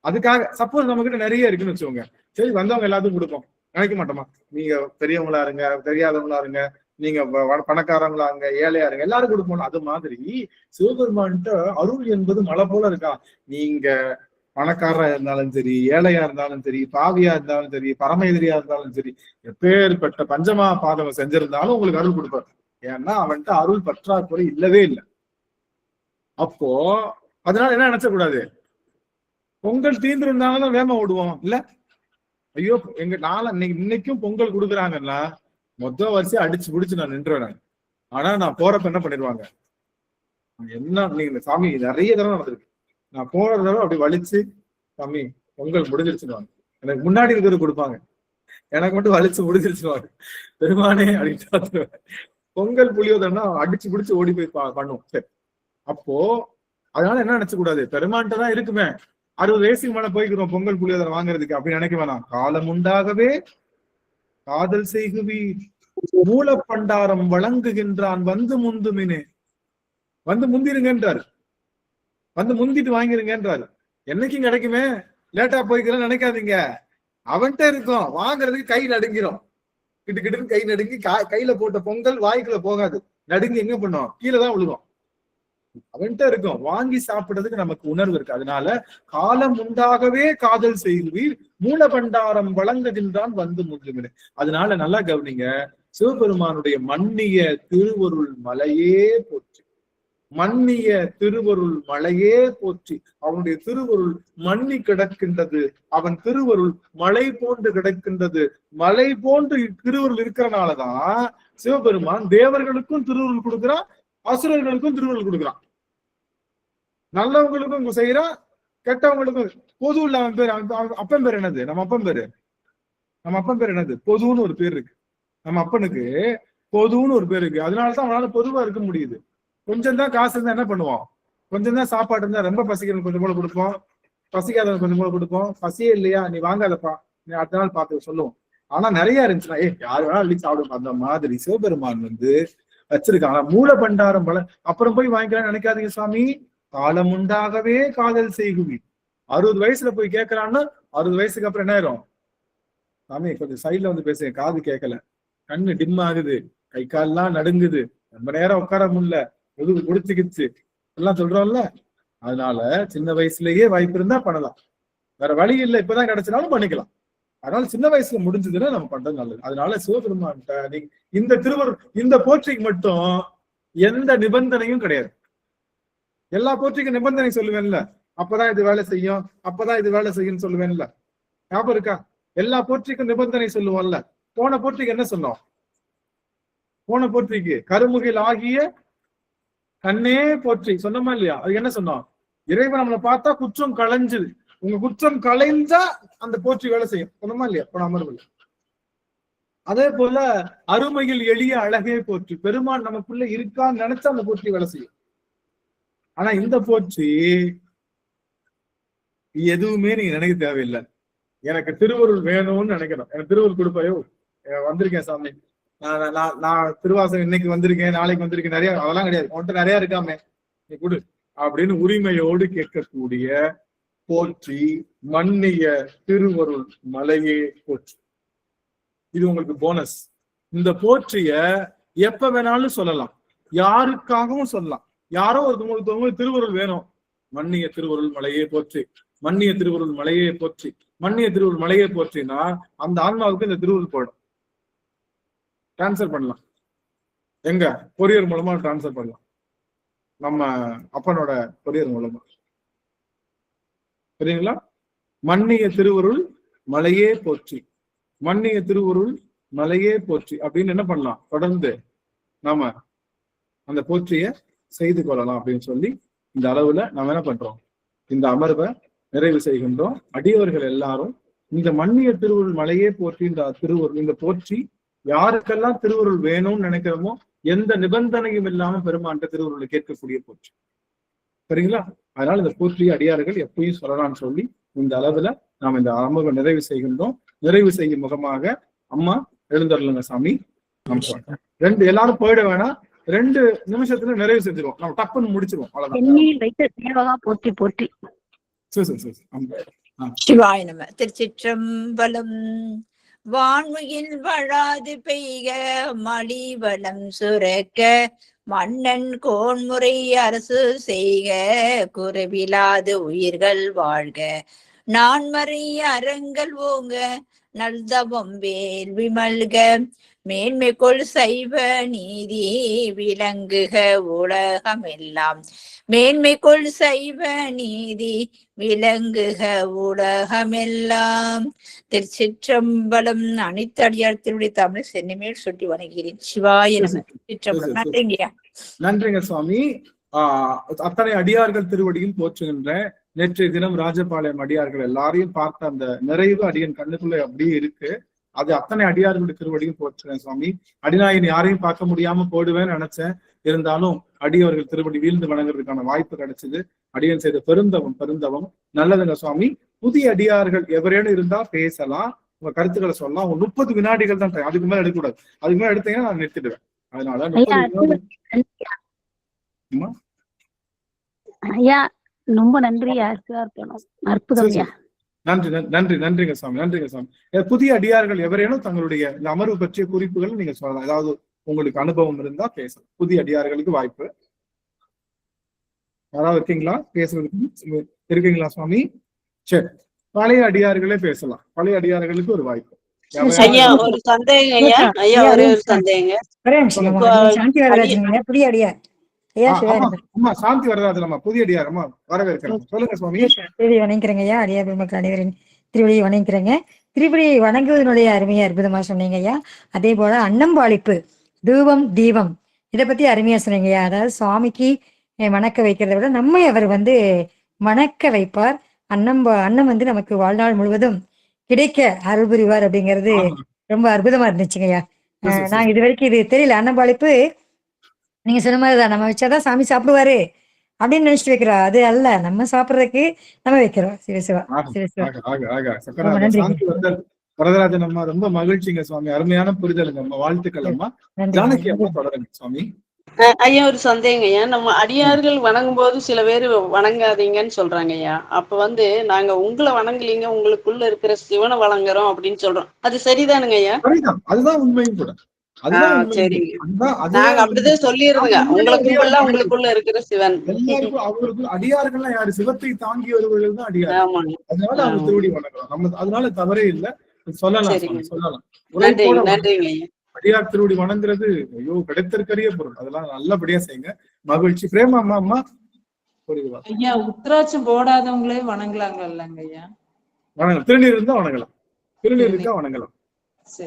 அதுக்காக சப்போஸ் நம்ம கிட்ட நிறைய இருக்குன்னு வச்சுக்கோங்க, சரி வந்தவங்க எல்லாத்துக்கும் கொடுப்போம் நினைக்க மாட்டோமா? நீங்க பெரியவங்களா இருங்க, தெரியாதவங்களா இருங்க, நீங்க பணக்காரங்களா இருங்க, ஏழையா இருங்க, எல்லாரும் கொடுப்போம். அது மாதிரி சிவபெருமான்கிட்ட அருள் என்பது மழை போல இருக்கா. நீங்க பணக்காரரா இருந்தாலும் சரி, ஏழையா இருந்தாலும் சரி, பாவியா இருந்தாலும் சரி, பரம எதிரியா இருந்தாலும் சரி, எப்பேற்பட்ட பஞ்சமா பாதகம் செஞ்சிருந்தாலும் உங்களுக்கு அருள் கொடுப்பாரு. ஏன்னா அவன்கிட்ட அருள் பற்றாக்குறை இல்லவே இல்லை. அப்போ அதனால என்ன நினைச்சக்கூடாது? பொங்கல் தீர்ந்து இருந்தாலும் வேம ஓடுவோம் இல்ல? ஐயோ எங்க இன்னைக்கும் பொங்கல் கொடுக்குறாங்கன்னா வரிசையா அடிச்சு பிடிச்சு நான் நின்றுவேன். ஆனா நான் போறப்ப என்ன பண்ணிடுவாங்க? என்ன நீங்க சாமி நிறைய தடவை நடந்திருக்கு. நான் போற தடவை அப்படி வலிச்சு, சாமி பொங்கல் முடிஞ்சிருச்சுடுவாங்க. எனக்கு முன்னாடி இருக்கிறது கொடுப்பாங்க, எனக்கு மட்டும் வலிச்சு முடிஞ்சிருச்சுடுவாங்க. பெருமானே அப்படின்னு பொங்கல் புளியோதன்னா அடிச்சு பிடிச்சு ஓடி போய் பண்ணுவோம். சரி, அப்போ அதனால என்ன நினைச்ச கூடாது? பெருமான்கிட்ட தான் இருக்குமே, 60 வயசுக்கு மேல போய்க்கிறோம் பொங்கல் புளியோதரை வாங்குறதுக்கு அப்படின்னு நினைக்க வேணாம். காலம் உண்டாகவே காதல் செய்குவி மூல பண்டாரம் வழங்குகின்றான் வந்து முந்துமினே வந்து முந்திருங்கன்றாரு, வந்து முந்திட்டு வாங்கிருங்கன்றாரு. என்னைக்கும் கிடைக்குமே, லேட்டா போய்க்கிறேன்னு நினைக்காதீங்க. அவன்கிட்ட இருக்கும், வாங்குறதுக்கு கை நடுங்கிரும், கிட்டு கிட்டுன்னு கை நடுங்கி கையில போட்ட பொங்கல் வாய்க்குள்ள போகாது, நடுங்கி எங்க பண்ணும், கீழே தான் விழுகும். அவன்கிட்ட இருக்கும், வாங்கி சாப்பிடுறதுக்கு நமக்கு உணர்வு இருக்கு. அதனால காலம் உண்டாகவே காதல் செய்வீர், மூல பண்டாரம் வழங்குகின்றான் வந்து முழுகின. அதனால நல்லா கவனிங்க, சிவபெருமானுடைய மன்னிய திருவருள் மலையே போற்றி, மன்னிய திருவருள் மலையே போற்றி. அவனுடைய திருவருள் மன்னி கிடக்கின்றது, அவன் திருவருள் மலை போன்று கிடக்கின்றது. மலை போன்று திருவருள் இருக்கிறனாலதான் சிவபெருமான் தேவர்களுக்கும் திருவருள் கொடுக்கிறான், அசுரர்களுக்கும் திருவருள் கொடுக்கிறான். நல்லவங்களுக்கும் செய்யறான், கெட்டவங்களுக்கும். பொது உள்ள அவன் பேர், அப்பன் பேர் என்னது, நம்ம அப்பன் பேரு, நம்ம அப்பன் பேர் என்னது, பொதுன்னு ஒரு பேர் இருக்கு. நம்ம அப்பனுக்கு பொதுன்னு ஒரு பேர் இருக்கு. அதனாலதான் அவனால பொதுவா இருக்க முடியுது. கொஞ்சம் தான் காசு இருந்தா என்ன பண்ணுவோம், கொஞ்சம் தான் சாப்பாடு இருந்தா ரொம்ப பசிக்கிறவங்க கொஞ்சம் போல கொடுப்போம், பசிக்காதவங்க கொஞ்சம் போல கொடுப்போம். பசியே இல்லையா, நீ வாங்காதப்பா, நீ அடுத்த நாள் பார்த்து சொல்லுவோம். ஆனா நிறைய இருந்துச்சுன்னா யாரு வேணாலும் அள்ளி சாப்பிடும். அந்த மாதிரி சிவபெருமான் வச்சிருக்காங்க மூல பண்டாரம் பல. அப்புறம் போய் வாங்கிக்கலாம்னு நினைக்காதீங்க சுவாமி, காலம் உண்டாகவே காதல் செய்குவி. 60 வயசுல போய் கேட்கறான்னா 60 வயசுக்கு அப்புறம் என்ன ஆயிரும், சாமி கொஞ்சம் சைட்ல வந்து பேசுங்க, காது கேட்கல, கண்ணு டிம் ஆகுது, கை கால்லாம் நடுங்குது, ரொம்ப நேரம் உட்கார முடியல, முதுகு குடிச்சுக்கிச்சு எல்லாம் சொல்றோம்ல. அதனால சின்ன வயசுலயே வாய்ப்பு இருந்தா பண்ணலாம், வேற வழி இல்லை, இப்பதான் கிடைச்சினாலும் பண்ணிக்கலாம். அதனால சின்ன வயசுல முடிஞ்சதுன்னா நம்ம பண்றது நல்லது. அதனால சிவபெருமான்கிட்ட நீங்க இந்த திருவருள், இந்த போற்றிக்கு மட்டும் எந்த நிபந்தனையும் கிடையாது. எல்லா போற்றிக்கும் நிபந்தனை சொல்லுவேன்ல, அப்பதான் இது வேலை செய்யும், அப்பதான் இது வேலை செய்யும் சொல்லுவேன்ல, ஞாபகம் இருக்கா? எல்லா போற்றிக்கும் நிபந்தனை சொல்லுவோம்ல. போன போற்றிக்கு என்ன சொன்னோம், போன போற்றிக்கு கருமுகில் ஆகிய கண்ணே போற்றி சொன்னோமா இல்லையா? அது என்ன சொன்னோம், இறைவன் நம்மளை பார்த்தா குற்றம் களைஞ்சுது, உங்க குற்றம் களைஞ்சா அந்த போற்றி வேலை செய்யும் சொன்னோமா இல்லையா போன அமர்வுல? அதே போல அருமையில் எளிய அழகே போற்றி, பெருமான் நமக்குள்ள இருக்கான்னு நினைச்சா அந்த போற்றி வேலை செய்யும். ஆனா இந்த போற்றி எதுவுமே நீங்க நினைக்க தேவையில்லை. எனக்கு திருவருள் வேணும்னு நினைக்கணும், எனக்கு திருவருள் கொடுப்பாயோ, வந்திருக்கேன் சாமி, நான் திருவாசகம் இன்னைக்கு வந்திருக்கேன், நாளைக்கு வந்திருக்கேன், நிறைய, அதெல்லாம் கிடையாது, உன்கிட்ட நிறைய இருக்காமே நீ கொடு அப்படின்னு உரிமையோடு கேட்கக்கூடிய போற்றி மன்னிய திருவருள் மலையே போற்றி. இது உங்களுக்கு போனஸ். இந்த போற்றிய எப்ப வேணாலும் சொல்லலாம், யாருக்காகவும் சொல்லலாம். யாரோ ஒருத்தவங்களுக்கு திருவருள் வேணும், மன்னிய திருவருள் மலையே போற்றி, மன்னிய திருவருள் மலையே போற்றி, மன்னிய திருவருள் மலையே போற்றினா அந்த ஆன்மாவுக்கு இந்த திருவருள் போயிடும். டிரான்ஸ்ஃபர் பண்ணலாம், எங்க கொரியர் மூலமா டிரான்ஸ்ஃபர் பண்ணலாம், நம்ம அப்பனோட கொரியர் மூலமா. சரிங்களா? மன்னிய திருவருள் மலையே போற்றி, மன்னிய திருவருள் மலையே போற்றி அப்படின்னு என்ன பண்ணலாம், தொடர்ந்து நாம அந்த போற்றிய செய்து கொள்ளலாம் அப்படின்னு சொல்லி இந்த அளவுல நம்ம என்ன பண்றோம், இந்த அமர்வை நிறைவு செய்கின்றோம். அடியவர்கள் எல்லாரும் இந்த மன்னிய திருவருள் மலையே போற்றி இந்த திருவருள், இந்த போற்றி யாருக்கெல்லாம் திருவருள் வேணும்னு நினைக்கிறோமோ எந்த நிபந்தனையும் இல்லாம பெருமாண்ட திருவருளை கேட்கக்கூடிய போற்றி. சரிங்களா? அதனால இந்த போற்றி அடியார்கள் எப்பயும் சொல்லலாம்னு சொல்லி இந்த அளவுல நாம் இந்த அமர்வை நிறைவு செய்கின்றோம். நிறைவு செய்யும் முகமாக அம்மா எழுந்தருளுங்க சாமி. ரெண்டு எல்லாரும் போயிட வேணாம், 2 நிமிஷத்துல நிறைவு செஞ்சிருவோம், நம்ம டப்புன்னு முடிச்சிருவோம். அவ்வளவுதான். போற்றி போற்றி. சிவாய நம. திருச்சிற்றம்பலம். வான்மையில் வழாது பெய்க மலிவளம் சுரக்க, மன்னன் கோன்முறை அரசு செய்க, குறைவிலாது உயிர்கள் வாழ்க, நான்மறை அறங்கள் ஓங்க, நல்தவம் வேள்வி மல்க, மேன்மைக்குள் சைவ நீதி விளங்குக உலகமெல்லாம், மேன்மைக்குள் சைவ நீதி விளங்குக உலகமெல்லாம். திருச்சிற்றம்பலம். அனைத்தடியார் திருடைய தமிழ் சென்னிமேல் சொல்லி வணங்குகிறேன். சிவாய நம. சிற்றம்பலம். நன்றிங்கய்யா. நன்றிங்க சுவாமி. அத்தனை அடியார்கள் திருவடியும் போற்றுகின்ற நேற்றைய தினம் ராஜபாளையம் அடியார்கள் எல்லாரையும் பார்த்த அந்த நிறைவு அடியன் கண்ணுக்குள்ள அப்படியே இருக்கு. அது அத்தனை அடியார்களுடைய திருவடியும் போற்றுறேன் சுவாமி. அடிநாயன் யாரையும் பார்க்க முடியாம போடுவேன்னு நினைச்சேன், இருந்தாலும் அடியவர்கள் திருவடி வீழ்ந்து வணங்குறதுக்கான வாய்ப்பு கிடைச்சது. அடியன் செய்த பெருந்தவம் நல்லதுங்க சுவாமி. புதிய அடியார்கள் எவரேனும் இருந்தா பேசலாம், உங்க கருத்துக்களை சொல்லலாம். 30 வினாடிகள் தான், அதுக்கு மேல எடுக்கக்கூடாது. அதுக்கு மேல எடுத்தீங்கன்னா நான் நிறுத்திடுவேன். அதனால 30 வினாடி. ஐயா ரொம்ப நன்றியா, சிவார்ப்பணம். அற்புதம் ஐயா. நன்றி நன்றி நன்றிங்க சாமி, நன்றிங்க சாமி. புதிய அடியார்கள் எவரேனும் தங்களுடைய இந்த அமர்வு பற்றிய குறிப்புகள் நீங்க சொல்லலாம். ஏதாவது உங்களுக்கு அனுபவம் இருந்தா பேசலாம். புதிய அடியார்களுக்கு வாய்ப்பு. யாராவது இருக்கீங்களா பேசுறதுக்கு? இருக்கீங்களா சுவாமி? சரி, பழைய அடியார்களே பேசலாம். பழைய அடியார்களுக்கு ஒரு வாய்ப்பு. ஐயா ஒரு சந்தேகம் ஐயா. ஐயா ஒரு சந்தேகம். புதிய அடியார் அம்மா சாந்தி வரதாஜன் அம்மா, புதிய அடியார் அம்மா வரவேற்கிறேன். சொல்லுங்க சுவாமி. திருவடி வணங்குறேங்க ஐயா. அடியார் பெருமக்கள் அனைவரின் திருவடியை வணங்குறேங்க. திருவடியை வணங்குவதனுடைய அருமையா அற்புதமா சொன்னீங்க ஐயா. அதே போல அன்னம்பாளிப்பு, தூபம், தீபம், இதை பத்தி அருமையா சொன்னீங்க ஐயா. அதாவது சுவாமிக்கு வணக்க வைக்கிறத விட நம்மை அவர் மணக்க வைப்பார். அன்னம் நமக்கு வாழ்நாள் முழுவதும் கிடைக்க அருள் புரிவார் அப்படிங்கிறது ரொம்ப அற்புதமா இருந்துச்சுங்க ஐயா. நாங்க இது வரைக்கும் இது தெரியல. அன்னம்பாளிப்பு நீங்க சொன்ன மாதிரிதான், நம்ம வச்சாதான் சாமி சாப்பிடுவாரு அப்படின்னு நினைச்சிட்டு வைக்கிறோம். அது அல்ல, நம்ம சாப்பிடுறதுக்கு நம்ம வைக்கிறோம். சிவசிவா சிவசிவா. வரதராஜன் அம்மா ரொம்ப மகிழ்ச்சிங்க சுவாமி. அருமையான புரிதலுங்க அம்மா. வாழ்த்துக்கள் அம்மா. ஜானகி அம்மா தொடருங்க சுவாமி. ஐயா ஒரு சந்தேகம் ஐயா. நம்ம அடியார்கள் வணங்கும் போது சில பேர் வணங்காதீங்கன்னு சொல்றாங்க ஐயா. அப்ப நாங்க உங்களை வணங்கலீங்க, உங்களுக்குள்ள இருக்கிற சிவனை வணங்குறோம் அப்படின்னு சொல்றோம். அது சரிதானுங்க ஐயா? அதுதான் உண்மையும் கூட. சரிங்க, நாங்க அப்படிதான் சொல்லிடுறோங்க. உங்களுக்குள்ள இருக்கிற சிவன் எல்லாருக்கும் அவங்களுக்கு அடியார்கள்லாம் யாரு? சிவத்தை தாங்கி வருவர்கள் தான் அடியார். அதனால அவங்க திருவடி வணங்கலாம். நம்ம அதனால தவறே இல்லை, சொல்லலாம் சொல்லலாம். நன்றிங்க ஐயா. அடியார் திருவடி வணங்குறது ஐயோ கிடைத்திருக்கிற பொருள். அதெல்லாம் நல்லபடியா செய்யுங்க. மகிழ்ச்சி. பிரேமா அம்மா அம்மா புரியுதா? ஐயா உத்ராட்சம் போடாதவங்களே வணங்கலாங்க இல்லங்க ஐயா? வணங்கலாம். திருநீர் இருந்தா வணங்கலாம். திருநீர் இருக்கா வணங்கலாம்.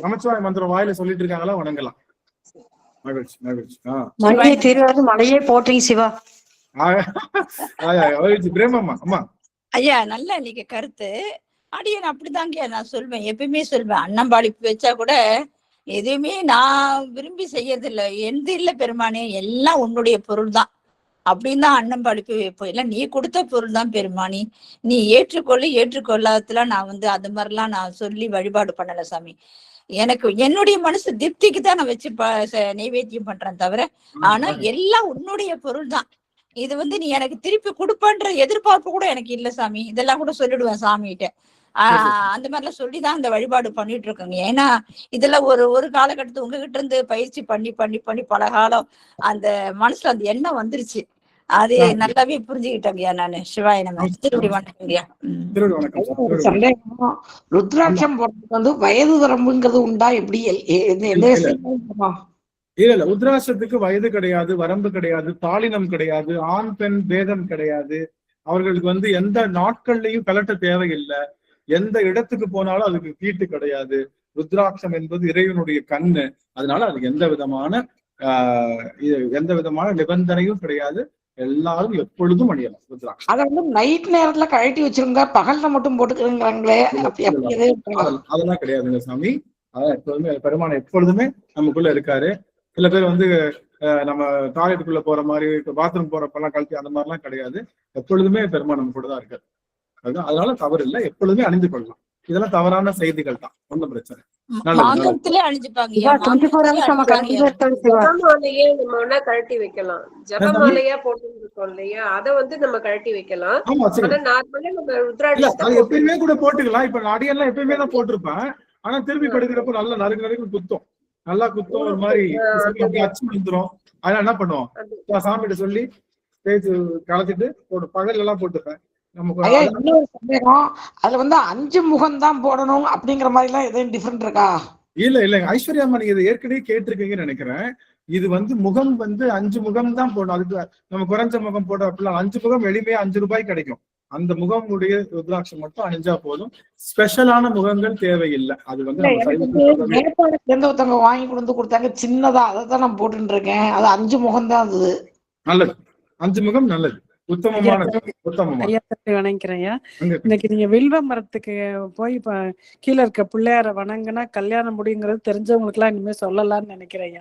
நமச்சிவாய மந்திரம் வாயில சொல்லிட்டு இருக்காங்களா, வணங்கலாம். மகிழ்ச்சி மகிழ்ச்சி. மலையே போட்டீங்க சிவா. மகிழ்ச்சி. பிரேமா அம்மா. ஐயா நல்ல நீங்க கருத்து. அடியன் அப்படிதாங்க நான் சொல்வேன், எப்பயுமே சொல்வேன். அன்னம்பாளிப்பு வச்சா கூட எதுவுமே நான் விரும்பி செய்யறது இல்லை. எந்த இல்ல பெருமானே, எல்லாம் உன்னுடைய பொருள் தான் அப்படின்னு தான் அன்னம்பாளிப்பு வைப்போம். இல்லை நீ கொடுத்த பொருள் தான் பெருமானி, நீ ஏற்றுக்கொள்ளாததுல நான் அது மாதிரிலாம் நான் சொல்லி வழிபாடு பண்ணல சாமி. எனக்கு என்னுடைய மனசு திருப்திக்கு தான் நான் வச்சு நைவேத்தியம் பண்றேன் தவிர, ஆனா எல்லாம் உன்னுடைய பொருள் தான். இது நீ எனக்கு திருப்பி கொடுப்பன்ற எதிர்பார்ப்பு கூட எனக்கு இல்லை சாமி. இதெல்லாம் கூட சொல்லிடுவேன் சாமிகிட்ட. அந்த மாதிரிலாம் சொல்லிதான் அந்த வழிபாடு பண்ணிட்டு இருக்கோங்க. ஏன்னா இதுல ஒரு காலகட்டத்து உங்ககிட்ட இருந்து பயிற்சி பண்ணி பண்ணி பண்ணி பல காலம் அந்த மனசுல அந்த எண்ணம் வந்துருச்சு. அது நல்லாவே புரிஞ்சுக்கிட்டேங்கய்யா நானு. சிவாய நம்ம திருவடி வணக்கங்கய்யா. சந்தேகம், ருத்ராட்சம் போடுறதுக்கு வயது வரம்புங்கிறது உண்டா? எப்படி இல்ல உத்ராட்சத்துக்கு வயது கிடையாது, வரம்பு கிடையாது, பாலினம் கிடையாது, ஆண் பெண் பேதம் கிடையாது. அவர்களுக்கு எந்த நாட்கள்லயும் கலட்ட தேவையில்லை. எந்த இடத்துக்கு போனாலும் அதுக்கு தீட்டு கிடையாது. ருத்ராட்சம் என்பது இறைவனுடைய கண்ணு. அதனால அதுக்கு எந்த விதமான நிபந்தனையும் கிடையாது. எல்லாரும் எப்பொழுதும் அணியலாம் ருத்ராட்சம். அத நைட் நேரத்துல கழட்டி வச்சிருங்க, பகல்ல மட்டும் போட்டுக்கிறீங்களே, அதெல்லாம் கிடையாதுங்க சாமி. அதான் எப்பொழுதுமே பெருமானை எப்பொழுதுமே நமக்குள்ள இருக்காரு. சில பேர் நம்ம டாய்லெட்டுக்குள்ள போற மாதிரி, பாத்ரூம் போறப்பெல்லாம் கழட்டி அந்த மாதிரிலாம் கிடையாது. எப்பொழுதுமே பெருமான் நம்ம கூட தான் இருக்காரு. அதனால தவறு இல்லை, எப்பொழுதுமே அணிந்து கொள்ளலாம். இதெல்லாம் தவறான செய்திகள் தான், ஒன்றும் பிரச்சனை. கழட்டி வைக்கலாம். ஜபமாலையா போட்டுருக்கோம் இல்லையா, அதை நம்ம கழட்டி வைக்கலாம். எப்பயுமே கூட போட்டுக்கலாம். இப்ப அடியெல்லாம் எப்பயுமே தான் போட்டிருப்பேன். ஆனா திருப்பி படுக்கிறப்ப நல்லா நறுக்கு குத்தும், நல்லா குத்தும், ஒரு மாதிரி அச்சு வந்துரும். அதெல்லாம் என்ன பண்ணுவோம், சாமிகிட்ட சொல்லி தேய்ச்சி கலத்திட்டு பகல் எல்லாம் போட்டுப்பேன். இன்னொரு சந்தேகம், அதுல 5 முகம் தான் போடணும் அப்படிங்கிற மாதிரி எல்லாம் எதுவும் டிஃபரெண்ட் இருக்கா? இல்ல ஐஸ்வர்யா அம்மா, நீங்க இதை ஏற்கனவே கேட்டிருக்கீங்கன்னு நினைக்கிறேன். இது முகம் 5 முகம் தான் போடணும். அதுக்கு நம்ம குறைஞ்ச முகம் போட அப்படிலாம் 5 முகம் எளிமையா 5 ரூபாய் கிடைக்கும். அந்த முகம் உடைய ருத்ராட்சம் மட்டும் அணிஞ்சா போதும். ஸ்பெஷலான முகங்கள் தேவையில்லை. அது ஒருத்தவங்க வாங்கி கொடுத்தாங்க சின்னதா, அதை தான் நான் போட்டுட்டு இருக்கேன். அது 5 முகம் தான். அது நல்லது, 5 முகம் நல்லது, உத்தமமான. இன்னைக்கு நீங்க வில்வ மரத்துக்கு போய் கீழே இருக்க பிள்ளையார வணங்கினா கல்யாணம் முடியுங்கிறது தெரிஞ்சவங்களுக்கு எல்லாம் இனிமே சொல்லலாம்னு நினைக்கிறேன்.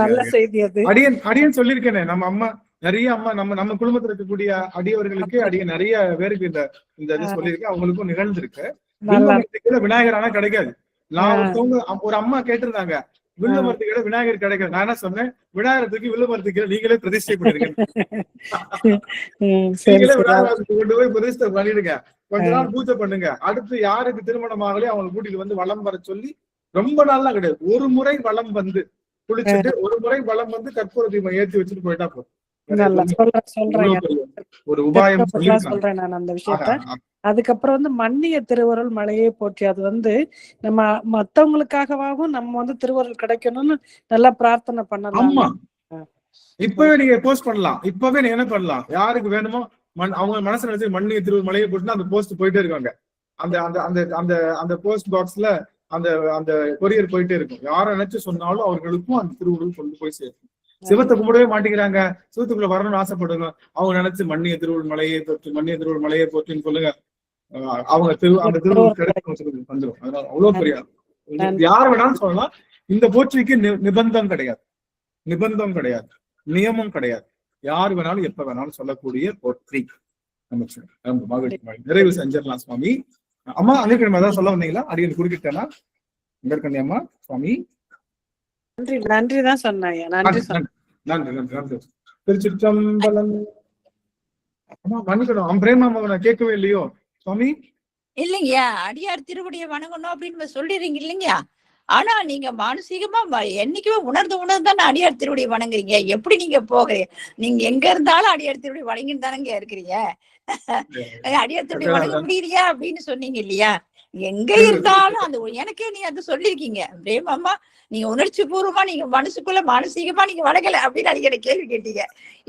நல்ல செய்தி அது. அடியன் சொல்லியிருக்கேனே, நம்ம அம்மா நிறைய நம்ம குடும்பத்துல இருக்கக்கூடிய அடியவர்களுக்கு நிறைய பேருக்கு இந்த இது சொல்லியிருக்கேன். அவங்களுக்கும் நிகழ்ந்திருக்கு. விநாயகர் ஆனா கிடைக்காது. நான் ஒரு அம்மா கேட்டிருந்தாங்க, வில்லு மரத்துக்கு விநாயகர் கிடைக்கும். நான் என்ன சொன்னேன், விநாயகர் தூக்கி வில்லு மரத்துக்கு நீங்களே பிரதிஷ்டை பண்ணிருங்க. நீங்களே விநாயகர் கொண்டு போய் பிரதிஷ்டை பண்ணிடுங்க. கொஞ்ச நாள் பூஜை பண்ணுங்க. அடுத்து யாருக்கு திருமணம் ஆகலையோ அவங்க கூட்டிட்டு வந்து வலம் வர சொல்லி, ரொம்ப நாள்லாம் கிடையாது, ஒரு முறை வலம் வந்து குளிச்சுட்டு ஒரு முறை வலம் வந்து கற்பூர தீபம் ஏற்றி வச்சுட்டு போயிட்டா போதும். ஒரு உபாயம் சொல்றேன் நான் அந்த விஷயத்த. அதுக்கப்புறம் வந்து மன்னிய திருவருள் மலையே போற்றி, அது வந்து நம்ம மத்தவங்களுக்காகவும் நம்ம வந்து திருவருள் கிடைக்கணும்னு நல்லா பிரார்த்தனை பண்ணலாம். இப்பவே நீங்க போஸ்ட் பண்ணலாம். இப்பவே நீங்க என்ன பண்ணலாம், யாருக்கு வேணுமோ அவங்க மனசுல நினைச்சு மன்னிய திருவருள் மலையை போட்டுன்னா அந்த போஸ்ட் போயிட்டே இருக்காங்க. அந்த அந்த அந்த அந்த அந்த போஸ்ட் பாக்ஸ்ல அந்த அந்த கொரியர் போயிட்டே இருக்கும். யாரை நினைச்சு சொன்னாலும் அவர்களுக்கும் அந்த திருவுருள் கொண்டு போய் சேர்க்கும். சிவத்தை கும்பிடவே மாட்டேங்கிறாங்க, சிவத்துக்குள்ள வரணும்னு ஆசைப்படுங்க, அவங்க நினைச்சு மன்னிய திருவருள் மலையை போற்றி, மன்னிய திருவருள் மலையை போற்றின்னு சொல்லுங்க. அவங்க அந்த திருவருள் கிடைக்கும் வந்துடும். அதனால அவ்வளவு பெரிய யார் வேணாலும் சொல்லலாம். இந்த போற்றிக்கு நிபந்தம் கிடையாது, நிபந்தம் கிடையாது, நியமம் கிடையாது. யார் வேணாலும் எப்ப வேணாலும் சொல்லக்கூடிய போற்றி. நிறைவு செஞ்சிடலாம் சுவாமி. அம்மா அங்கக்கிழமை ஏதாவது சொல்ல வந்தீங்களா? அடிக்கடி குறுக்கிட்டேனா? அங்கற்கண்ணி அம்மா சுவாமி நன்றி தான் சொன்னேன். நன்றி நன்றி நன்றி நன்றி. திருச்சிற்றம்பலம். அம்மா மன்னிக்கணும், பிரேமாவை நான் கேட்கவே இல்லையோ சுவாமி? இல்லைங்கய்யா, அடியார் திருவடியை வணங்கணும் அப்படின்னு சொல்லிடுறீங்க இல்லைங்கய்யா. ஆனா நீங்க மானசீகமா என்னைக்குமே உணர்ந்து அடியார் திருவடியை வணங்குறீங்க. எப்படி நீங்க போகிறீங்க? நீங்க எங்க இருந்தாலும் அடியார் திருவடி வணங்கின்னு தானங்க இருக்கிறீங்க. அடியார் திருவடி வணங்க முடியலையா அப்படின்னு சொன்னீங்க இல்லையா? எங்க இருந்தாலும் அந்த எனக்கே நீ அது சொல்லிருக்கீங்க. பிரேமாமா, நீங்க உணர்ச்சி பூர்வமா நீங்க மனசுக்குள்ள மானசீகமா நீங்க வணங்கல அப்படின்னு அடிக்கிற கேள்வி கேட்டீங்க.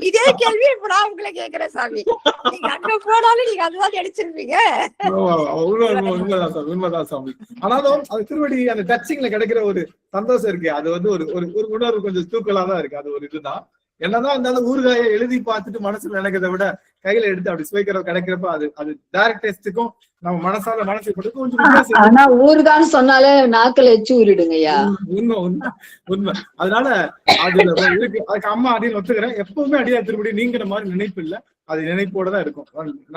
இதே கேள்வி இப்ப நான் உங்களை கேட்கிறேன் சாமி. நீங்க அங்க போனாலும் நீங்க அதுதான் நினைச்சிருப்பீங்க. உண்மைதான் சாமி. ஆனாலும் அது திருவடி அந்த டச்சிங்ல கிடைக்கிற ஒரு சந்தோஷம் இருக்கு. அது வந்து ஒரு ஒரு உணர்வு கொஞ்சம் தூக்கலாதான் இருக்கு. அது ஒரு இதுதான். என்னதான் இருந்தாலும் ஊறுகாயை எழுதி பார்த்துட்டு மனசுல நினைக்கிறத விட கையில எடுத்து அப்படி சுவைக்கிற கிடைக்கிறப்ப அது அது டைரக்ட் டேஸ்டுக்கும் நம்ம மனசால மனசு கொஞ்சம். ஆனா ஊறுகான்னு சொன்னாலே நாக்கில் எச்சு ஊறிடுங்கய்யா. உண்மை உண்மை உண்மை. அதனால அதுல இருக்கு. அதுக்கு அம்மா அடியில் ஒத்துக்கிறேன். எப்பவுமே அடியார் திருப்படி நீங்கிற மாதிரி நினைப்பு இல்லை, அது நினைப்போடதான் இருக்கும்.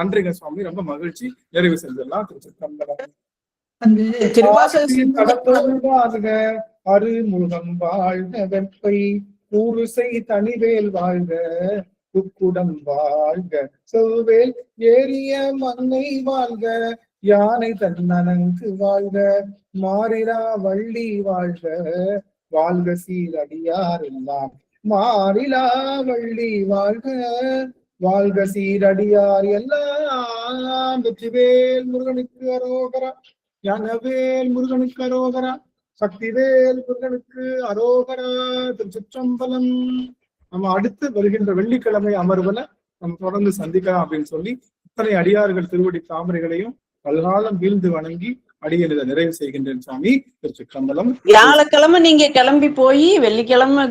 நன்றிங்க சுவாமி, ரொம்ப மகிழ்ச்சி. நிறைவு செஞ்சிடலாம். அருமுகம் வாழ்க வெப்பை ஊருசை தனிவேல் வாழ்க குக்குடம் வாழ்க செவ்வேல் ஏரிய மண்ணை வாழ்க யானை தன்னனங்கு வாழ்க மாறிரா வள்ளி வாழ்க வாழ்க சீரடியார் எல்லாம் மாறிலா வள்ளி வாழ்க வாழ்க சீரடியார் எல்லாம். வெற்றிவேல் முருகனுக்கு அரோகரா, ஞானவேல் முருகனுக்கு அரோகரா, சக்திவேல் முருகனுக்கு அரோகரா. திருச்சிற்றம்பலம். நம்ம அடுத்து வருகின்ற வெள்ளிக்கிழமை அமர்வுல நம்ம தொடர்ந்து சந்திக்கலாம் அப்படின்னு சொல்லி இத்தனை அடியார்கள் திருவடி தாமரைகளையும் பல்காலம் வீழ்ந்து வணங்கி அடியெழுத நிறைவு செய்கின்றேன் சுவாமி. திருச்சிற்றம்பலம். வியாழக்கிழமை நீங்க கிளம்பி போய் வெள்ளிக்கிழமை